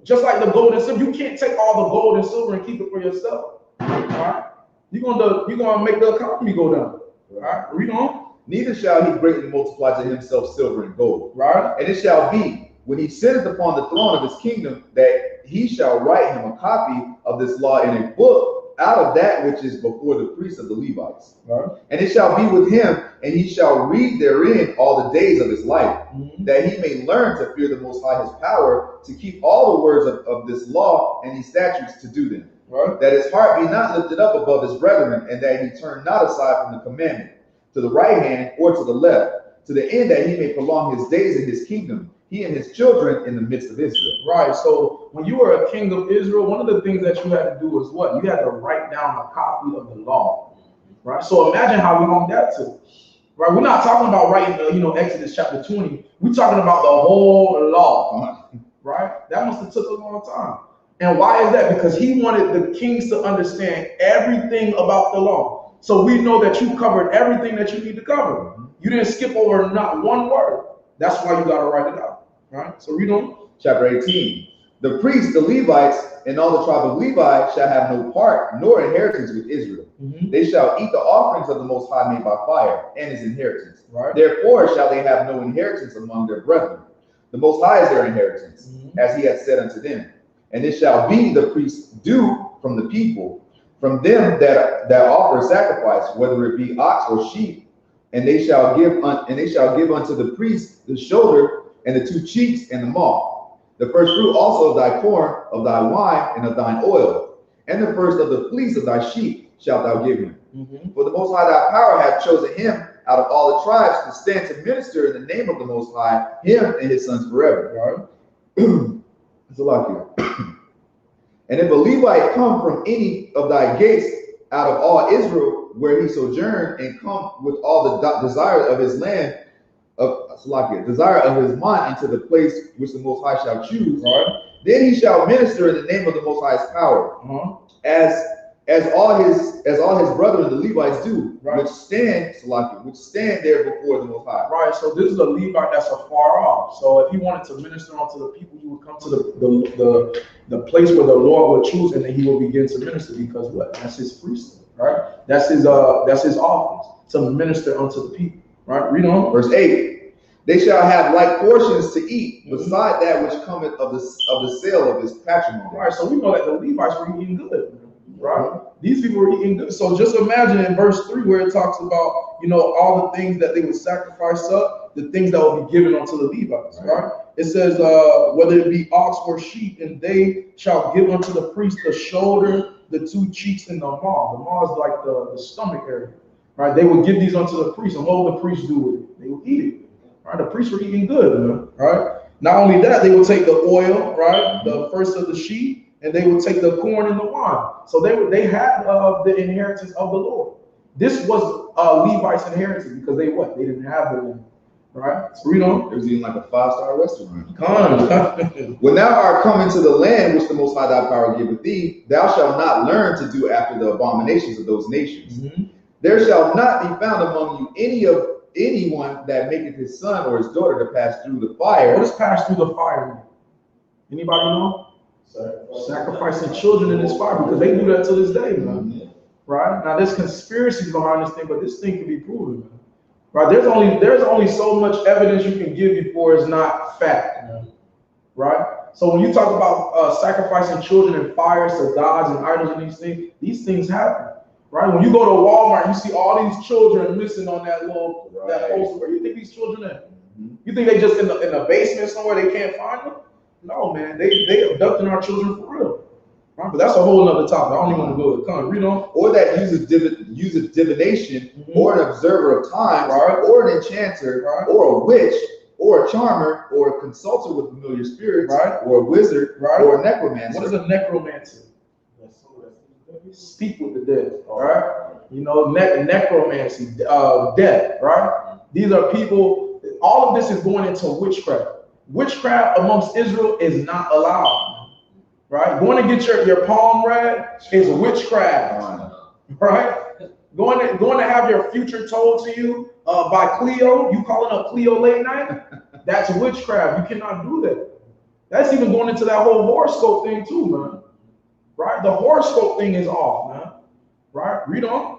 Just like the gold and silver, you can't take all the gold and silver and keep it for yourself. All right? You're gonna make the economy go down. All right? Read on. Neither shall he greatly multiply to himself silver and gold. Right? And it shall be, when he sitteth upon the throne of his kingdom, that he shall write him a copy of this law in a book out of that which is before the priests of the Levites. Right. And it shall be with him, and he shall read therein all the days of his life, that he may learn to fear the Most High his power, to keep all the words of this law and these statutes to do them. Right. That his heart be not lifted up above his brethren, and that he turn not aside from the commandment, to the right hand or to the left, to the end that he may prolong his days in his kingdom, he and his children in the midst of Israel. Right. So when you were a king of Israel, one of the things that you had to do was what? You had to write down a copy of the law. Right. So imagine how long that took. Right. We're not talking about writing, Exodus chapter 20. We're talking about the whole law. Right. That must have took a long time. And why is that? Because he wanted the kings to understand everything about the law. So we know that you covered everything that you need to cover. You didn't skip over not one word. That's why you got to write it out. Right? So read on. Chapter 18. The priests, the Levites, and all the tribe of Levi shall have no part nor inheritance with Israel. They shall eat the offerings of the Most High made by fire and his inheritance. Right. Therefore shall they have no inheritance among their brethren. The Most High is their inheritance, as he hath said unto them. And it shall be the priests' due from the people, from them that offer sacrifice, whether it be ox or sheep, and they shall give unto the priest the shoulder and the two cheeks and the maw, the first fruit also of thy corn, of thy wine, and of thine oil, and the first of the fleece of thy sheep shalt thou give him. For the Most High thy power hath chosen him out of all the tribes to stand to minister in the name of the Most High, him and his sons forever. Right? It's a lot here. And if a Levite come from any of thy gates out of all Israel, where he sojourned, and come with all the desire of his land, desire of his mind unto the place which the Most High shall choose, right, then he shall minister in the name of the Most High's power, as as all his brethren, the Levites do, Right. which stand there before the Most High. Right, so this is a Levite that's afar off. So if he wanted to minister unto the people, he would come to the place where the Lord would choose, and then he will begin to minister, because what? That's his priesthood, right? That's his office, to minister unto the people. Right? Read on. Verse 8. They shall have like portions to eat, beside that which cometh of the sale of his patrimony. Right, so we know that the Levites were eating good. Right? These people were eating good. So just imagine in verse 3 where it talks about, all the things that they would sacrifice up, the things that would be given unto the Levites, right? It says, whether it be ox or sheep, and they shall give unto the priest the shoulder, the 2 cheeks, and the maw. The maw is like the stomach area, right? They would give these unto the priest, and what would the priest do with it? They would eat it, right? The priests were eating good, man, right? Not only that, they would take the oil, right? The first of the sheep, and they would take the corn and the wine. So they had the inheritance of the Lord. This was Levi's inheritance, because they didn't have the land, right? So read on. It was even like a 5-star restaurant. Come. When thou art come into the land which the Most High thy power giveth thee, thou shalt not learn to do after the abominations of those nations. There shall not be found among you anyone that maketh his son or his daughter to pass through the fire. What does pass through the fire? Anybody know? Sacrificing children in this fire, because they do that to this day, man. Right? Now there's conspiracies behind this thing, but this thing can be proven, man. Right? There's only so much evidence you can give before it's not fact, man. Right? So when you talk about sacrificing children in fires to gods and idols and these things happen. Right? When you go to Walmart, you see all these children missing on that poster. Where do you think these children at? You think they just in the basement somewhere, they can't find them? No, man, they abducting our children for real. Right? But that's a whole other topic. I don't even want to go with it. Come on, read on. Or that uses divination, or an observer of times, or an enchanter, or a witch, or a charmer, or a consulter with familiar spirits, or a wizard, or a necromancer. What is a necromancer? Speak with the dead, right? Necromancy, death, right? These are people, all of this is going into witchcraft. Witchcraft amongst Israel is not allowed, right? Going to get your palm read is witchcraft, right? Going to have your future told to you by Cleo, you calling up Cleo late night, that's witchcraft. You cannot do that. That's even going into that whole horoscope thing too, man. Right? The horoscope thing is off, man. Right? Read on.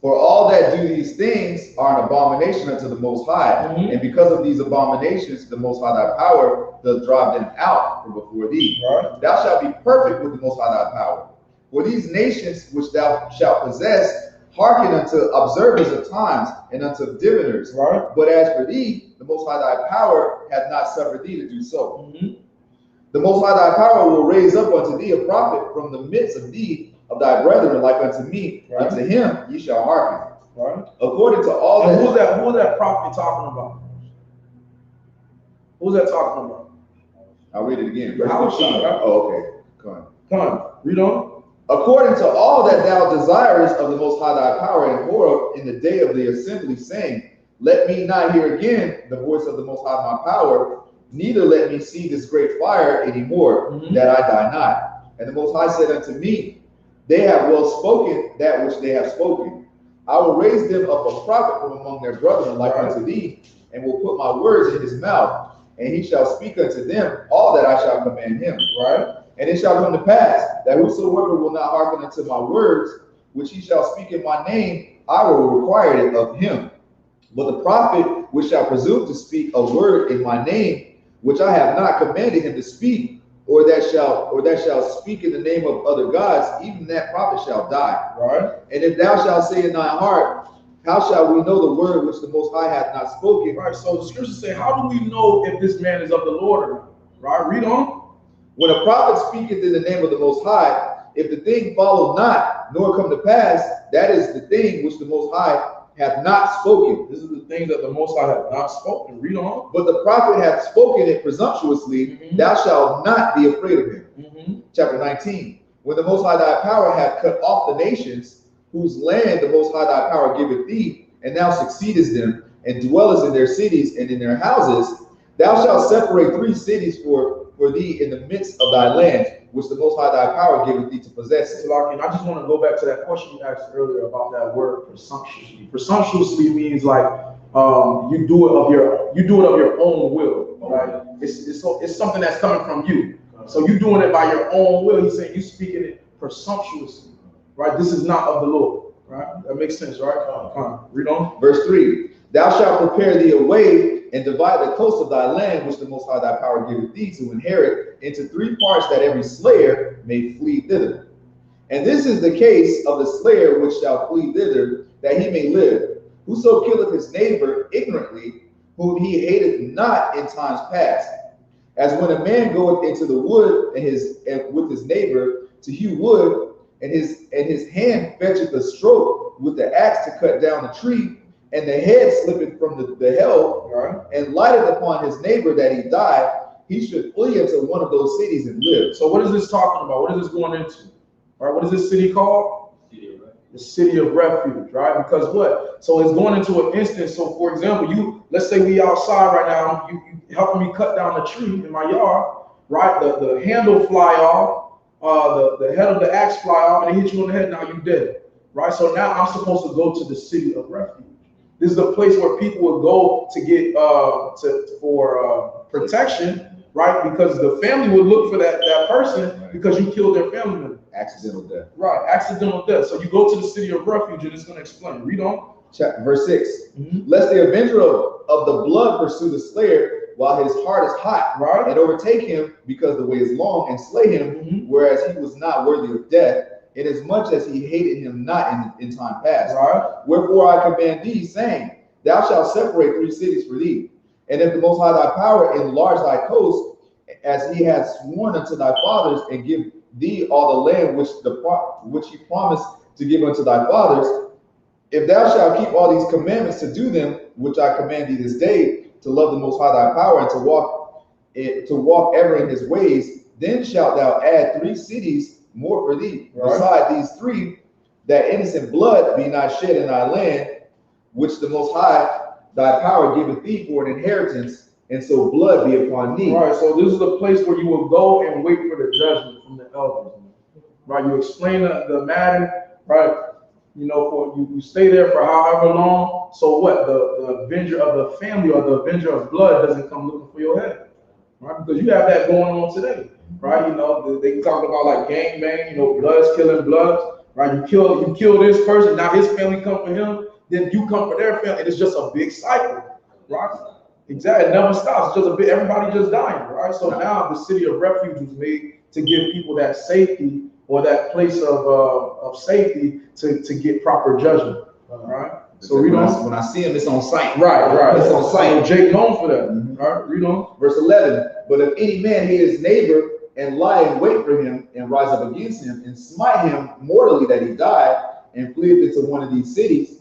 For all that do these things are an abomination unto the Most High. And because of these abominations, the Most High thy power doth drive them out from before thee. Right. Thou shalt be perfect with the Most High thy power. For these nations which thou shalt possess hearken unto observers of times and unto diviners. Right. But as for thee, the Most High thy power hath not suffered thee to do so. The Most High thy power will raise up unto thee a prophet from the midst of thee, of thy brethren, like unto me. Unto him ye shall hearken. According to all that. Who's that prophet talking about? Who's that talking about? I'll read it again. Oh, okay. Come on. Read on. According to all that thou desirest of the Most High thy power and Horeb in the day of the assembly, saying, let me not hear again the voice of the Most High my power, neither let me see this great fire anymore, that I die not. And the Most High said unto me, they have well spoken that which they have spoken. I will raise them up a prophet from among their brethren like unto thee, and will put my words in his mouth, and he shall speak unto them all that I shall command him. And it shall come to pass that whosoever will not hearken unto my words, which he shall speak in my name, I will require it of him. But the prophet which shall presume to speak a word in my name, which I have not commanded him to speak, or that shall speak in the name of other gods, even that prophet shall die. And if thou shalt say in thy heart, how shall we know the word which the Most High hath not spoken? So the scriptures say, how do we know if this man is of the Lord or not? Read on. When a prophet speaketh in the name of the Most High, if the thing follow not, nor come to pass, that is the thing which the Most High hath not spoken. This is the thing that the Most High hath not spoken. Read on. But the prophet hath spoken it presumptuously, thou shalt not be afraid of him. Chapter 19. When the Most High thy power hath cut off the nations, whose land the Most High thy power giveth thee, and thou succeedest them, and dwellest in their cities and in their houses, thou shalt separate 3 cities for for thee in the midst of thy land, which the Most High thy power giveth thee to possess it. And I just want to go back to that question you asked earlier about that word presumptuously. Presumptuously means like you do it of your own will, right? It's something that's coming from you. So you doing it by your own will. He's saying you speaking it presumptuously, right? This is not of the Lord, right? That makes sense, right? Read on. Verse 3. Thou shalt prepare thee a way and divide the coast of thy land, which the Most High thy power giveth thee to inherit, into 3 parts, that every slayer may flee thither. And this is the case of the slayer which shall flee thither, that he may live. Whoso killeth his neighbor ignorantly, whom he hateth not in times past. As when a man goeth into the wood and with his neighbor to hew wood, and his hand fetcheth a stroke with the axe to cut down the tree, and the head slippeth from the helve, and lighteth upon his neighbor that he die, he should flee into one of those cities and live. So what is this talking about? What is this going into? All right, what is this city called? The city of refuge, right? Because what? So it's going into an instance. So for example, let's say we outside right now, you helping me cut down a tree in my yard, right? The handle fly off, the head of the axe fly off, and it hit you on the head, now you're dead, right? So now I'm supposed to go to the city of refuge. This is the place where people would go to get for protection, right? Because the family would look for that person because you killed their family member. Accidental death. Right, accidental death. So you go to the city of refuge, and it's going to explain. Read on. Verse 6. Lest the avenger of the blood pursue the slayer while his heart is hot, right, and overtake him because the way is long, and slay him, whereas he was not worthy of death, inasmuch as he hated him not in time past. Right. Wherefore I command thee, saying, thou shalt separate 3 cities for thee. And if the Most High thy power enlarge thy coast, as he has sworn unto thy fathers, and give thee all the land which he promised to give unto thy fathers, if thou shalt keep all these commandments to do them, which I command thee this day, to love the Most High thy power, and to walk ever in his ways, then shalt thou add 3 cities more for thee, beside these 3, that innocent blood be not shed in thy land, which the Most High thy power giveth thee for an inheritance, and so blood be upon thee. Right, so this is the place where you will go and wait for the judgment from the elders. Right, you explain the matter, right? You know, you stay there for however long. So what? The avenger of the family or the avenger of blood doesn't come looking for your head, right? Because you have that going on today, right? You know, they talk about like gang bang, you know, bloods killing bloods, right? You kill this person, now his family come for him, then you come for their family, and it's just a big cycle, right? Exactly, it never stops. It's just everybody just dying, right? So now the city of refuge was made to give people that safety or that place of safety to get proper judgment, right? So read on. When I see him, it's on sight. Right. It's on sight. Jake known for that. Right, read on. Verse 11. But if any man hate his neighbor and lie in wait for him and rise up against him and smite him mortally that he die and fleeth into one of these cities,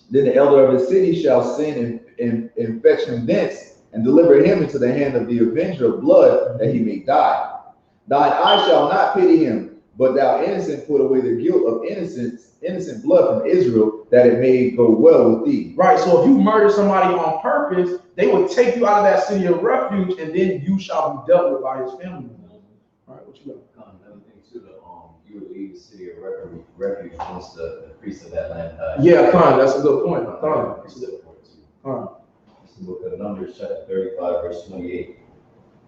then the elder of his city shall send and fetch him thence and deliver him into the hand of the avenger of blood that he may die. Thine eye shall not pity him, but thou innocent put away the guilt of innocent blood from Israel, that it may go well with thee. Right, so if you murder somebody on purpose, they will take you out of that city of refuge, and then you shall be dealt with by his family. All right, what you got? Another thing too, you would leave the city of refuge once the priest of that land died. Yeah, that's a good point. That's a good point. This is the book of Numbers, chapter 35, verse 28.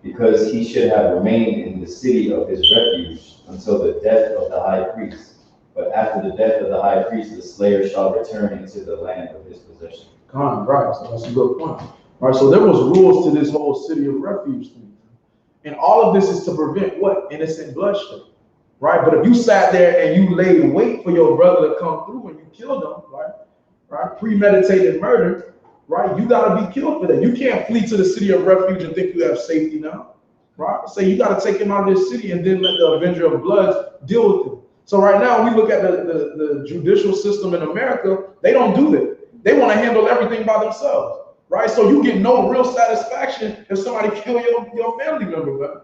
Because he should have remained in the city of his refuge until the death of the high priest. But after the death of the high priest, the slayer shall return into the land of his possession. Right, so that's a good point. All right, so there was rules to this whole city of refuge thing. And all of this is to prevent what? Innocent bloodshed, right? But if you sat there and you laid wait for your brother to come through and you killed him, right? Premeditated murder, right? You got to be killed for that. You can't flee to the city of refuge and think you have safety now, right? So you got to take him out of this city and then let the avenger of blood deal with him. So right now, we look at the judicial system in America, they don't do that. They want to handle everything by themselves, right? So you get no real satisfaction if somebody kill your family member,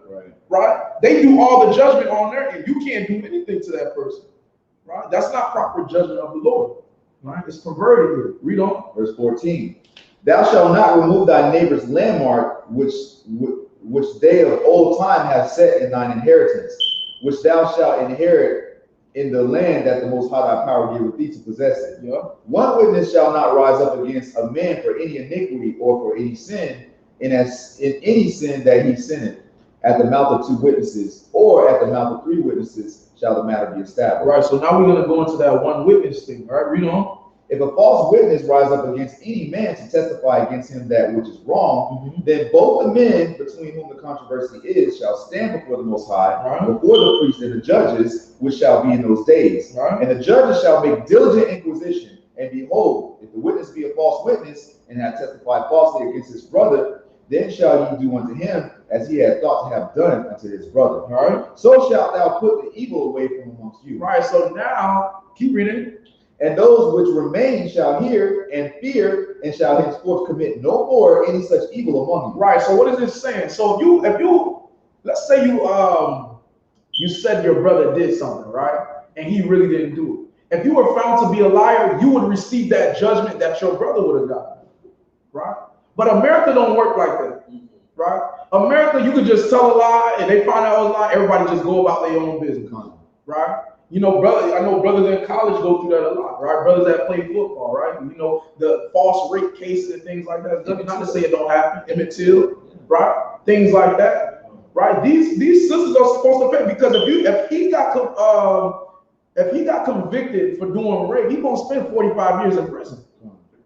right? They do all the judgment on their end. You can't do anything to that person, right? That's not proper judgment of the Lord, right? It's perverted here. Read on. Verse 14. Thou shalt not remove thy neighbor's landmark, which which they of old time have set in thine inheritance, which thou shalt inherit in the land that the Most High thy power giveth thee to possess it. Yeah. One witness shall not rise up against a man for any iniquity or for any sin, in any sin that he sinneth. At the mouth of 2 witnesses, or at the mouth of 3 witnesses, shall the matter be established. Right, so now we're going to go into that one witness thing. All right, read on. If a false witness rise up against any man to testify against him that which is wrong, then both the men between whom the controversy is shall stand before the Most High, before the priests and the judges, which shall be in those days. And the judges shall make diligent inquisition. And behold, if the witness be a false witness, and have testified falsely against his brother, then shall ye do unto him as he had thought to have done unto his brother. All right. So shalt thou put the evil away from amongst you. Right, so now, keep reading. And those which remain shall hear and fear, and shall henceforth commit no more any such evil among you. Right, so what is this saying? So if you let's say you said your brother did something, right? And he really didn't do it. If you were found to be a liar, you would receive that judgment that your brother would have gotten. Right? But America don't work like that. Right? America, you could just tell a lie and they find out it was a lie, everybody just go about their own business. Right? You know, I know brothers in college go through that a lot, right? Brothers that play football, right? You know, the false rape cases and things like that. Not to say it don't happen. Emmett Till, right? Things like that, right? These sisters are supposed to pay, because if he got convicted for doing rape, he's gonna spend 45 years in prison.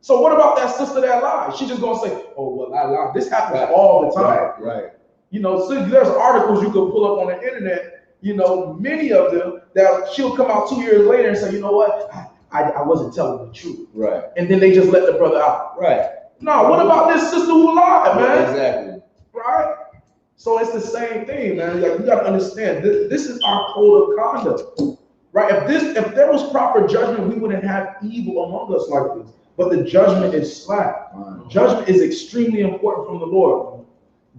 So what about that sister that lied? She's just gonna say, "Oh well, I lied." This happens all the time. Right. You know, so there's articles you can pull up on the internet. You know, many of them that she'll come out 2 years later and say, "You know what? I wasn't telling the truth." Right. And then they just let the brother out. Right. No, what about this sister who lied, man? Exactly. Right? So it's the same thing, man. Like, you gotta understand, this is our code of conduct. Right? If there was proper judgment, we wouldn't have evil among us like this. But the judgment is slack. Judgment is extremely important from the Lord.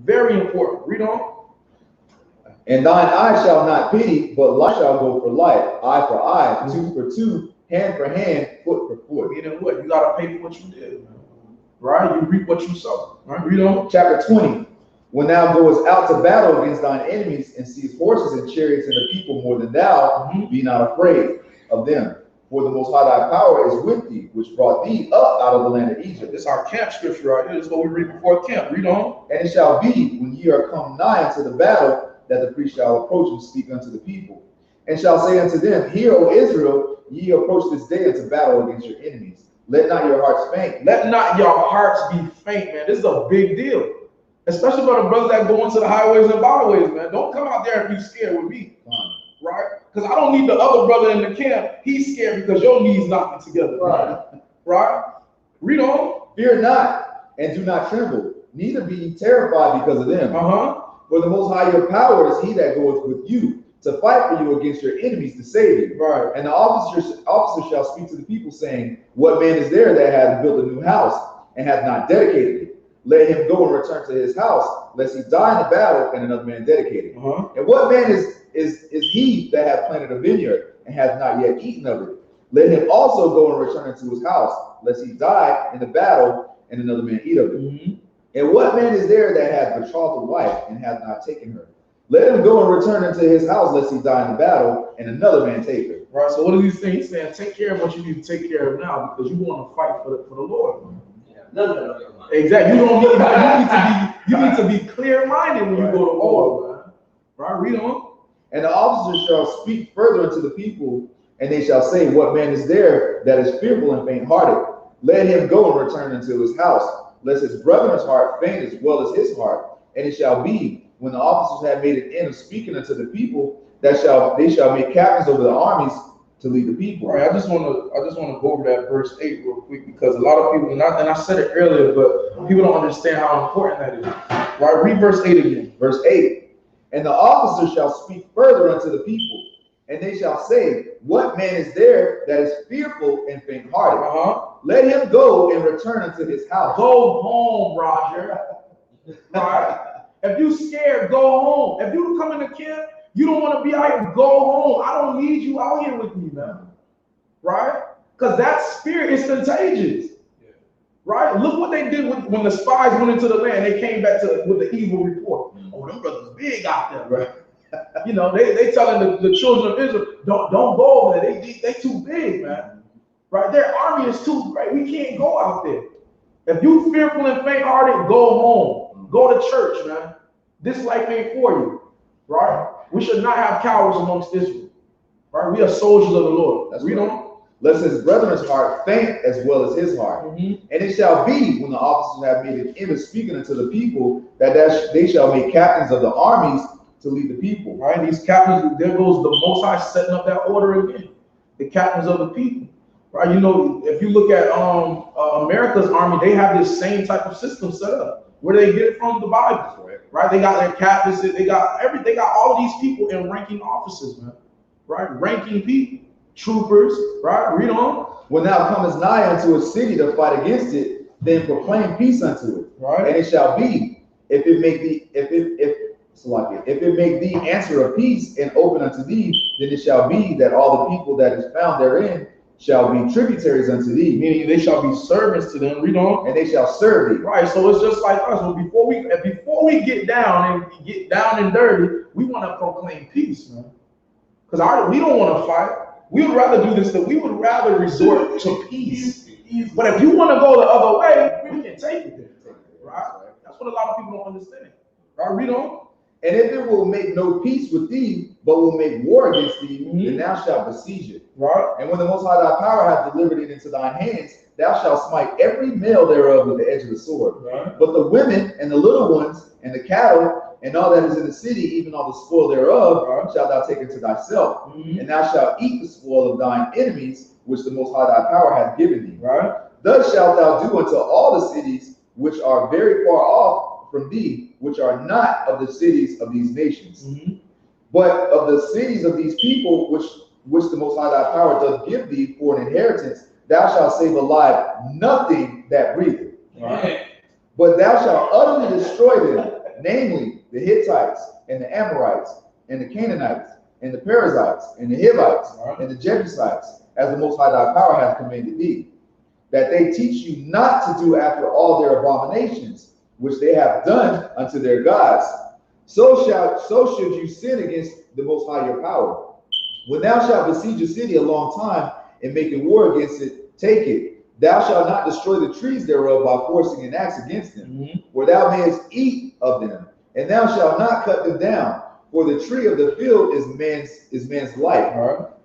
Very important. Read on. And thine eye shall not pity, but life shall go for life, eye for eye, tooth for tooth, hand for hand, foot for foot. Meaning what? You gotta pay for what you did, man. Right? You reap what you sow. Right? Read on. Chapter 20. When thou goest out to battle against thine enemies, and seest horses and chariots and the people more than thou, be not afraid of them. For the Most High thy power is with thee, which brought thee up out of the land of Egypt. This is our camp scripture right here. This is what we read before camp. Read on. And it shall be, when ye are come nigh unto the battle, that the priest shall approach and speak unto the people, and shall say unto them, Hear, O Israel, ye approach this day unto battle against your enemies. Let not your hearts faint. Let not your hearts be faint, man. This is a big deal. Especially for the brothers that go into the highways and byways, man. Don't come out there and be scared with me. Right? Because I don't need the other brother in the camp. He's scared because your knees knocking together. Right? Right? Read on. Fear not, and do not tremble, neither be ye terrified because of them. For the Most High your power is he that goeth with you, to fight for you against your enemies to save you. Right. And the officer shall speak to the people, saying, What man is there that hath built a new house, and hath not dedicated it? Let him go and return to his house, lest he die in the battle, and another man dedicate it. And what man is he that hath planted a vineyard, and hath not yet eaten of it? Let him also go and return into his house, lest he die in the battle, and another man eat of it. And what man is there that hath betrothed a wife, and hath not taken her? Let him go and return into his house, lest he die in the battle, and another man take her. Right. So what are these things? He's saying, take care of what you need to take care of now, because you want to fight for the Lord. Yeah. Exactly. You need to be clear-minded when you go to war, man. Right. Read on. And the officers shall speak further unto the people, and they shall say, What man is there that is fearful and faint-hearted? Let him go and return into his house, lest his brethren's heart faint as well as his heart. And it shall be, when the officers have made an end of speaking unto the people, they shall make captains over the armies to lead the people. Right. I just want to go over that verse 8 real quick, because a lot of people, and I said it earlier, but people don't understand how important that is. Right. Read verse 8 again. Verse 8. And the officers shall speak further unto the people, and they shall say, What man is there that is fearful and faint-hearted? Let him go and return unto his house. Go home, Roger. Right? If you scared, go home. If you come in the camp, you don't want to be out here, go home. I don't need you out here with me, man. Right? Because that spirit is contagious. right? Look what they did when the spies went into the land. They came back with the evil report. Oh, them brothers big out there, right? You know, they telling the children of Israel, don't go over there. They too big, man. Right? Their army is too great. We can't go out there. If you fearful and faint-hearted, go home. Go to church, man. This life ain't for you. Right? We should not have cowards amongst Israel. Right? We are soldiers of the Lord. That's Read right. on. Lest his brethren's heart faint as well as his heart. And it shall be, when the officers have made an end of speaking unto the people, that they shall make captains of the armies to lead the people. Right? These captains, there goes the Most High setting up that order again. The captains of the people. Right? You know, if you look at America's army, they have this same type of system set up. Where they get it from? The Bible. Right? They got their captains, they got all of these people in ranking officers, man. Right? Ranking people. Troopers, right? Read on. When thou comest nigh unto a city to fight against it, then proclaim peace unto it. Right. And it shall be, if it make thee answer of peace and open unto thee, then it shall be that all the people that is found therein shall be tributaries unto thee. Meaning they shall be servants to them. Read on. And they shall serve thee. Right. So it's just like us. Well, before we get down and dirty, we want to proclaim peace, man. Because we don't want to fight. We would rather do this, we would rather resort to peace. But if you want to go the other way, we can take it there. Right? That's what a lot of people don't understand. Right? Read on. And if it will make no peace with thee, but will make war against thee, then thou shalt besiege it. Right. And when the Most High thy power hath delivered it into thine hands, thou shalt smite every male thereof with the edge of the sword. Right. But the women and the little ones and the cattle and all that is in the city, even all the spoil thereof, shalt thou take unto thyself. And thou shalt eat the spoil of thine enemies, which the Most High thy power hath given thee. Right. Thus shalt thou do unto all the cities which are very far off from thee, which are not of the cities of these nations, but of the cities of these people which the Most High thy power doth give thee for an inheritance. Thou shalt save alive nothing that breatheth. Right. But thou shalt utterly destroy them, namely the Hittites and the Amorites and the Canaanites and the Perizzites and the Hivites and the Jebusites, as the Most High thy power hath commanded thee, that they teach you not to do after all their abominations, which they have done unto their gods. So should you sin against the Most High your power. When thou shalt besiege a city a long time, and making war against it, take it. Thou shalt not destroy the trees thereof by forcing an axe against them, for thou mayest eat of them, and thou shalt not cut them down. For the tree of the field is man's life,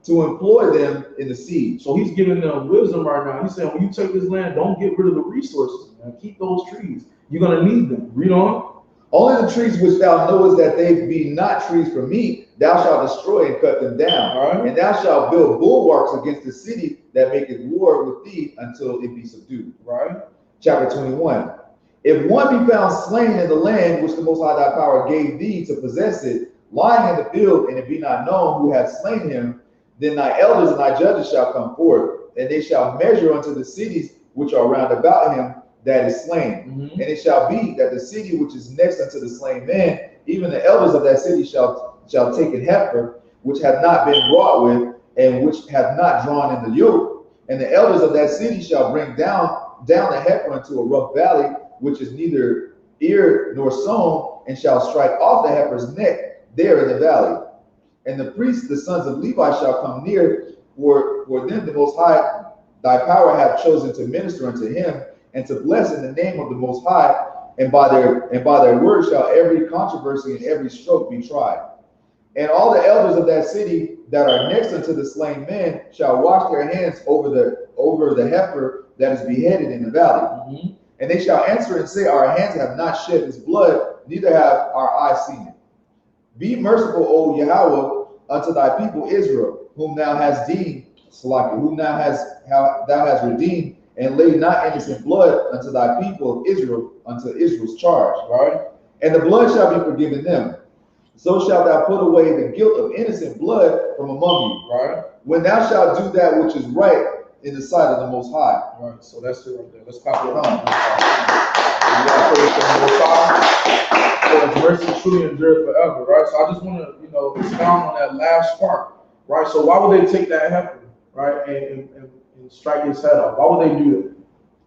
to employ them in the siege. So he's giving them wisdom right now. He's saying, when you take this land, don't get rid of the resources, man. Keep those trees. You're gonna need them. Read on. Only the trees which thou knowest that they be not trees for meat, thou shalt destroy and cut them down. And thou shalt build bulwarks against the city that maketh war with thee until it be subdued. Right. Chapter 21. If one be found slain in the land which the Most High thy power gave thee to possess it, lying in the field, and it be not known who hath slain him, then thy elders and thy judges shall come forth, and they shall measure unto the cities which are round about him that is slain. And it shall be that the city which is next unto the slain man, even the elders of that city shall take an heifer, which hath not been wrought with, and which hath not drawn in the yoke. And the elders of that city shall bring down the heifer into a rough valley, which is neither eared nor sown, and shall strike off the heifer's neck there in the valley. And the priests, the sons of Levi, shall come near, for them the Most High thy power hath chosen to minister unto him, and to bless in the name of the Most High, and by their word shall every controversy and every stroke be tried. And all the elders of that city that are next unto the slain man shall wash their hands over the heifer that is beheaded in the valley. And they shall answer and say, our hands have not shed his blood, neither have our eyes seen it. Be merciful, O Yahweh, unto thy people Israel, whom thou hast redeemed, and lay not innocent blood unto thy people of Israel, unto Israel's charge. Right? And the blood shall be forgiven them. So shalt thou put away the guilt of innocent blood from among you. Right? When thou shalt do that which is right in the sight of the Most High. Right. So that's it right there. Let's copy it on. For his mercy truly endures forever. Right. So I just want to, expound on that last part. Right. So why would they take that heifer, right, and strike his head off? Why would they do that?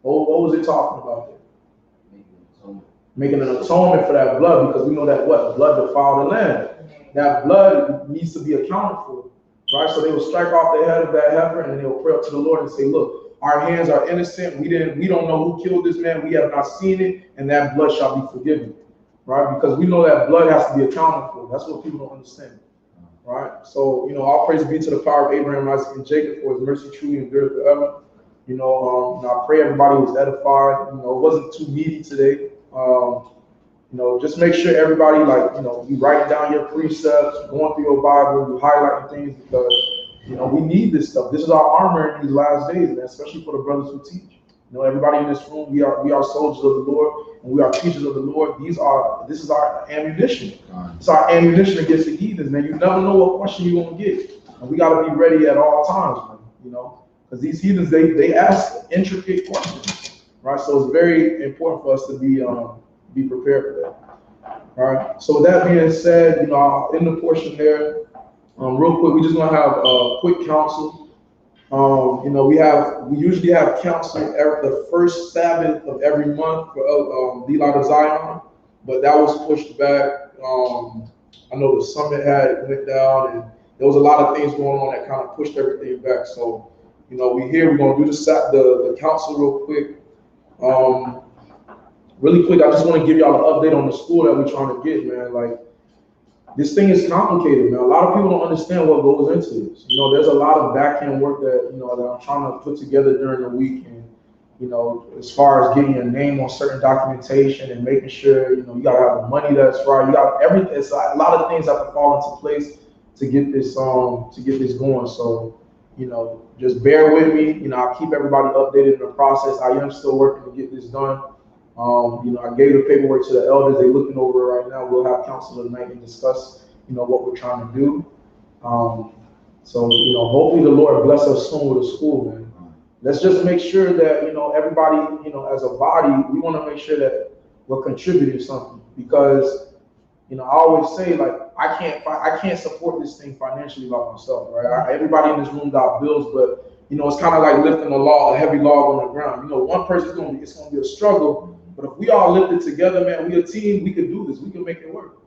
What was it talking about there? Making an atonement for that blood, because we know that what? Blood defiled the land. That blood needs to be accounted for, right? So they will strike off the head of that heifer, and then they will pray up to the Lord and say, look, our hands are innocent. We don't know who killed this man. We have not seen it, and that blood shall be forgiven, right? Because we know that blood has to be accounted for. That's what people don't understand, right? So, all praise be to the power of Abraham, Isaac, and Jacob, for his mercy truly endureth forever. I pray everybody was edified. It wasn't too meaty today. Just make sure everybody, you write down your precepts, going through your Bible, you highlighting things, because, we need this stuff. This is our armor in these last days, man, especially for the brothers who teach. Everybody in this room, we are soldiers of the Lord, and we are teachers of the Lord. This is our ammunition. It's our ammunition against the heathens, man. You never know what question you're going to get. And we got to be ready at all times, man, because these heathens, they ask intricate questions, right? So it's very important for us to be prepared for that. All right. So with that being said, I'll end the portion there. Real quick, we're just gonna have a quick council. We usually have council the first Sabbath of every month for the Light of Zion, but that was pushed back. I know the summit went down, and there was a lot of things going on that kind of pushed everything back. So, we're here. We're gonna do the council real quick. Really quick, I just want to give y'all an update on the school that we're trying to get, man. This thing is complicated, man. A lot of people don't understand what goes into this. There's a lot of back-end work that, that I'm trying to put together during the week. And, as far as getting your name on certain documentation and making sure, you got to have the money that's right. You got everything. It's a lot of things have to fall into place to get this going. So, just bear with me. I'll keep everybody updated in the process. I am still working to get this done. I gave the paperwork to the elders. They're looking over it right now. We'll have council tonight and discuss, what we're trying to do. So, hopefully the Lord bless us soon with a school, man. Let's just make sure that, everybody, as a body, we want to make sure that we're contributing something, because, I always say, I can't support this thing financially by myself, right? Everybody in this room got bills, but, it's kind of like lifting a heavy log on the ground. One person's it's going to be a struggle. But if we all lift it together, man, we a team, we can do this. We can make it work,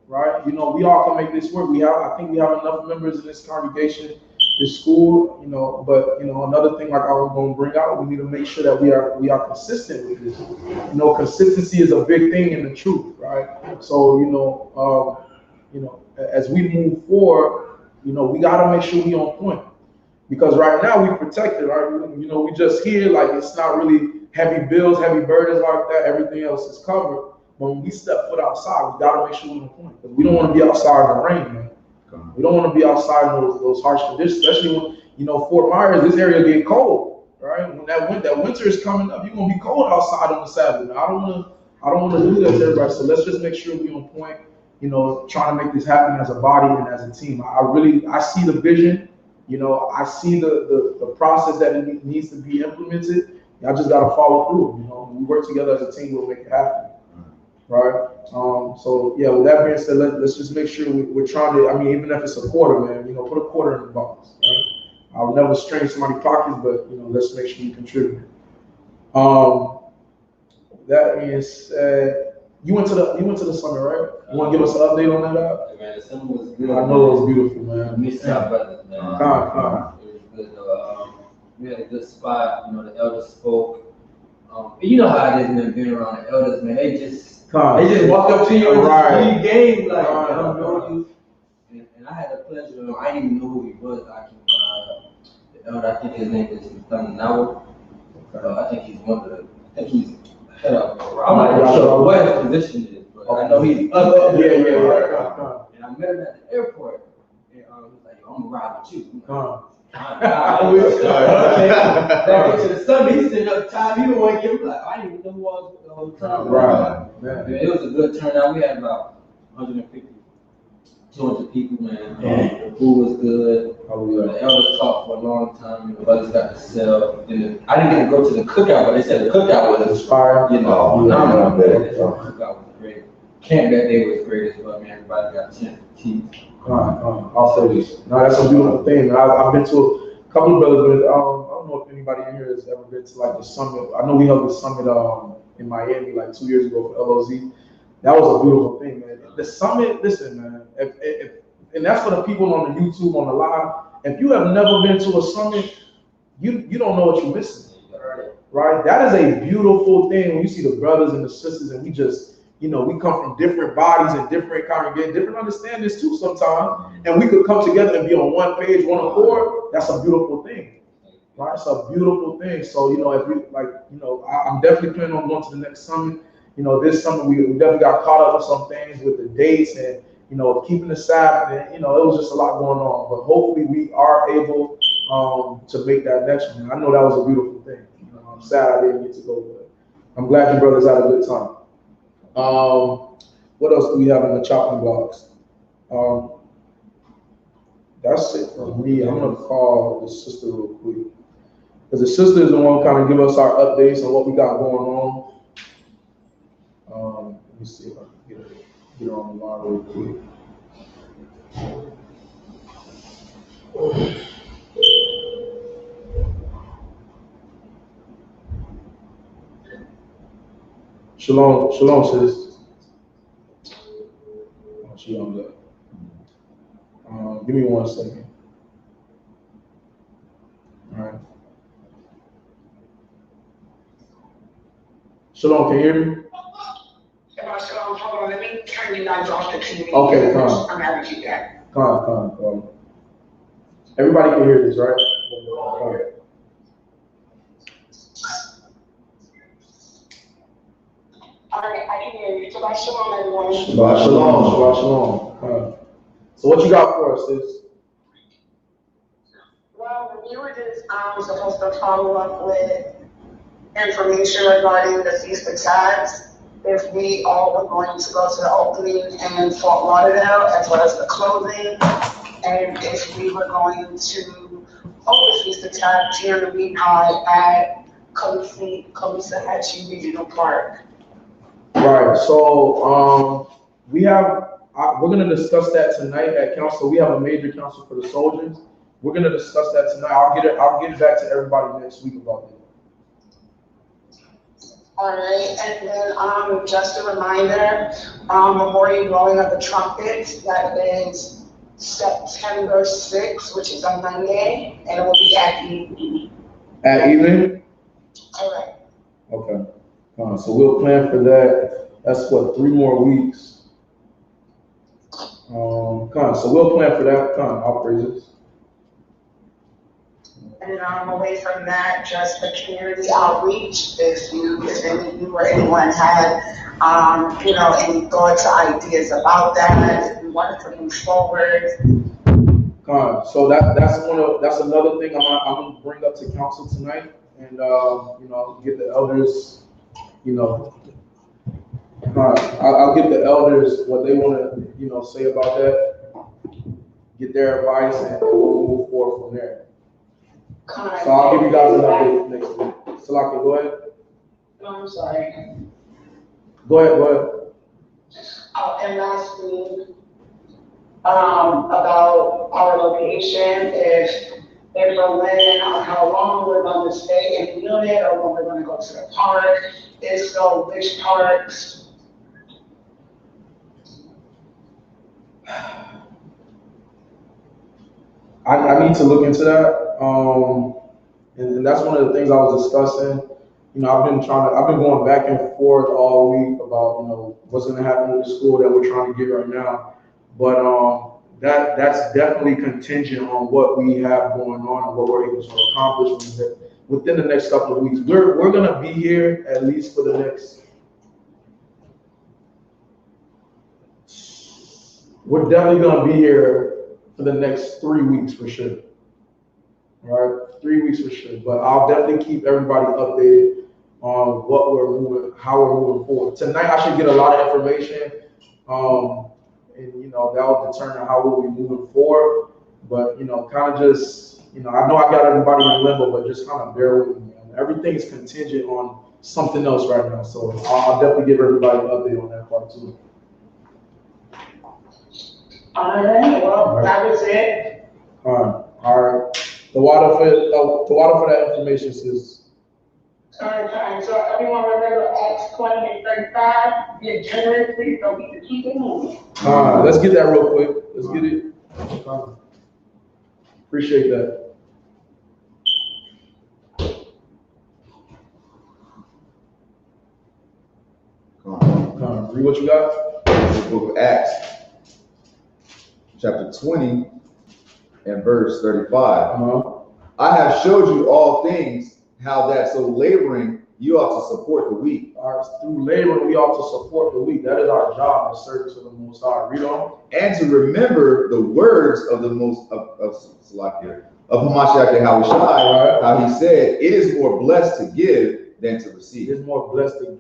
right? We all can make this work. I think we have enough members in this congregation, this school, but, another thing like I was going to bring out, we need to make sure that we are consistent with this. Consistency is a big thing in the truth, right? So, as we move forward, we got to make sure we on point. Because right now we protected, right? We just here, it's not really heavy bills, heavy burdens like that. Everything else is covered. But when we step foot outside, we gotta make sure we're on point. Because we don't want to be outside in the rain, man. We don't want to be outside in those harsh conditions, especially when Fort Myers, this area get cold, right? When that winter is coming up, you're gonna be cold outside on the Sabbath. Now, I don't want to do that to everybody. So let's just make sure we're on point. Trying to make this happen as a body and as a team. I see the vision. I see the process that it needs to be implemented. I just got to follow through. When we work together as a team, we'll make it happen, right? So yeah, with that being said, let's just make sure we're trying to. Even if it's a quarter, man, put a quarter in the box, right? I'll never strain somebody's pockets, but let's make sure you contribute. That being said, you went to the summit, right? You want to give us an update on that? Man, the summit was good. I know it was beautiful, man. Missed out, brothers, man. It was good. We had a good spot. The elders spoke. How it is, man, being around the elders, man. They just walk up to you and just leave game, I don't know you. And I had the pleasure. I didn't even know who he was. The elder, I think his name is Now. I think he's head up. I'm not sure what his position is, but I know he's up. Yeah. And I met him at the airport. And he was like, "Yo, I'm gonna ride with you." I wish. Back into the summit, he's sitting up time. He didn't want to give him I didn't even know who I was the whole time. Right. It was a good turnout. We had about 150, 200 people, man. The food was good. The elders talked for a long time. The brothers got to sell. I didn't get to go to the cookout, but they said the cookout was inspired. Phenomenal. The cookout was great. Camp that day was great as well, man. Everybody got a chance to teach. I'll say this. Now that's a beautiful thing. I've been to a couple of brothers, but don't know if anybody in here has ever been to like the summit. I know we held the summit in Miami like 2 years ago for LOZ. That was a beautiful thing, man. The summit, listen, man, and that's for the people on the YouTube, on the live. If you have never been to a summit, you don't know what you're missing, right? That is a beautiful thing when you see the brothers and the sisters, and we just, we come from different bodies and different congregations, different understandings too sometimes, and we could come together and be on one page, one accord. That's a beautiful thing, right? It's a beautiful thing. So, if you I'm definitely planning on going to the next summit. This summer we definitely got caught up with some things with the dates and, keeping the Sabbath, and, it was just a lot going on. But hopefully we are able to make that next one. I know that was a beautiful thing. I'm sad I didn't get to go, but I'm glad you brothers had a good time. What else do we have in the chopping blocks? That's it for me. I'm gonna call the sister real quick, because the sister is the one kind of give us our updates on what we got going on. Let me see if I can get her on the line real quick. Shalom, sis. Oh, she on that. Give me 1 second. All right. Shalom, can you hear me? Shalom, hold on, let me turn you guys off the TV. Okay, come on. I'm happy to do that. Come on. Everybody can hear this, right? Okay. All right, I can hear you. Shabbat shalom, everyone. Shabbat shalom. So what you got for us, sis? Well, we were just supposed to follow up with information regarding the Feast of Tags. If we all were going to go to the opening in Fort Lauderdale, as well as the closing, and if we were going to hold the Feast of Tags here in the Lehigh at Colesahatchee Regional Park. Right. So we're going to discuss that tonight at council. We have a major council for the soldiers. We're going to discuss that tonight. I'll get back to everybody next week about that. All right, and then just a reminder, memorial blowing of the trumpets, that is September 6th, which is a Monday, and it will be at evening. At evening? Correct. Okay. So we'll plan for that. That's what, 3 more weeks. So we'll plan for that. I'll praise it. And away from that, just the community outreach. If any of you or anyone had, any thoughts or ideas about that, if we wanted to move forward. So that's another thing I'm gonna bring up to council tonight, and get the elders, I'll get the elders what they want to say about that, get their advice, and we'll move forward from there. So I'll give you guys an update next week. Salaki, go ahead. No, I'm sorry. Go ahead. And lastly, about our location, if we're when or how long we're going to stay in the unit, or when we're going to go to the park. If so, which parks? I need to look into that, and that's one of the things I was discussing. I've been going back and forth all week about what's going to happen with the school that we're trying to get right now, but that's definitely contingent on what we have going on and what we're able to accomplish within the next couple of weeks. We're going to be here at least for the next. We're definitely going to be here for the next 3 weeks for sure. All right, 3 weeks for sure. But I'll definitely keep everybody updated on how we're moving forward. Tonight I should get a lot of information, and that will determine how we'll be moving forward. But kind of just I know I got everybody in limbo, but just kind of bear with me. Everything's contingent on something else right now, so I'll definitely give everybody an update on that part too. All right, well, that was it. All right. The water for that information is. Sorry, so everyone remember Acts 20 and 35, be generous, please, so we can keep it moving. Let's get that real quick. Let's get it. Appreciate that. Read what you got. The book of Acts, chapter 20 and verse 35. I have showed you all things, how that so laboring you ought to support the weak. Through labor, we ought to support the weak. That is our job, the service of the Most High. Read on. And to remember the words of the most of Hamashiach Yahushua, how he said, it is more blessed to give than to receive. It is more blessed to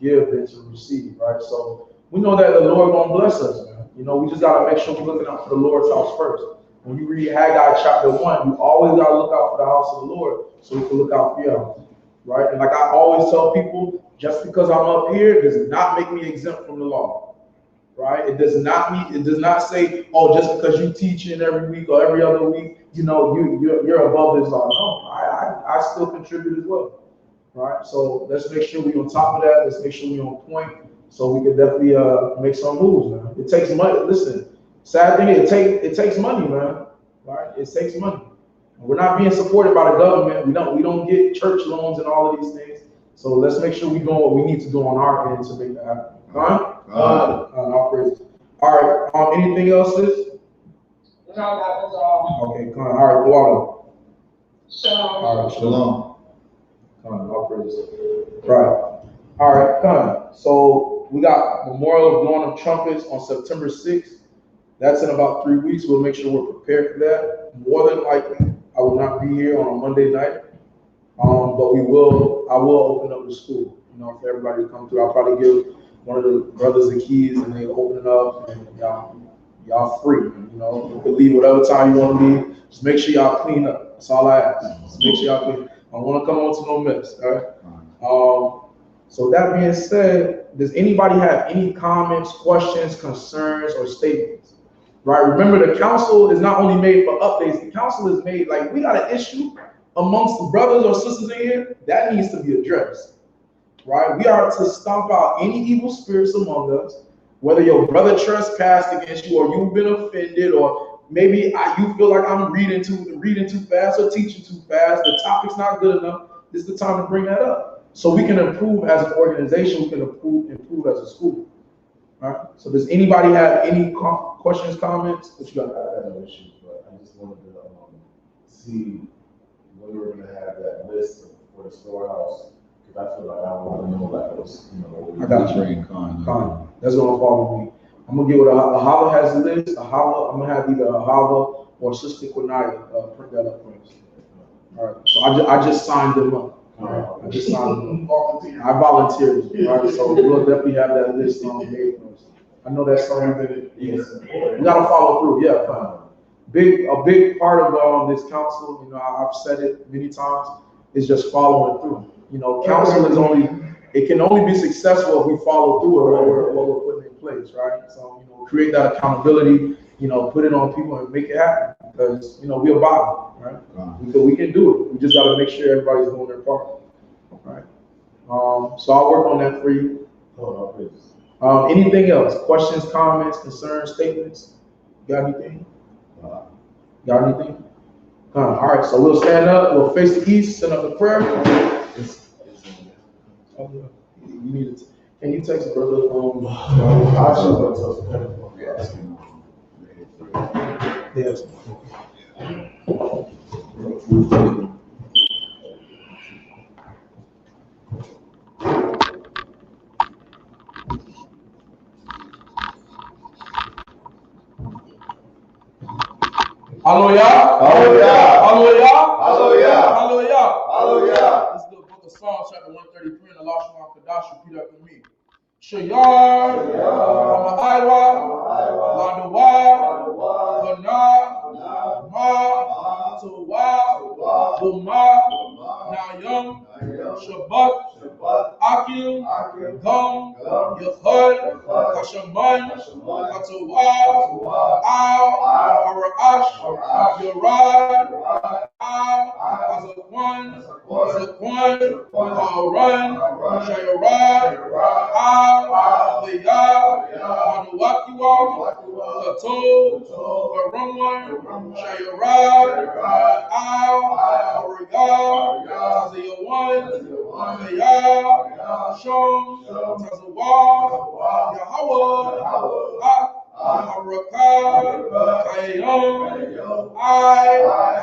give than to receive, right? So we know that the Lord gonna bless us, man. You know, we just gotta make sure we're looking out for the Lord's house first. When you read Haggai chapter 1, you always gotta look out for the house of the Lord so we can look out for your house, right? And like I always tell people, just because I'm up here does not make me exempt from the law, right? It does not say, oh, just because you teaching every week or every other week, you know, you're above this law. No, I still contribute as well, right? So let's make sure we're on top of that. Let's make sure we're on point so we can definitely make some moves, man. It takes money. Listen, sad thing, it takes money, man, right? It takes money. We're not being supported by the government. We don't get church loans and all of these things. So let's make sure we're doing what we need to do on our end to make that happen. All right. Anything else, sis? No, that was all. Okay, come on. All right, go on. Shalom. All right, shalom. Come on, all praises. Right. All right, come on. So we got Memorial of Blowing of Trumpets on September 6th. That's in about 3 weeks. We'll make sure we're prepared for that. More than likely, I will not be here on a Monday night. But I will open up the school, you know, for everybody to come through. I'll probably give one of the brothers the keys and they open it up and y'all free, you know. You can leave whatever time you want to leave. Just make sure y'all clean up. That's all I ask. Just make sure y'all clean. I don't want to come on to no mess, all right? So that being said, does anybody have any comments, questions, concerns, or statements? Right? Remember, the council is not only made for updates, the council is made, like, we got an issue amongst the brothers or sisters in here that needs to be addressed. Right? We are to stomp out any evil spirits among us, whether your brother trespassed against you or you've been offended, or maybe you feel like I'm reading too fast or teaching too fast, the topic's not good enough. This is the time to bring that up. So we can improve as an organization, we can improve as a school. All right. So does anybody have any questions, comments? What you got? I have no issues, but I just wanted to see when we're gonna have that list for the storehouse, because I feel like I want to know about those. You know, I got you. Con. That's gonna follow me. I'm gonna get what Ahava has a list. Ahava, I'm gonna have either Ahava or Sister Quinaya print that up for us. All right. So I just signed them up. All right. I just signed them up. I volunteered. Right. So we'll definitely have that list on made for us. I know that's something that you gotta follow through. Yeah. Fine. A big part of this council, you know, I've said it many times, is just following through. You know, council it can only be successful if we follow through what we're putting in place, right? So, you know, create that accountability, you know, put it on people and make it happen, because, you know, we're a body, right? We can do it. We just got to make sure everybody's doing their part, right? So I'll work on that for you. Anything else? Questions, comments, concerns, statements? Got anything? Got anything? All right, so we'll stand up, we'll face the east, send up the prayer. You need it. Can you text brother? Yes. Hallelujah. Hallelujah. Hallelujah. Hallelujah. Hallelujah. Hallelujah. This is the book of Psalms, chapter 133, in the Lashon HaKadash. Repeat after me. Shayar, Amahaiwa, Ladawa, Hana, Ma, Tawa, Buma, Nayam, Shabbat, Akim, Gam, Yachad, Hashaman, Hatawa, Al, Arash, Yorad, Al, Azakwan, Run, Shayarad, Al, Liyah, Manuakiwa, Tato, Barumwan, Shayarad, Al, Aragah, Taziyawan, Liyah, Shom, Tazawah, Yahweh, Arakah, Kayom,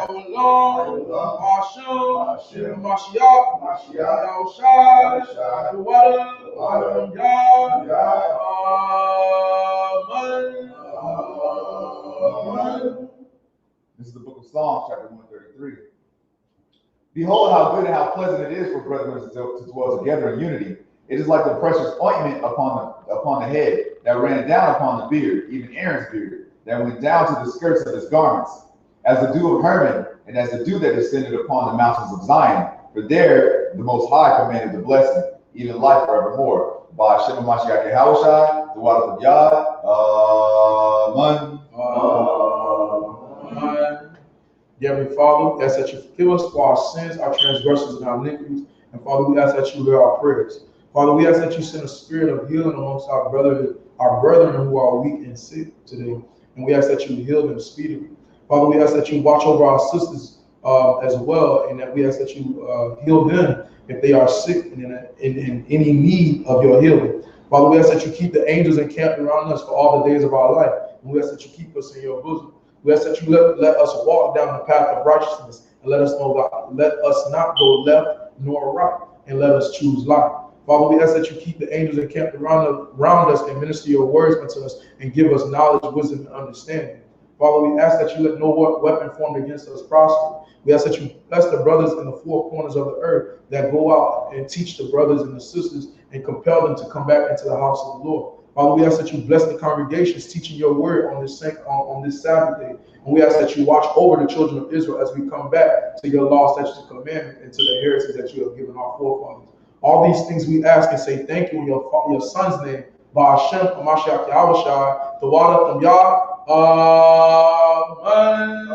Awalon, Hashem, Mashiach, Yahushai, the water, Amen. This is the book of Psalms, chapter 133. Behold how good and how pleasant it is for brethren to dwell together in unity. It is like the precious ointment upon the head that ran down upon the beard, even Aaron's beard, that went down to the skirts of his garments, as the dew of Hermon, and as the dew that descended upon the mountains of Zion. For there the Most High commanded the blessing, even life forevermore. By Hashem Mashiach Yahushai, the water of Yah, Amen. Dear Heavenly Father, we ask that you forgive us for our sins, our transgressions, and our iniquities. And Father, we ask that you hear our prayers. Father, we ask that you send a spirit of healing amongst our brethren who are weak and sick today. And we ask that you heal them speedily. Father, we ask that you watch over our sisters as well, and that we ask that you heal them if they are sick and in any need of your healing. Father, we ask that you keep the angels encamped around us for all the days of our life. And we ask that you keep us in your bosom. We ask that you let us walk down the path of righteousness, and let us not go left nor right, and let us choose life. Father, we ask that you keep the angels encamped around us and minister your words unto us and give us knowledge, wisdom, and understanding. Father, we ask that you let no weapon formed against us prosper. We ask that you bless the brothers in the four corners of the earth that go out and teach the brothers and the sisters and compel them to come back into the house of the Lord. Father, we ask that you bless the congregations teaching your word on this Sabbath day. And we ask that you watch over the children of Israel as we come back to your law, statutes, and commandments, and to the heritage that you have given our forefathers. All these things we ask and say thank you in your son's name. By Hashem, Mashiach Yahushai, the water of Yah. Amen.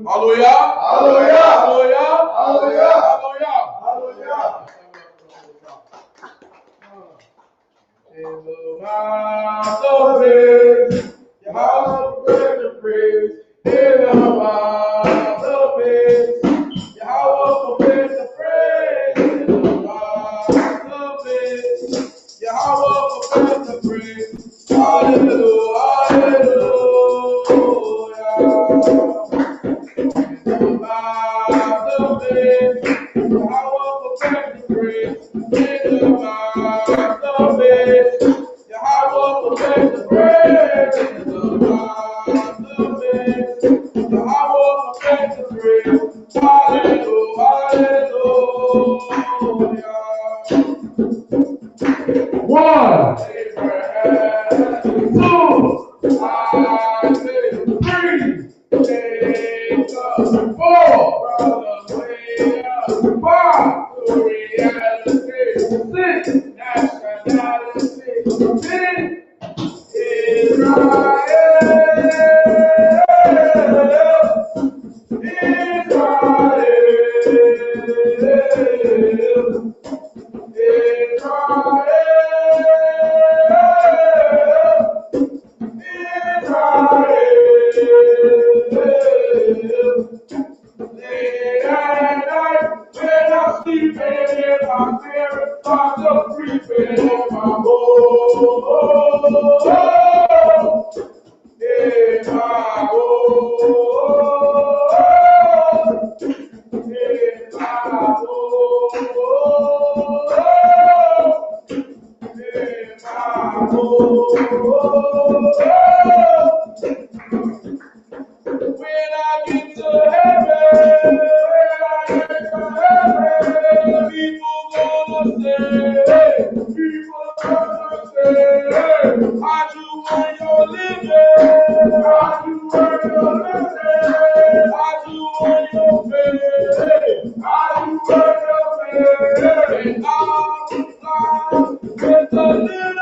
Hallelujah. Hallelujah. Hallelujah. Hallelujah. Hallelujah. In the mouth of praise, your house of prayer and praise. In the mouth of praise, your house of prayer and praise. In the mouth of praise, your house of prayer and praise. Hallelujah, hallelujah. In the mouth of praise, your house of prayer and praise. In the mouth of praise, your house of prayer and praise. In the mouth of praise, your house of prayer and praise. Hallelujah, hallelujah. One, two, three, four, five, six, nationality, Israel. With the little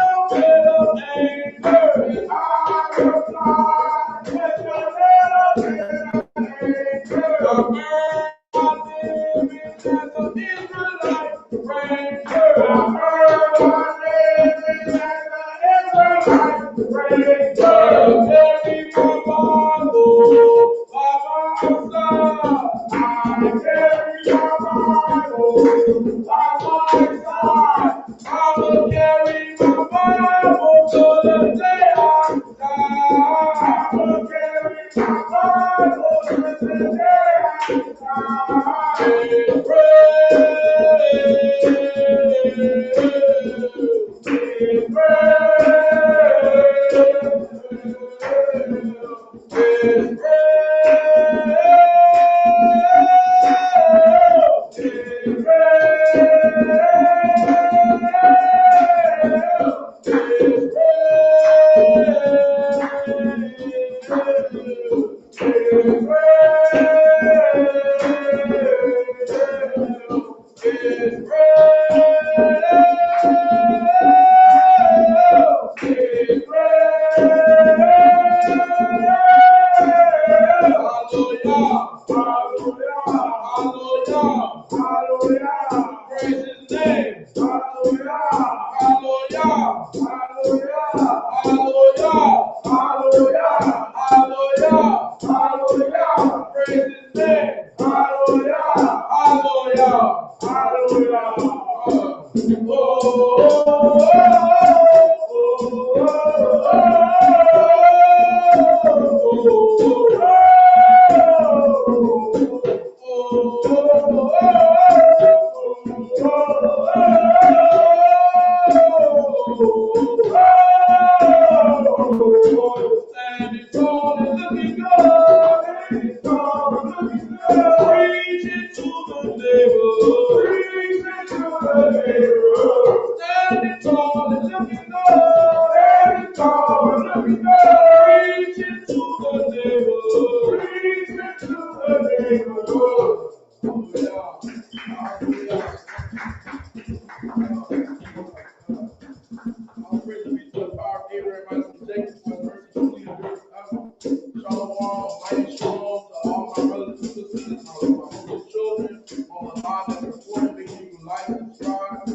Like, subscribe,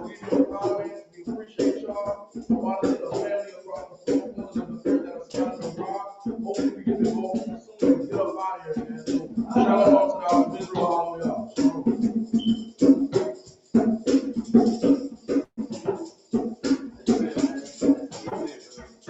leave your comments. We appreciate y'all.